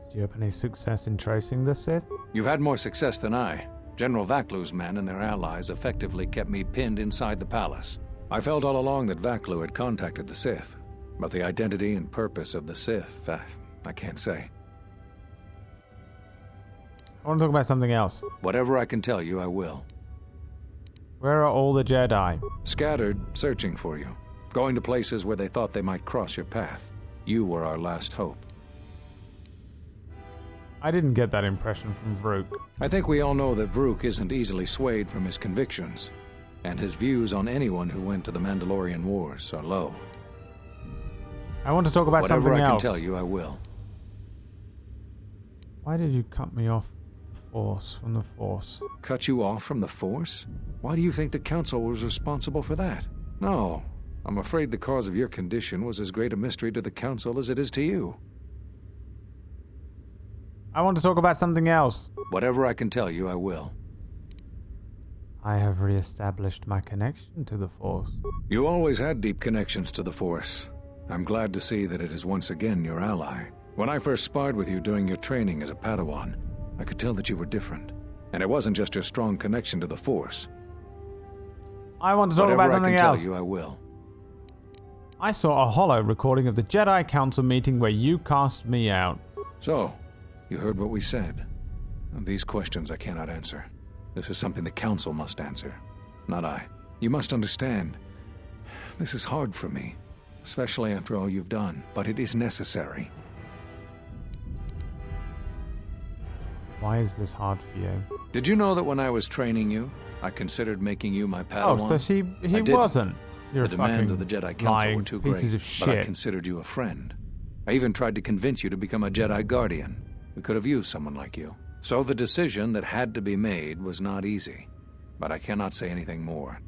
Did you have any success in tracing the Sith? You've had more success than I. General Vaklu's men and their allies effectively kept me pinned inside the palace. I felt all along that Vaklu had contacted the Sith, but the identity and purpose of the Sith, I can't say. I want to talk about something else. Whatever I can tell you, I will. Where are all the Jedi? Scattered, searching for you. Going to places where they thought they might cross your path. You were our last hope. I didn't get that impression from Varuk. I think we all know that Varuk isn't easily swayed from his convictions, and his views on anyone who went to the Mandalorian Wars are low. I want to talk about something else. Whatever I can tell you, I will. Why did you cut me off from the Force? Cut you off from the Force? Why do you think the Council was responsible for that? No, I'm afraid the cause of your condition was as great a mystery to the Council as it is to you. I want to talk about something else. Whatever I can tell you, I will. I have re-established my connection to the Force. You always had deep connections to the Force. I'm glad to see that it is once again your ally. When I first sparred with you during your training as a Padawan, I could tell that you were different. And it wasn't just your strong connection to the Force. I want to talk about something else. Whatever I can tell you, I will. I saw a hollow recording of the Jedi Council meeting where you cast me out. So, you heard what we said. These questions I cannot answer. This is something the Council must answer, not I. You must understand, this is hard for me, especially after all you've done, but it is necessary. Why is this hard for you? Did you know that when I was training you, I considered making you my Padawan? Oh, so he wasn't. You're the a demands fucking of the Jedi Council were too great, pieces of but I shit. considered you a friend. I even tried to convince you to become a Jedi Guardian. We could have used someone like you. So the decision that had to be made was not easy, but I cannot say anything more.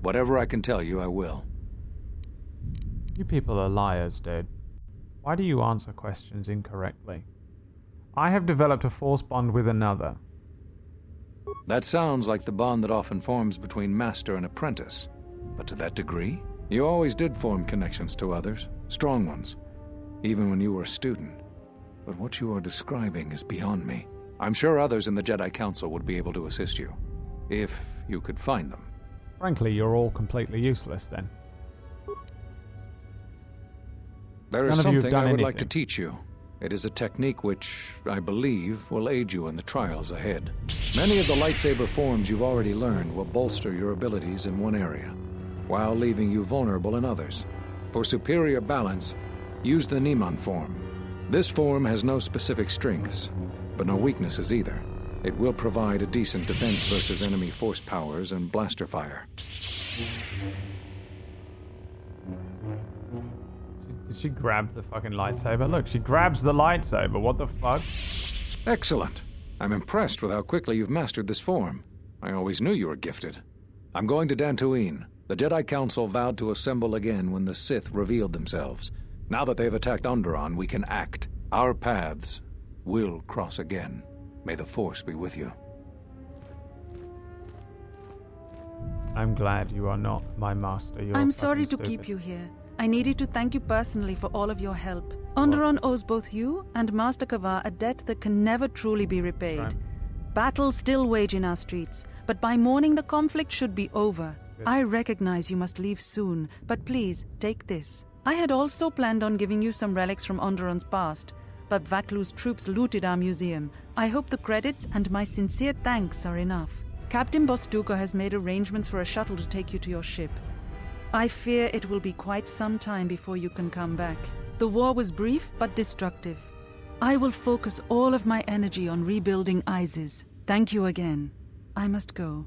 Whatever I can tell you, I will. You people are liars, dude. Why do you answer questions incorrectly? I have developed a force bond with another. That sounds like the bond that often forms between master and apprentice. But to that degree, you always did form connections to others, strong ones, even when you were a student. But what you are describing is beyond me. I'm sure others in the Jedi Council would be able to assist you, if you could find them. Frankly, you're all completely useless then. There is None of you have something done I would like to anything. teach you. It is a technique which, I believe, will aid you in the trials ahead. Many of the lightsaber forms you've already learned will bolster your abilities in one area, while leaving you vulnerable in others. For superior balance, use the Niman form. This form has no specific strengths, but no weaknesses either. It will provide a decent defense versus enemy force powers and blaster fire. Did she grab the fucking lightsaber? Look, she grabs the lightsaber. What the fuck? Excellent. I'm impressed with how quickly you've mastered this form. I always knew you were gifted. I'm going to Dantooine. The Jedi Council vowed to assemble again when the Sith revealed themselves. Now that they've attacked Onderon, we can act. Our paths will cross again. May the Force be with you. I'm glad you are not my master. You're I'm sorry to fucking keep stupid. you here. I needed to thank you personally for all of your help. Onderon owes both you and Master Kavar a debt that can never truly be repaid. Right. Battles still wage in our streets, but by morning the conflict should be over. Good. I recognize you must leave soon, but please, take this. I had also planned on giving you some relics from Onderon's past, but Vaklu's troops looted our museum. I hope the credits and my sincere thanks are enough. Captain Bostuko has made arrangements for a shuttle to take you to your ship. I fear it will be quite some time before you can come back. The war was brief but destructive. I will focus all of my energy on rebuilding Isis. Thank you again. I must go.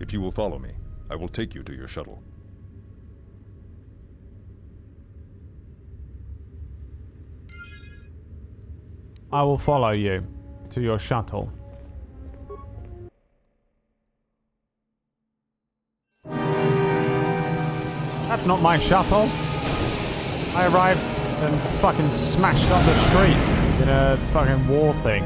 If you will follow me, I will take you to your shuttle. I will follow you to your shuttle. That's not my shuttle. I arrived and fucking smashed up the street in a fucking war thing.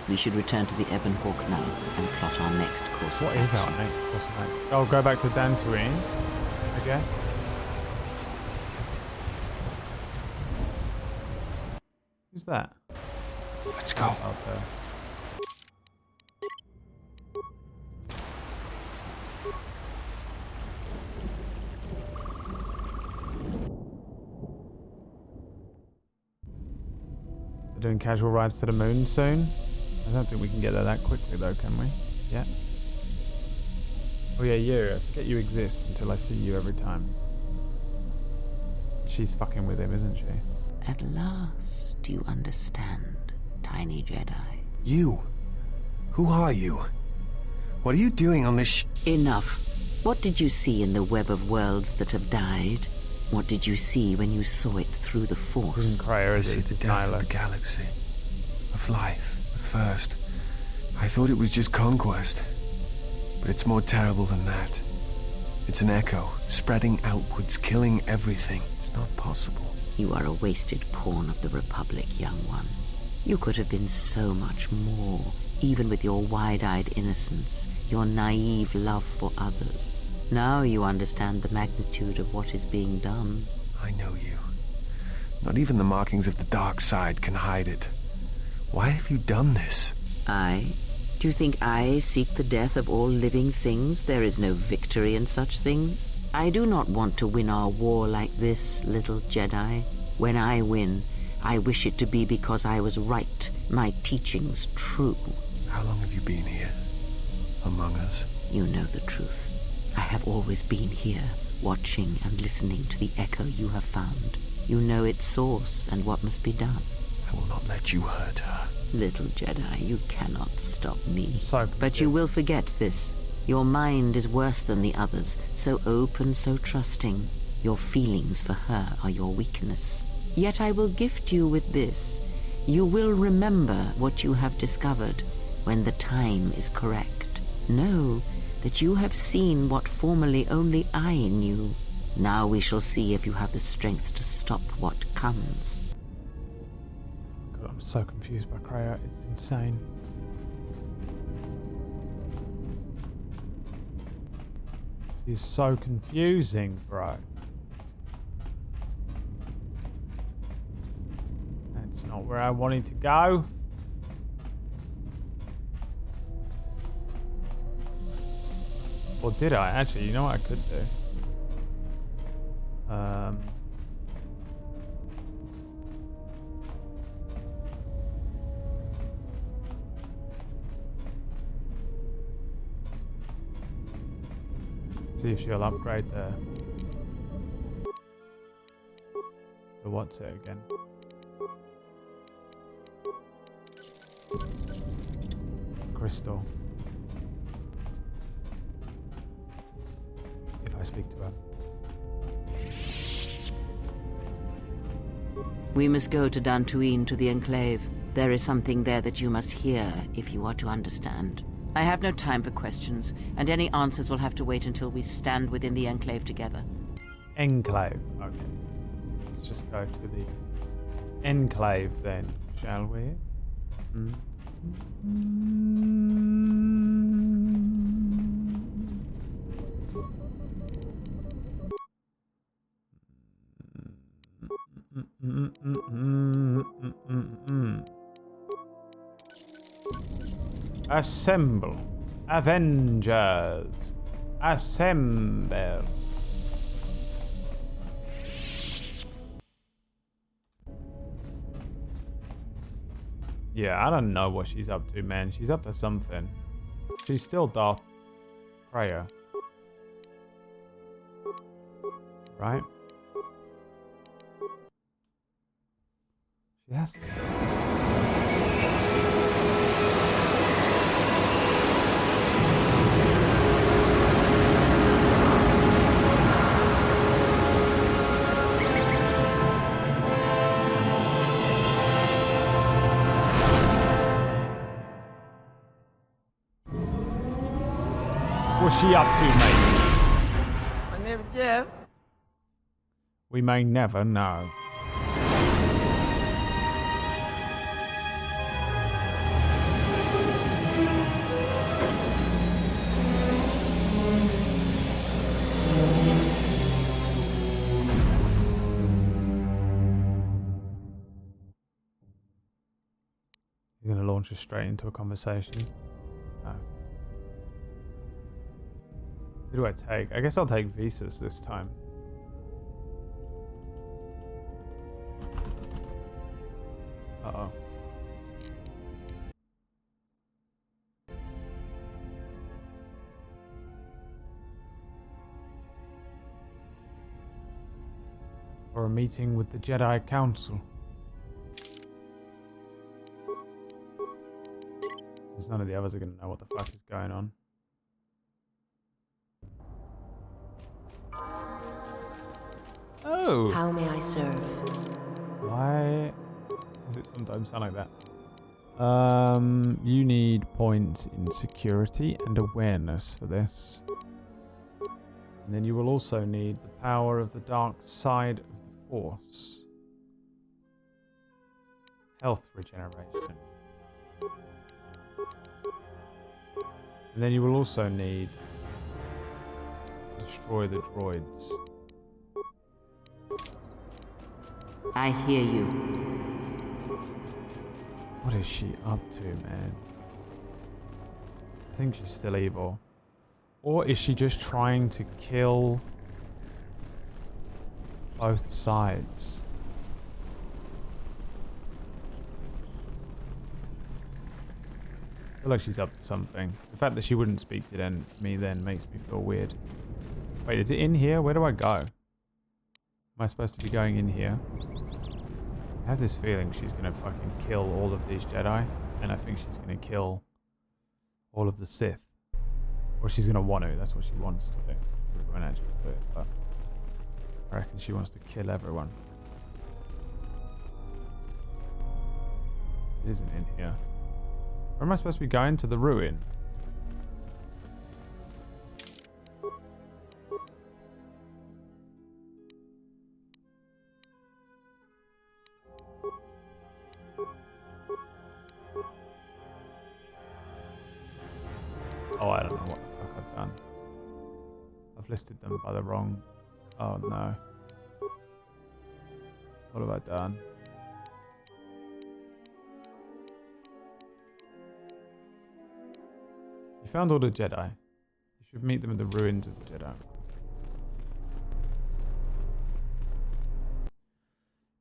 We should return to the Ebon Hawk now and plot our next course What of is our action. next course of action? Oh, go back to Dantooine, I guess. Who's that? Let's go. Out there. We're doing casual rides to the moon soon. I don't think we can get there that quickly though, can we? Yeah. Oh yeah, you. I forget you exist until I see you every time. She's fucking with him, isn't she? At last, you understand, tiny Jedi. You? Who are you? What are you doing on this Enough. What did you see in the web of worlds that have died? What did you see when you saw it through the Force? Isn't Kreia, I see the death of the galaxy. Of life, at first. I thought it was just conquest. But it's more terrible than that. It's an echo, spreading outwards, killing everything. It's not possible. You are a wasted pawn of the Republic, young one. You could have been so much more, even with your wide-eyed innocence, your naive love for others. Now you understand the magnitude of what is being done. I know you. Not even the markings of the dark side can hide it. Why have you done this? I? Do you think I seek the death of all living things? There is no victory in such things. I do not want to win our war like this, little Jedi. When I win, I wish it to be because I was right, my teachings true. How long have you been here? Among us? You know the truth. I have always been here, watching and listening to the echo you have found. You know its source and what must be done. I will not let you hurt her. Little Jedi, you cannot stop me. So but you will forget this. Your mind is worse than the others, so open, so trusting. Your feelings for her are your weakness. Yet I will gift you with this. You will remember what you have discovered when the time is correct. Know that you have seen what formerly only I knew. Now we shall see if you have the strength to stop what comes. God, I'm so confused by Kreia. It's insane. She's so confusing, bro. That's not where I wanted to go. Or did I? Actually, you know what I could do? See if she'll upgrade the what's it again? Crystal. If I speak to her. We must go to Dantooine, to the Enclave. There is something there that you must hear if you are to understand. I have no time for questions, and any answers will have to wait until we stand within the Enclave together. Enclave. Okay. Let's just go to the Enclave then, shall we? Assemble. Avengers. Assemble. Yeah, I don't know what she's up to, man. She's up to something. She's still Darth Kreia. Right? She has to be. What's she up to, mate? My name is Jeff. We may never know. You're gonna launch us straight into a conversation? No. Who do I take? I guess I'll take Visas this time. Uh-oh. for a meeting with the Jedi Council. Since none of the others are going to know what the fuck is going on. Oh! How may I serve? Why does it sometimes sound like that? You need points in security and awareness for this. And then you will also need the power of the dark side of the Force. Health regeneration. And then you will also need destroy the droids. I hear you. What is she up to, man? I think she's still evil. Or is she just trying to kill both sides? I feel like she's up to something. The fact that she wouldn't speak to me then makes me feel weird. Wait, is it in here? Where do I go? Am I supposed to be going in here? I have this feeling she's going to fucking kill all of these Jedi. And I think she's going to kill all of the Sith. Or she's going to want to. That's what she wants to do. We won't actually do it, but I reckon she wants to kill everyone. It isn't in here. Where am I supposed to be going? To the ruin? Oh, I don't know what the fuck I've done. I've listed them by the wrong... Oh, no. What have I done? You found all the Jedi. You should meet them in the ruins of the Jedi.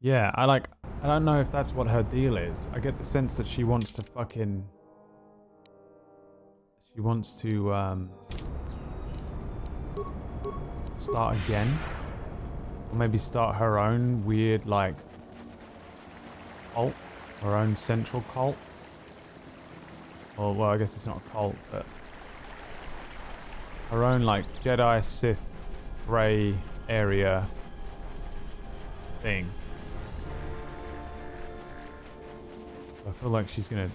Yeah, I don't know if that's what her deal is. I get the sense that she wants to fucking... She wants to, start again. Or maybe start her own weird, like, cult. Her own central cult. Or, well, I guess it's not a cult, but... Her own, like, Jedi, Sith, grey area thing. So I feel like she's gonna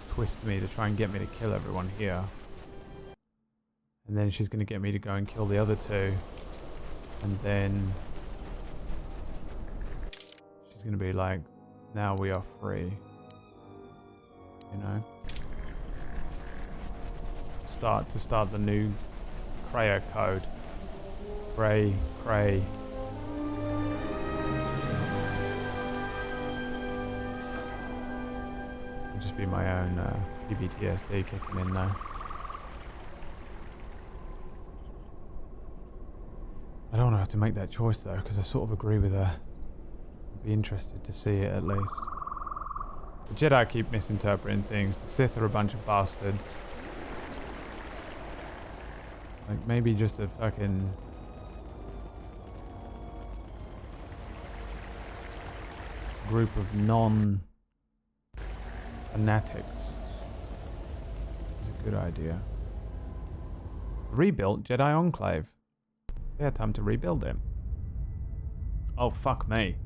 twist me to try and get me to kill everyone here. And then she's gonna get me to go and kill the other two. And then... She's gonna be like, now we are free. You know? To start the new Kreia code. Grey, Krey. It'll just be my own PTSD kicking in now. I don't know how to make that choice though, because I sort of agree with her. I'd be interested to see it at least. The Jedi keep misinterpreting things. The Sith are a bunch of bastards. Like, maybe just a fucking... group of non-fanatics is a good idea. Rebuilt Jedi Enclave. They had time to rebuild him. Oh, fuck me.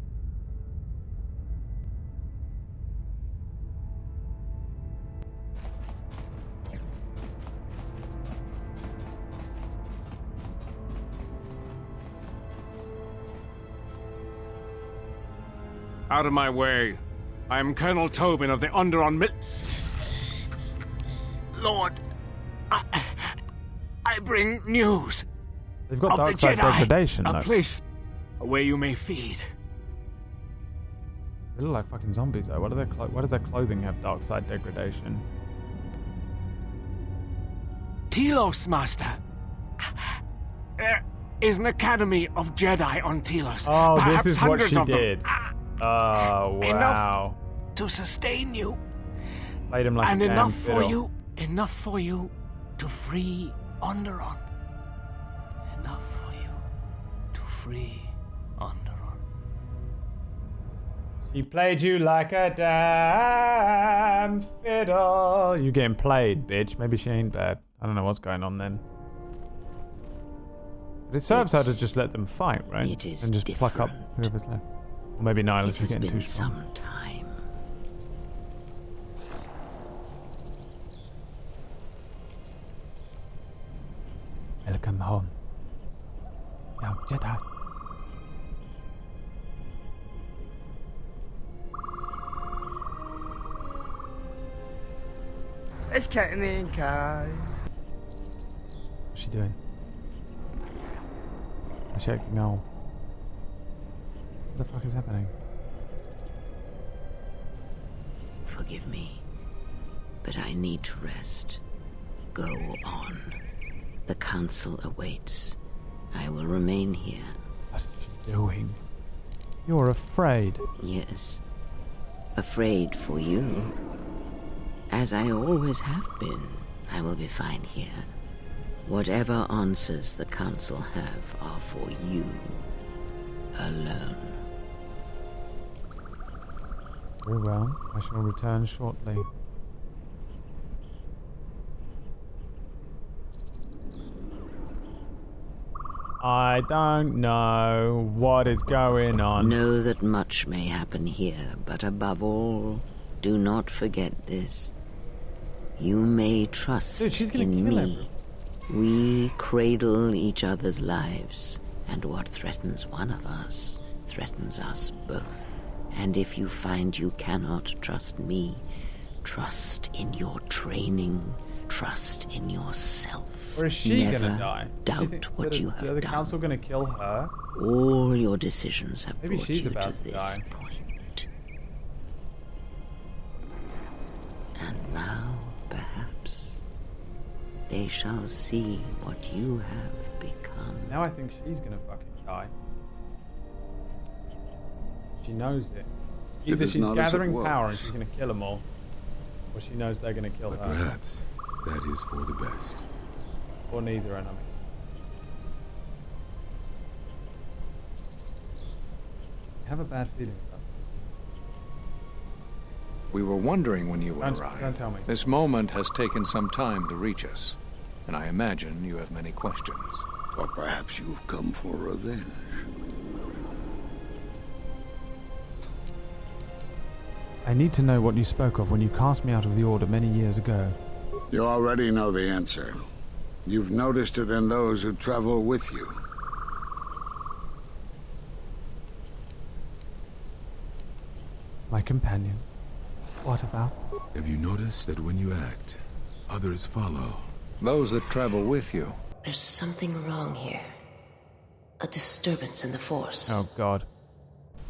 Out of my way. I am Colonel Tobin of the Onderon Lord, I bring news. They've got of dark the side Jedi, degradation, a though. place where you may feed. They look like fucking zombies, though. Why does their clothing have dark side degradation? Telos, Master. There is an academy of Jedi on Telos. Oh, Perhaps this is what hundreds she of them. did. Oh, wow. Enough to sustain you. Played him like and a damn enough fiddle. enough for you to free Onderon. Enough for you to free Onderon. She played you like a damn fiddle. You getting played, bitch. Maybe she ain't bad. I don't know what's going on then. But it serves her to just let them fight, right? It is and just different. pluck up whoever's left. Or maybe Nihilus is getting too strong. Some time. Welcome home. Now, Jedi. It's Captain and Kai. What's she doing? Is she acting old? What the fuck is happening? Forgive me, but I need to rest. Go on. The council awaits. I will remain here. What are you doing? You're afraid. Yes. Afraid for you. As I always have been, I will be fine here. Whatever answers the council have are for you alone. Very well. I shall return shortly. I don't know what is going on. Know that much may happen here, but above all, do not forget this. You may trust in me. We cradle each other's lives, and what threatens one of us threatens us both. And if you find you cannot trust me, trust in your training, trust in yourself. Or is she Never gonna die? doubt what you have Are the done. council gonna kill her? All your decisions have Maybe brought she's you about to to this die. point. And now, perhaps, they shall see what you have become. Now I think she's gonna fucking die. She knows it. Either is she's not as it gathering was. power and she's gonna kill them all, or she knows they're gonna kill But her. perhaps that is for the best. Or neither, and I have a bad feeling about We were wondering when you would arrive. don't tell me. This moment has taken some time to reach us, and I imagine you have many questions. Or perhaps you've come for revenge. I need to know what you spoke of when you cast me out of the Order many years ago. You already know the answer. You've noticed it in those who travel with you. My companion. What about? Have you noticed that when you act, others follow? Those that travel with you. There's something wrong here. A disturbance in the Force. Oh, God.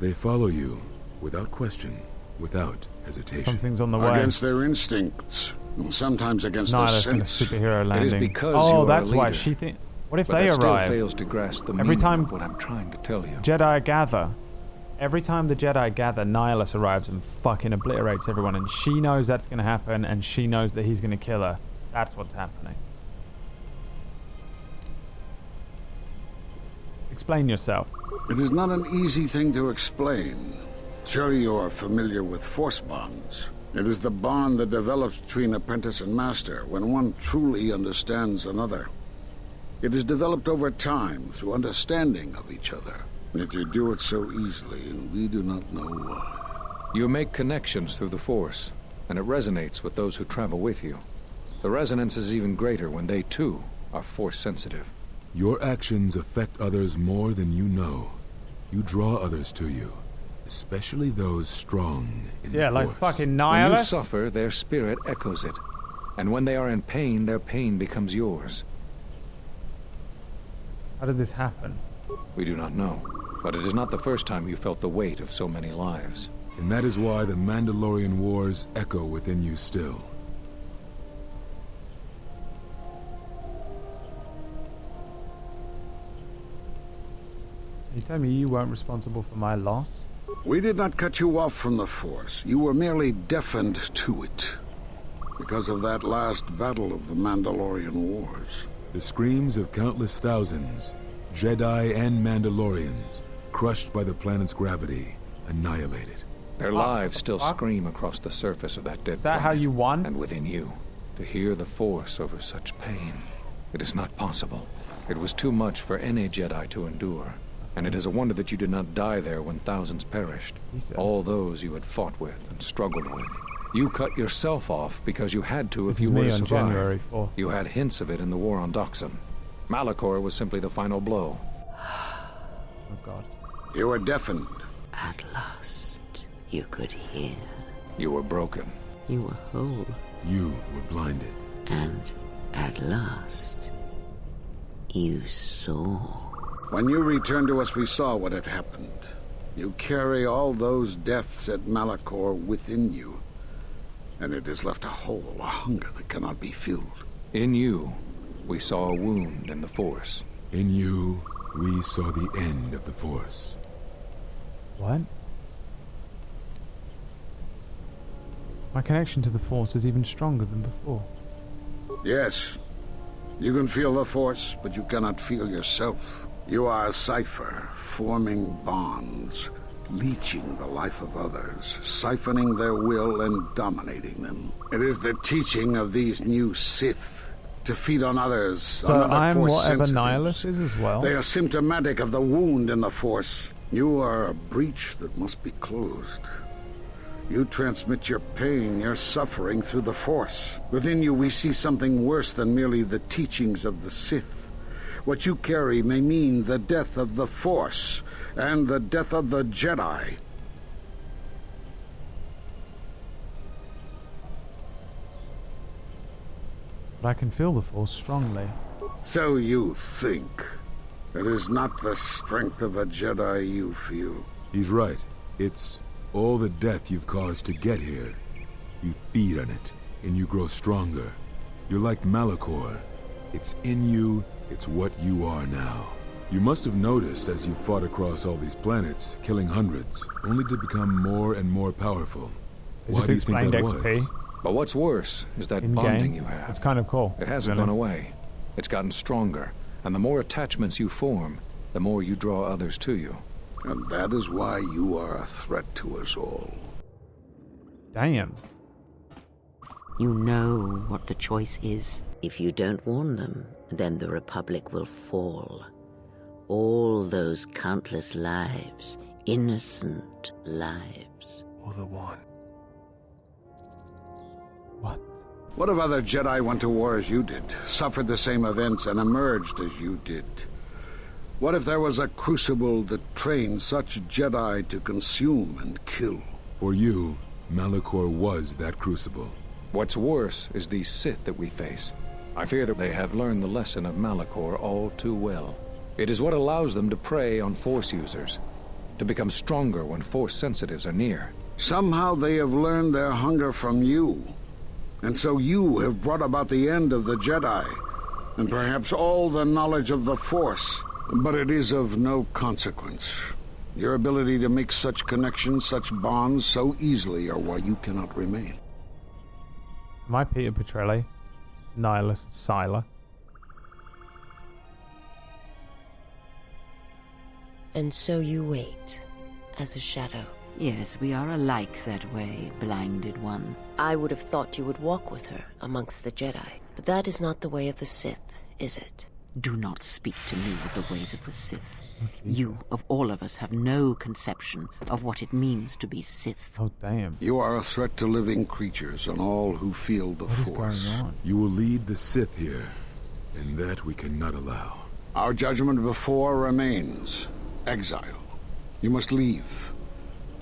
They follow you without question, without hesitation. Something's on the way. Against their instincts. Sometimes against Nihilus their gonna sense. superhero landing. It is because you oh, are that's a why leader. she think. What if But they that still arrive? fails to grasp the Every meaning time of what I'm trying to tell you. Jedi gather. Every time the Jedi gather, Nihilus arrives and fucking obliterates everyone, and she knows that's gonna happen, and she knows that he's gonna kill her. That's what's happening. Explain yourself. It is not an easy thing to explain. Sure, you are familiar with force bonds. It is the bond that develops between apprentice and master when one truly understands another. It is developed over time through understanding of each other. Yet you do it so easily, and we do not know why. You make connections through the Force, and it resonates with those who travel with you. The resonance is even greater when they, too, are Force-sensitive. Your actions affect others more than you know. You draw others to you, especially those strong in the like Force. fucking When you Nihilus. suffer, their spirit echoes it. And when they are in pain, their pain becomes yours. How did this happen? We do not know, but it is not the first time you felt the weight of so many lives. And that is why the Mandalorian wars echo within you still. You tell me you weren't responsible for my loss? We did not cut you off from the Force. You were merely deafened to it. Because of that last battle of the Mandalorian Wars. The screams of countless thousands, Jedi and Mandalorians, crushed by the planet's gravity, annihilated. Their lives still scream across the surface of that dead planet. Is that how you won? And within you, to hear the Force over such pain. It is not possible. It was too much for any Jedi to endure. And it is a wonder that you did not die there when thousands perished. All those you had fought with and struggled with. You cut yourself off because you had to if you were to survive. January 4th. You had hints of it in the war on Doxon. Malachor was simply the final blow. Oh God. You were deafened. At last, you could hear. You were broken. You were whole. You were blinded. And at last, you saw. When you returned to us, we saw what had happened. You carry all those deaths at Malachor within you. And it has left a hole, a hunger that cannot be filled. In you, we saw a wound in the Force. In you, we saw the end of the Force. What? My connection to the Force is even stronger than before. Yes. You can feel the Force, but you cannot feel yourself. You are a cipher, forming bonds, leeching the life of others, siphoning their will and dominating them. It is the teaching of these new Sith to feed on others. So on other I'm Force whatever sensitives. Nihilus is as well? They are symptomatic of the wound in the Force. You are a breach that must be closed. You transmit your pain, your suffering through the Force. Within you we see something worse than merely the teachings of the Sith. What you carry may mean the death of the Force, and the death of the Jedi. But I can feel the Force strongly. So you think. It is not the strength of a Jedi you feel. He's right. It's all the death you've caused to get here. You feed on it, and you grow stronger. You're like Malachor. It's in you, it's what you are now. You must have noticed as you fought across all these planets, killing hundreds, only to become more and more powerful. Why do you think that was? But what's worse is that bonding you have. It's kind of cool. It hasn't gone away. It's gotten stronger. And the more attachments you form, the more you draw others to you. And that is why you are a threat to us all. Damn. You know what the choice is. If you don't warn them, then the Republic will fall. All those countless lives, innocent lives. Or the one. What? What if other Jedi went to war as you did, suffered the same events, and emerged as you did? What if there was a crucible that trained such Jedi to consume and kill? For you, Malachor was that crucible. What's worse is these Sith that we face. I fear that they have learned the lesson of Malachor all too well. It is what allows them to prey on Force users, to become stronger when Force sensitives are near. Somehow they have learned their hunger from you. And so you have brought about the end of the Jedi, and perhaps all the knowledge of the Force. But it is of no consequence. Your ability to make such connections, such bonds so easily are why you cannot remain. Am I Peter Petrelli? Nihilus Sila. And so you wait, as a shadow. Yes, we are alike that way, blinded one. I would have thought you would walk with her amongst the Jedi. But that is not the way of the Sith, is it? Do not speak to me of the ways of the Sith. You, of all of us, have no conception of what it means to be Sith. Oh, damn. You are a threat to living creatures and all who feel the Force. What is going on? You will lead the Sith here, and that we cannot allow. Our judgment before remains. Exile. You must leave.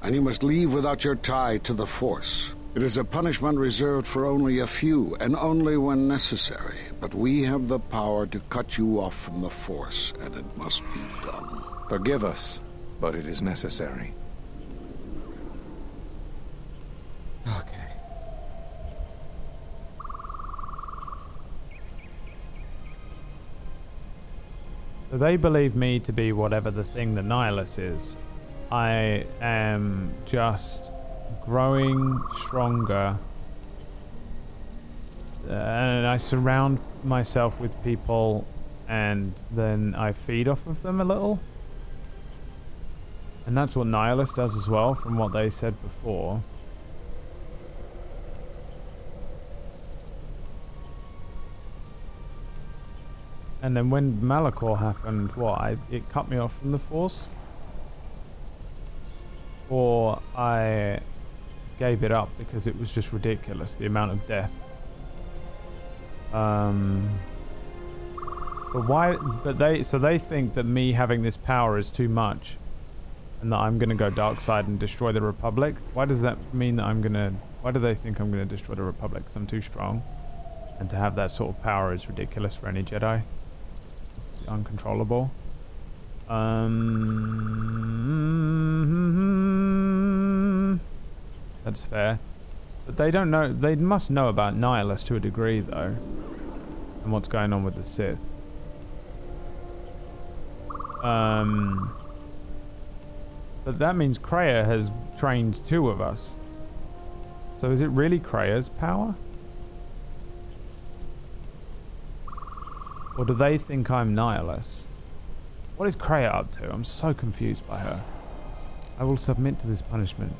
And you must leave without your tie to the Force. It is a punishment reserved for only a few, and only when necessary. But we have the power to cut you off from the Force, and it must be done. Forgive us, but it is necessary. Okay. So they believe me to be whatever the thing the Nihilus is. I am just growing stronger, and I surround myself with people, and then I feed off of them a little. And that's what Nihilus does as well, from what they said before. And then when Malachor happened, what? It cut me off from the Force? Or I gave it up because it was just ridiculous, the amount of death. But why? But they think that me having this power is too much, and that I'm gonna go dark side and destroy the Republic. Why does that mean that I'm gonna? Why do they think I'm gonna destroy the Republic? Because I'm too strong, and to have that sort of power is ridiculous for any Jedi. It's uncontrollable. That's fair. But they don't know. They must know about Nihilus to a degree, though, and what's going on with the Sith. But that means Kreia has trained 2 of us. So is it really Kreia's power? Or do they think I'm Nihilus? What is Kreia up to? I'm so confused by her. I will submit to this punishment.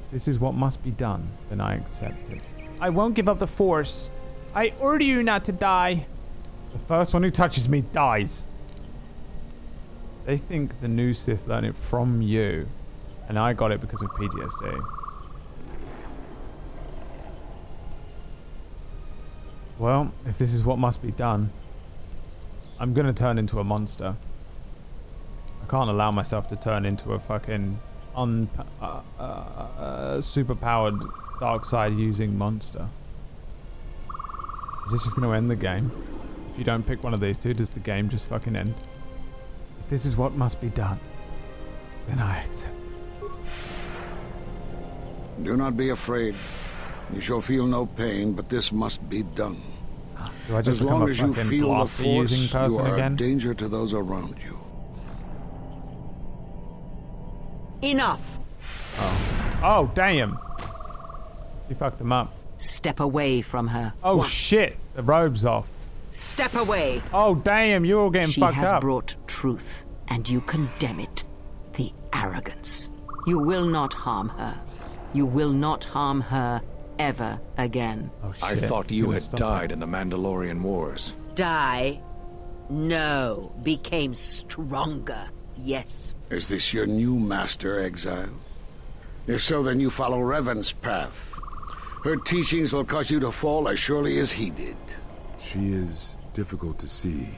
If this is what must be done, then I accept it. I won't give up the Force. I order you not to die. The first one who touches me dies. They think the new Sith learned it from you, and I got it because of PTSD. Well, if this is what must be done, I'm gonna turn into a monster. I can't allow myself to turn into a fucking super-powered dark side using monster. Is this just gonna end the game? If you don't pick one of these two, does the game just fucking end? If this is what must be done, then I accept it. Do not be afraid. You shall feel no pain, but this must be done. Do I just as long become a as you fucking feel the blaster Force, using person you are again? a danger to those around you. Enough! Oh, damn. She fucked him up. Step away from her. Oh, What? shit. The robe's off. Step away. Oh, damn. You're all getting fucked up. She has brought truth, and you condemn it. The arrogance. You will not harm her. You will not harm her ever again. Oh, shit. I thought you had died in the Mandalorian Wars. Die? No. Became stronger. Yes. Is this your new master, Exile? If so, then you follow Revan's path. Her teachings will cause you to fall as surely as he did. She is difficult to see.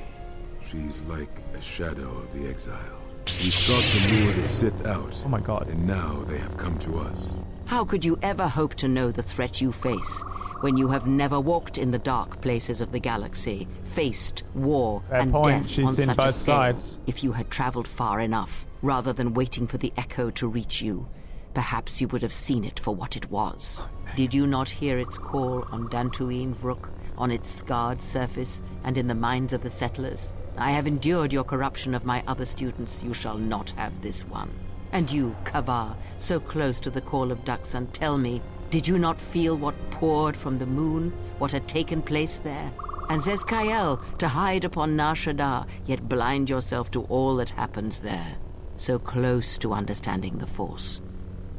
She's like a shadow of the Exile. We sought to lure the Sith out. Oh my god. And now they have come to us. How could you ever hope to know the threat you face when you have never walked in the dark places of the galaxy, faced war Fair and point. death She's on seen such both a scale? sides. If you had traveled far enough, rather than waiting for the echo to reach you, perhaps you would have seen it for what it was. Did you not hear its call on Dantooine Vrook, on its scarred surface, and in the minds of the settlers? I have endured your corruption of my other students. You shall not have this one. And you, Kavar, so close to the call of Duxan, tell me, did you not feel what poured from the moon, what had taken place there? And Zezkael, to hide upon Nar Shaddaa, yet blind yourself to all that happens there. So close to understanding the Force.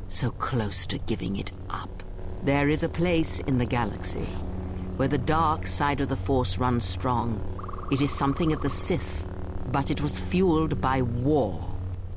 So close to giving it up. There is a place in the galaxy where the dark side of the Force runs strong. It is something of the Sith, but it was fueled by war.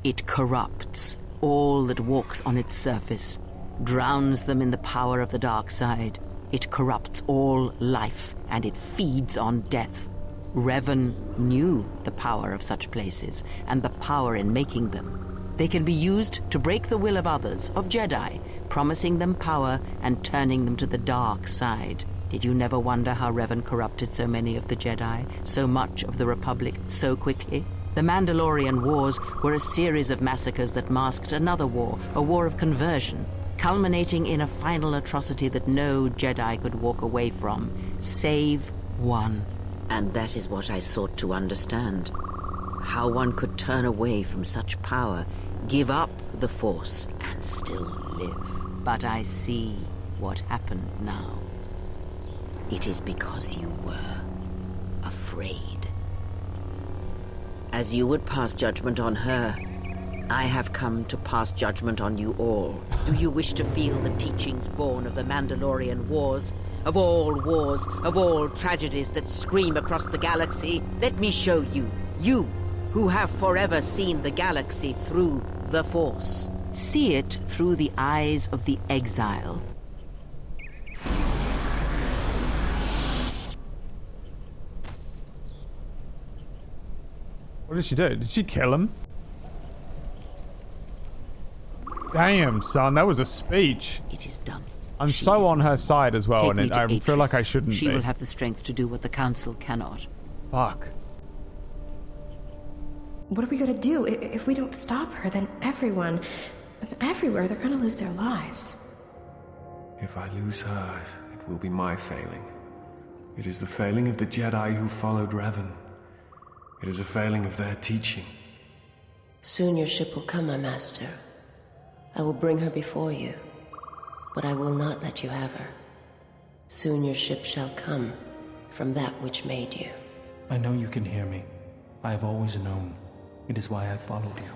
It corrupts all that walks on its surface, drowns them in the power of the dark side. It corrupts all life, and it feeds on death. Revan knew the power of such places, and the power in making them. They can be used to break the will of others, of Jedi, promising them power and turning them to the dark side. Did you never wonder how Revan corrupted so many of the Jedi, so much of the Republic, so quickly? The Mandalorian Wars were a series of massacres that masked another war, a war of conversion, culminating in a final atrocity that no Jedi could walk away from, save one. And that is what I sought to understand. How one could turn away from such power, give up the Force, and still live. But I see what happened now. It is because you were afraid. As you would pass judgment on her, I have come to pass judgment on you all. Do you wish to feel the teachings born of the Mandalorian wars? Of all tragedies that scream across the galaxy? Let me show you. You, who have forever seen the galaxy through the Force. See it through the eyes of the exile. What did she do? Did she kill him? Damn, son, that was a speech. It is done. I'm so on her side as well, Take and I feel like I shouldn't She be. will have the strength to do what the Council cannot. Fuck. What are we gonna do? If we don't stop her, then everyone, everywhere, they're gonna lose their lives. If I lose her, it will be my failing. It is the failing of the Jedi who followed Revan. It is a failing of their teaching. Soon your ship will come, my master. I will bring her before you, but I will not let you have her. Soon your ship shall come from that which made you. I know you can hear me. I have always known. It is why I followed you.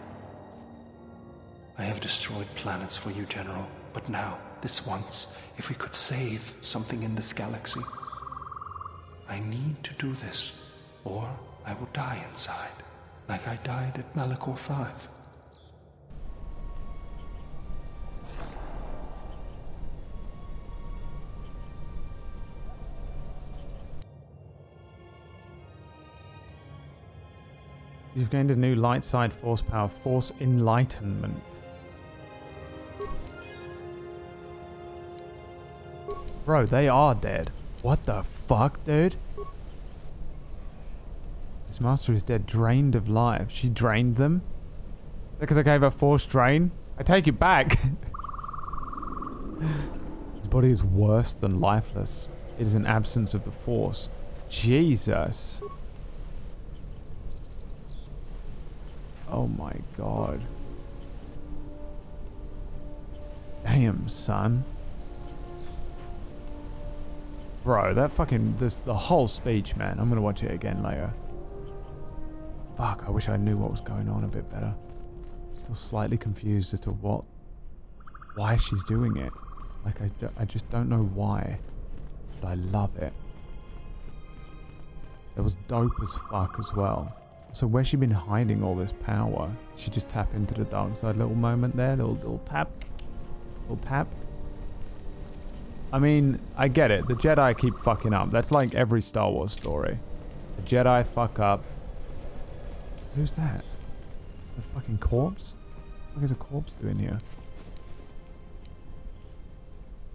I have destroyed planets for you, General, but now, this once, if we could save something in this galaxy, I need to do this, or I will die inside, like I died at Malachor 5. You've gained a new light side force power, Force Enlightenment. Bro, they are dead. What the fuck, dude? This master is dead, drained of life. She drained them? Because I gave her force drain? I take it back. His body is worse than lifeless. It is an absence of the force. Jesus. Oh my god. Damn, son. Bro, that fucking... the whole speech, man. I'm gonna watch it again later. Fuck, I wish I knew what was going on a bit better. Still slightly confused as to why she's doing it. Like, I just don't know why. But I love it. That was dope as fuck as well. So where's she been hiding all this power? Did she just tap into the dark side? Little moment there, little tap. Little tap. I mean, I get it. The Jedi keep fucking up. That's like every Star Wars story. The Jedi fuck up. Who's that? The fucking corpse? What is a corpse doing here?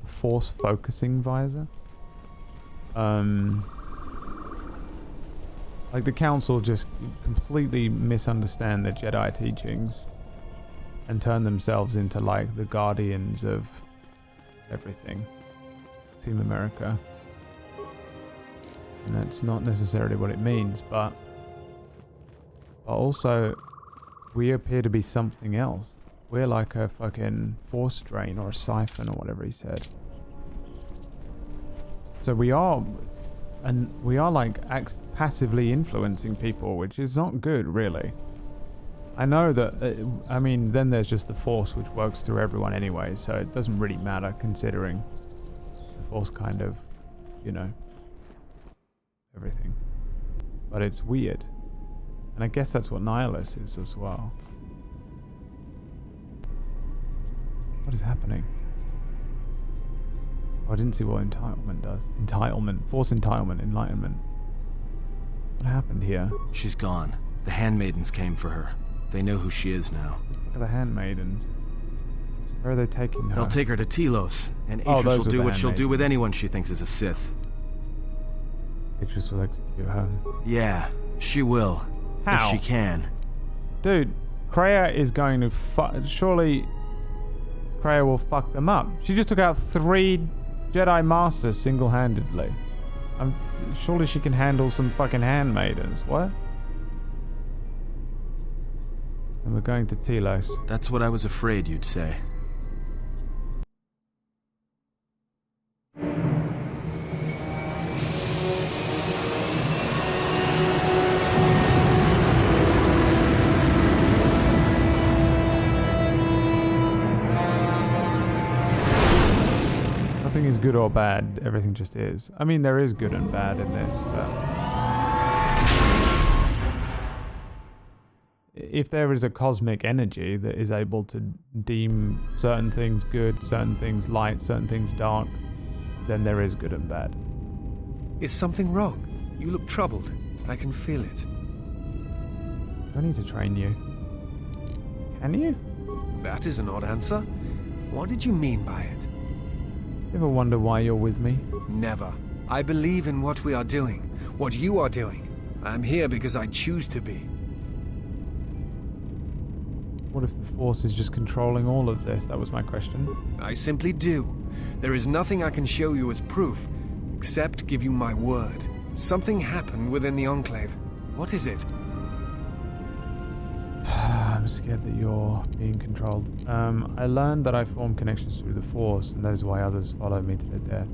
A force focusing visor? Like the Council just completely misunderstand the Jedi teachings and turn themselves into like the guardians of everything. Team America. And that's not necessarily what it means, but also we appear to be something else. We're like a fucking force drain or a siphon or whatever he said. So we are like passively influencing people, which is not good, really. I know that, I mean, then there's just the Force, which works through everyone anyway, so it doesn't really matter, considering the Force kind of, you know, everything. But it's weird. And I guess that's what Nihilus is as well. What is happening? Oh, I didn't see what entitlement does. Entitlement. Force entitlement. Enlightenment. What happened here? She's gone. The handmaidens came for her. They know who she is now. Look at the handmaidens. Where are they taking her? They'll take her to Telos, and Atris will do what she'll do with anyone she thinks is a Sith. Atris will execute her. Yeah, she will. How? If she can. Dude, Kreia is going to surely Kreia will fuck them up. She just took out 3 Jedi Masters single-handedly. Surely she can handle some fucking handmaidens. What? And we're going to Telos. That's what I was afraid you'd say. is good or bad. Everything just is. I mean, there is good and bad in this, but if there is a cosmic energy that is able to deem certain things good, certain things light, certain things dark, then there is good and bad. Is something wrong? You look troubled. I can feel it. I need to train you. Can you? That is an odd answer. What did you mean by it? You ever wonder why you're with me? Never. I believe in what we are doing, what you are doing. I'm here because I choose to be. What if the Force is just controlling all of this? That was my question. I simply do. There is nothing I can show you as proof, except give you my word. Something happened within the Enclave. What is it? I'm scared that you're being controlled. I learned that I form connections through the Force, and that is why others follow me to their death.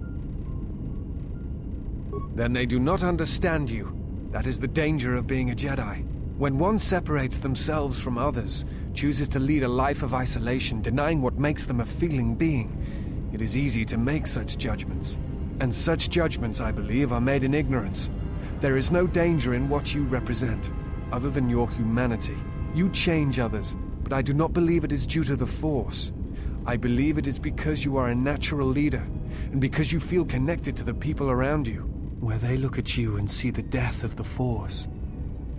Then they do not understand you. That is the danger of being a Jedi. When one separates themselves from others, chooses to lead a life of isolation, denying what makes them a feeling being, it is easy to make such judgments. And such judgments, I believe, are made in ignorance. There is no danger in what you represent, other than your humanity. You change others, but I do not believe it is due to the Force. I believe it is because you are a natural leader, and because you feel connected to the people around you. Where they look at you and see the death of the Force,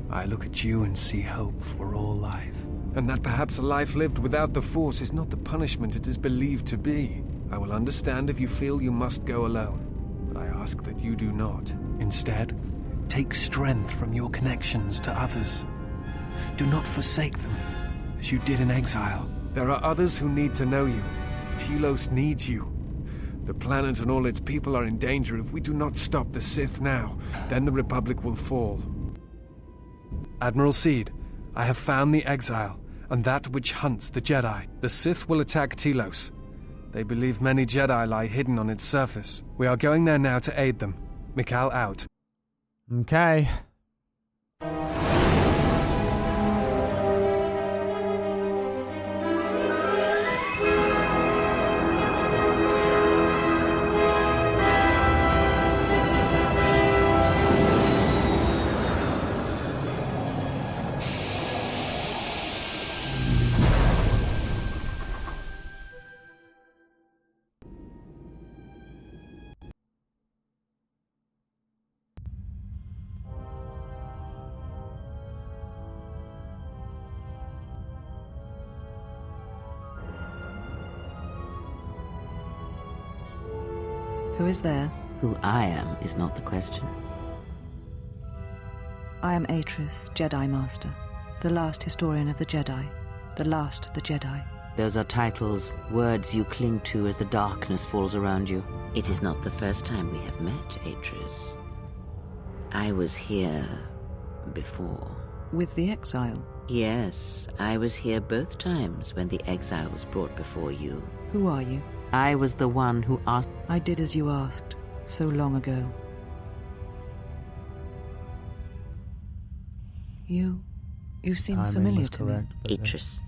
I look at you and see hope for all life. And that perhaps a life lived without the Force is not the punishment it is believed to be. I will understand if you feel you must go alone, but I ask that you do not. Instead, take strength from your connections to others. Do not forsake them, as you did in exile. There are others who need to know you. Telos needs you. The planet and all its people are in danger if we do not stop the Sith now. Then the Republic will fall. Admiral Seed, I have found the exile, and that which hunts the Jedi. The Sith will attack Telos. They believe many Jedi lie hidden on its surface. We are going there now to aid them. Mikal out. Okay. Who is there? Who I am is not the question. I am Atris, Jedi Master, the last historian of the Jedi, the last of the Jedi. Those are titles, words you cling to as the darkness falls around you. It is not the first time we have met, Atris. I was here before. With the exile? Yes, I was here both times when the exile was brought before you. Who are you? I was the one who asked... I did as you asked, so long ago. You seem familiar to me. Atris,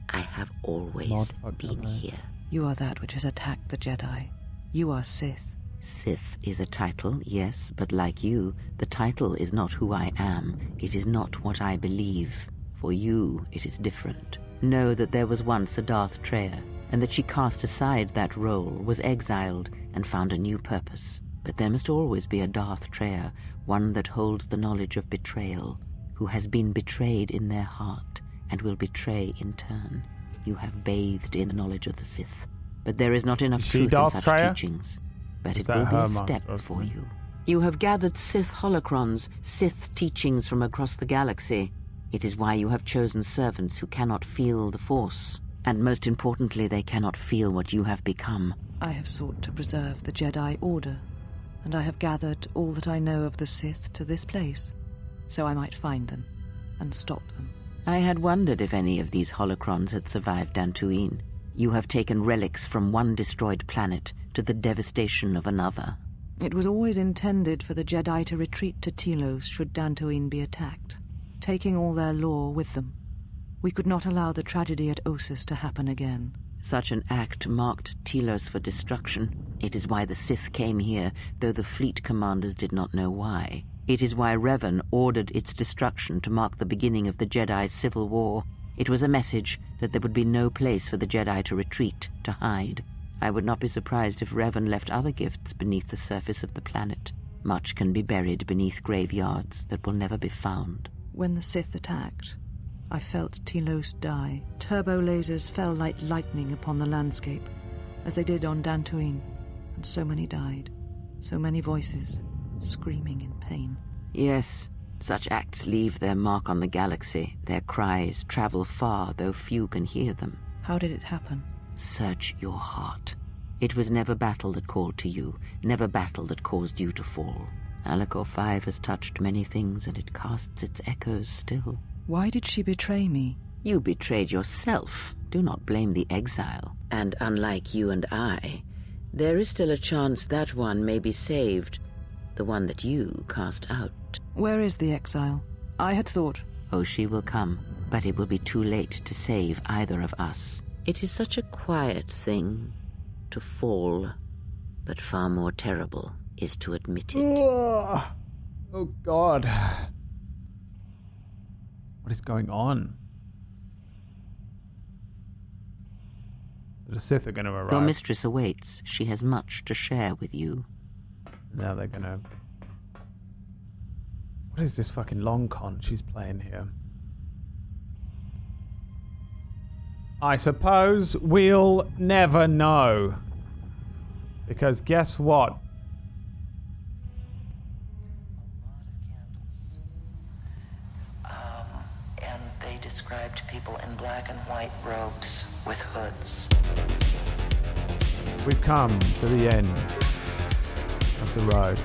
I have always been here. You are that which has attacked the Jedi. You are Sith. Sith is a title, yes, but like you, the title is not who I am. It is not what I believe. For you, it is different. Know that there was once a Darth Treya, and that she cast aside that role, was exiled, and found a new purpose. But there must always be a Darth Treya, one that holds the knowledge of betrayal, who has been betrayed in their heart, and will betray in turn. You have bathed in the knowledge of the Sith, but there is not enough truth in such teachings. But it will be a step for you. You have gathered Sith holocrons, Sith teachings from across the galaxy. It is why you have chosen servants who cannot feel the Force. And most importantly, they cannot feel what you have become. I have sought to preserve the Jedi Order, and I have gathered all that I know of the Sith to this place, so I might find them and stop them. I had wondered if any of these holocrons had survived Dantooine. You have taken relics from one destroyed planet to the devastation of another. It was always intended for the Jedi to retreat to Telos should Dantooine be attacked, taking all their lore with them. We could not allow the tragedy at Ossus to happen again. Such an act marked Telos for destruction. It is why the Sith came here, though the fleet commanders did not know why. It is why Revan ordered its destruction to mark the beginning of the Jedi's civil war. It was a message that there would be no place for the Jedi to retreat, to hide. I would not be surprised if Revan left other gifts beneath the surface of the planet. Much can be buried beneath graveyards that will never be found. When the Sith attacked, I felt Telos die. Turbo lasers fell like lightning upon the landscape, as they did on Dantooine, and so many died. So many voices, screaming in pain. Yes, such acts leave their mark on the galaxy. Their cries travel far, though few can hear them. How did it happen? Search your heart. It was never battle that called to you, never battle that caused you to fall. Alacor 5 has touched many things, and it casts its echoes still. Why did she betray me? You betrayed yourself. Do not blame the exile. And unlike you and I, there is still a chance that one may be saved. The one that you cast out. Where is the exile? I had thought... Oh, she will come, but it will be too late to save either of us. It is such a quiet thing to fall, but far more terrible is to admit it. Oh, God. What is going on? The Sith are going to arrive. Your mistress awaits. She has much to share with you. Now they're going to... What is this fucking long con she's playing here? I suppose we'll never know. Because guess what? And they described people in black and white robes with hoods. We've come to the end of the road.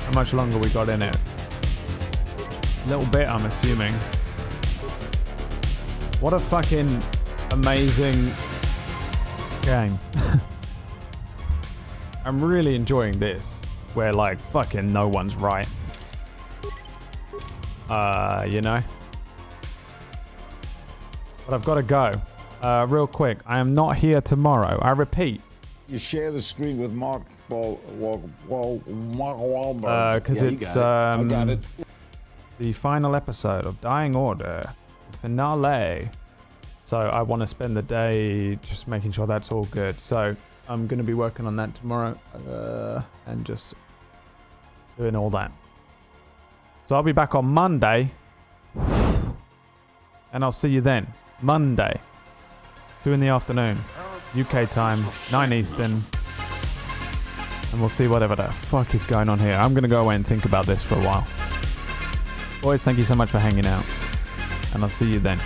How much longer we got in it? A little bit, I'm assuming. What a fucking amazing game. I'm really enjoying this, where like fucking no one's right. You know? But I've got to go. Real quick, I am not here tomorrow. I repeat. You share the screen with Mark Wahlberg. Because it's I got it. the final episode of Dying Order, the finale. So I want to spend the day just making sure that's all good. So I'm going to be working on that tomorrow and just doing all that. So I'll be back on Monday. And I'll see you then. Monday. 2 in the afternoon. UK time. 9 Eastern. And we'll see whatever the fuck is going on here. I'm going to go away and think about this for a while. Boys, thank you so much for hanging out. And I'll see you then.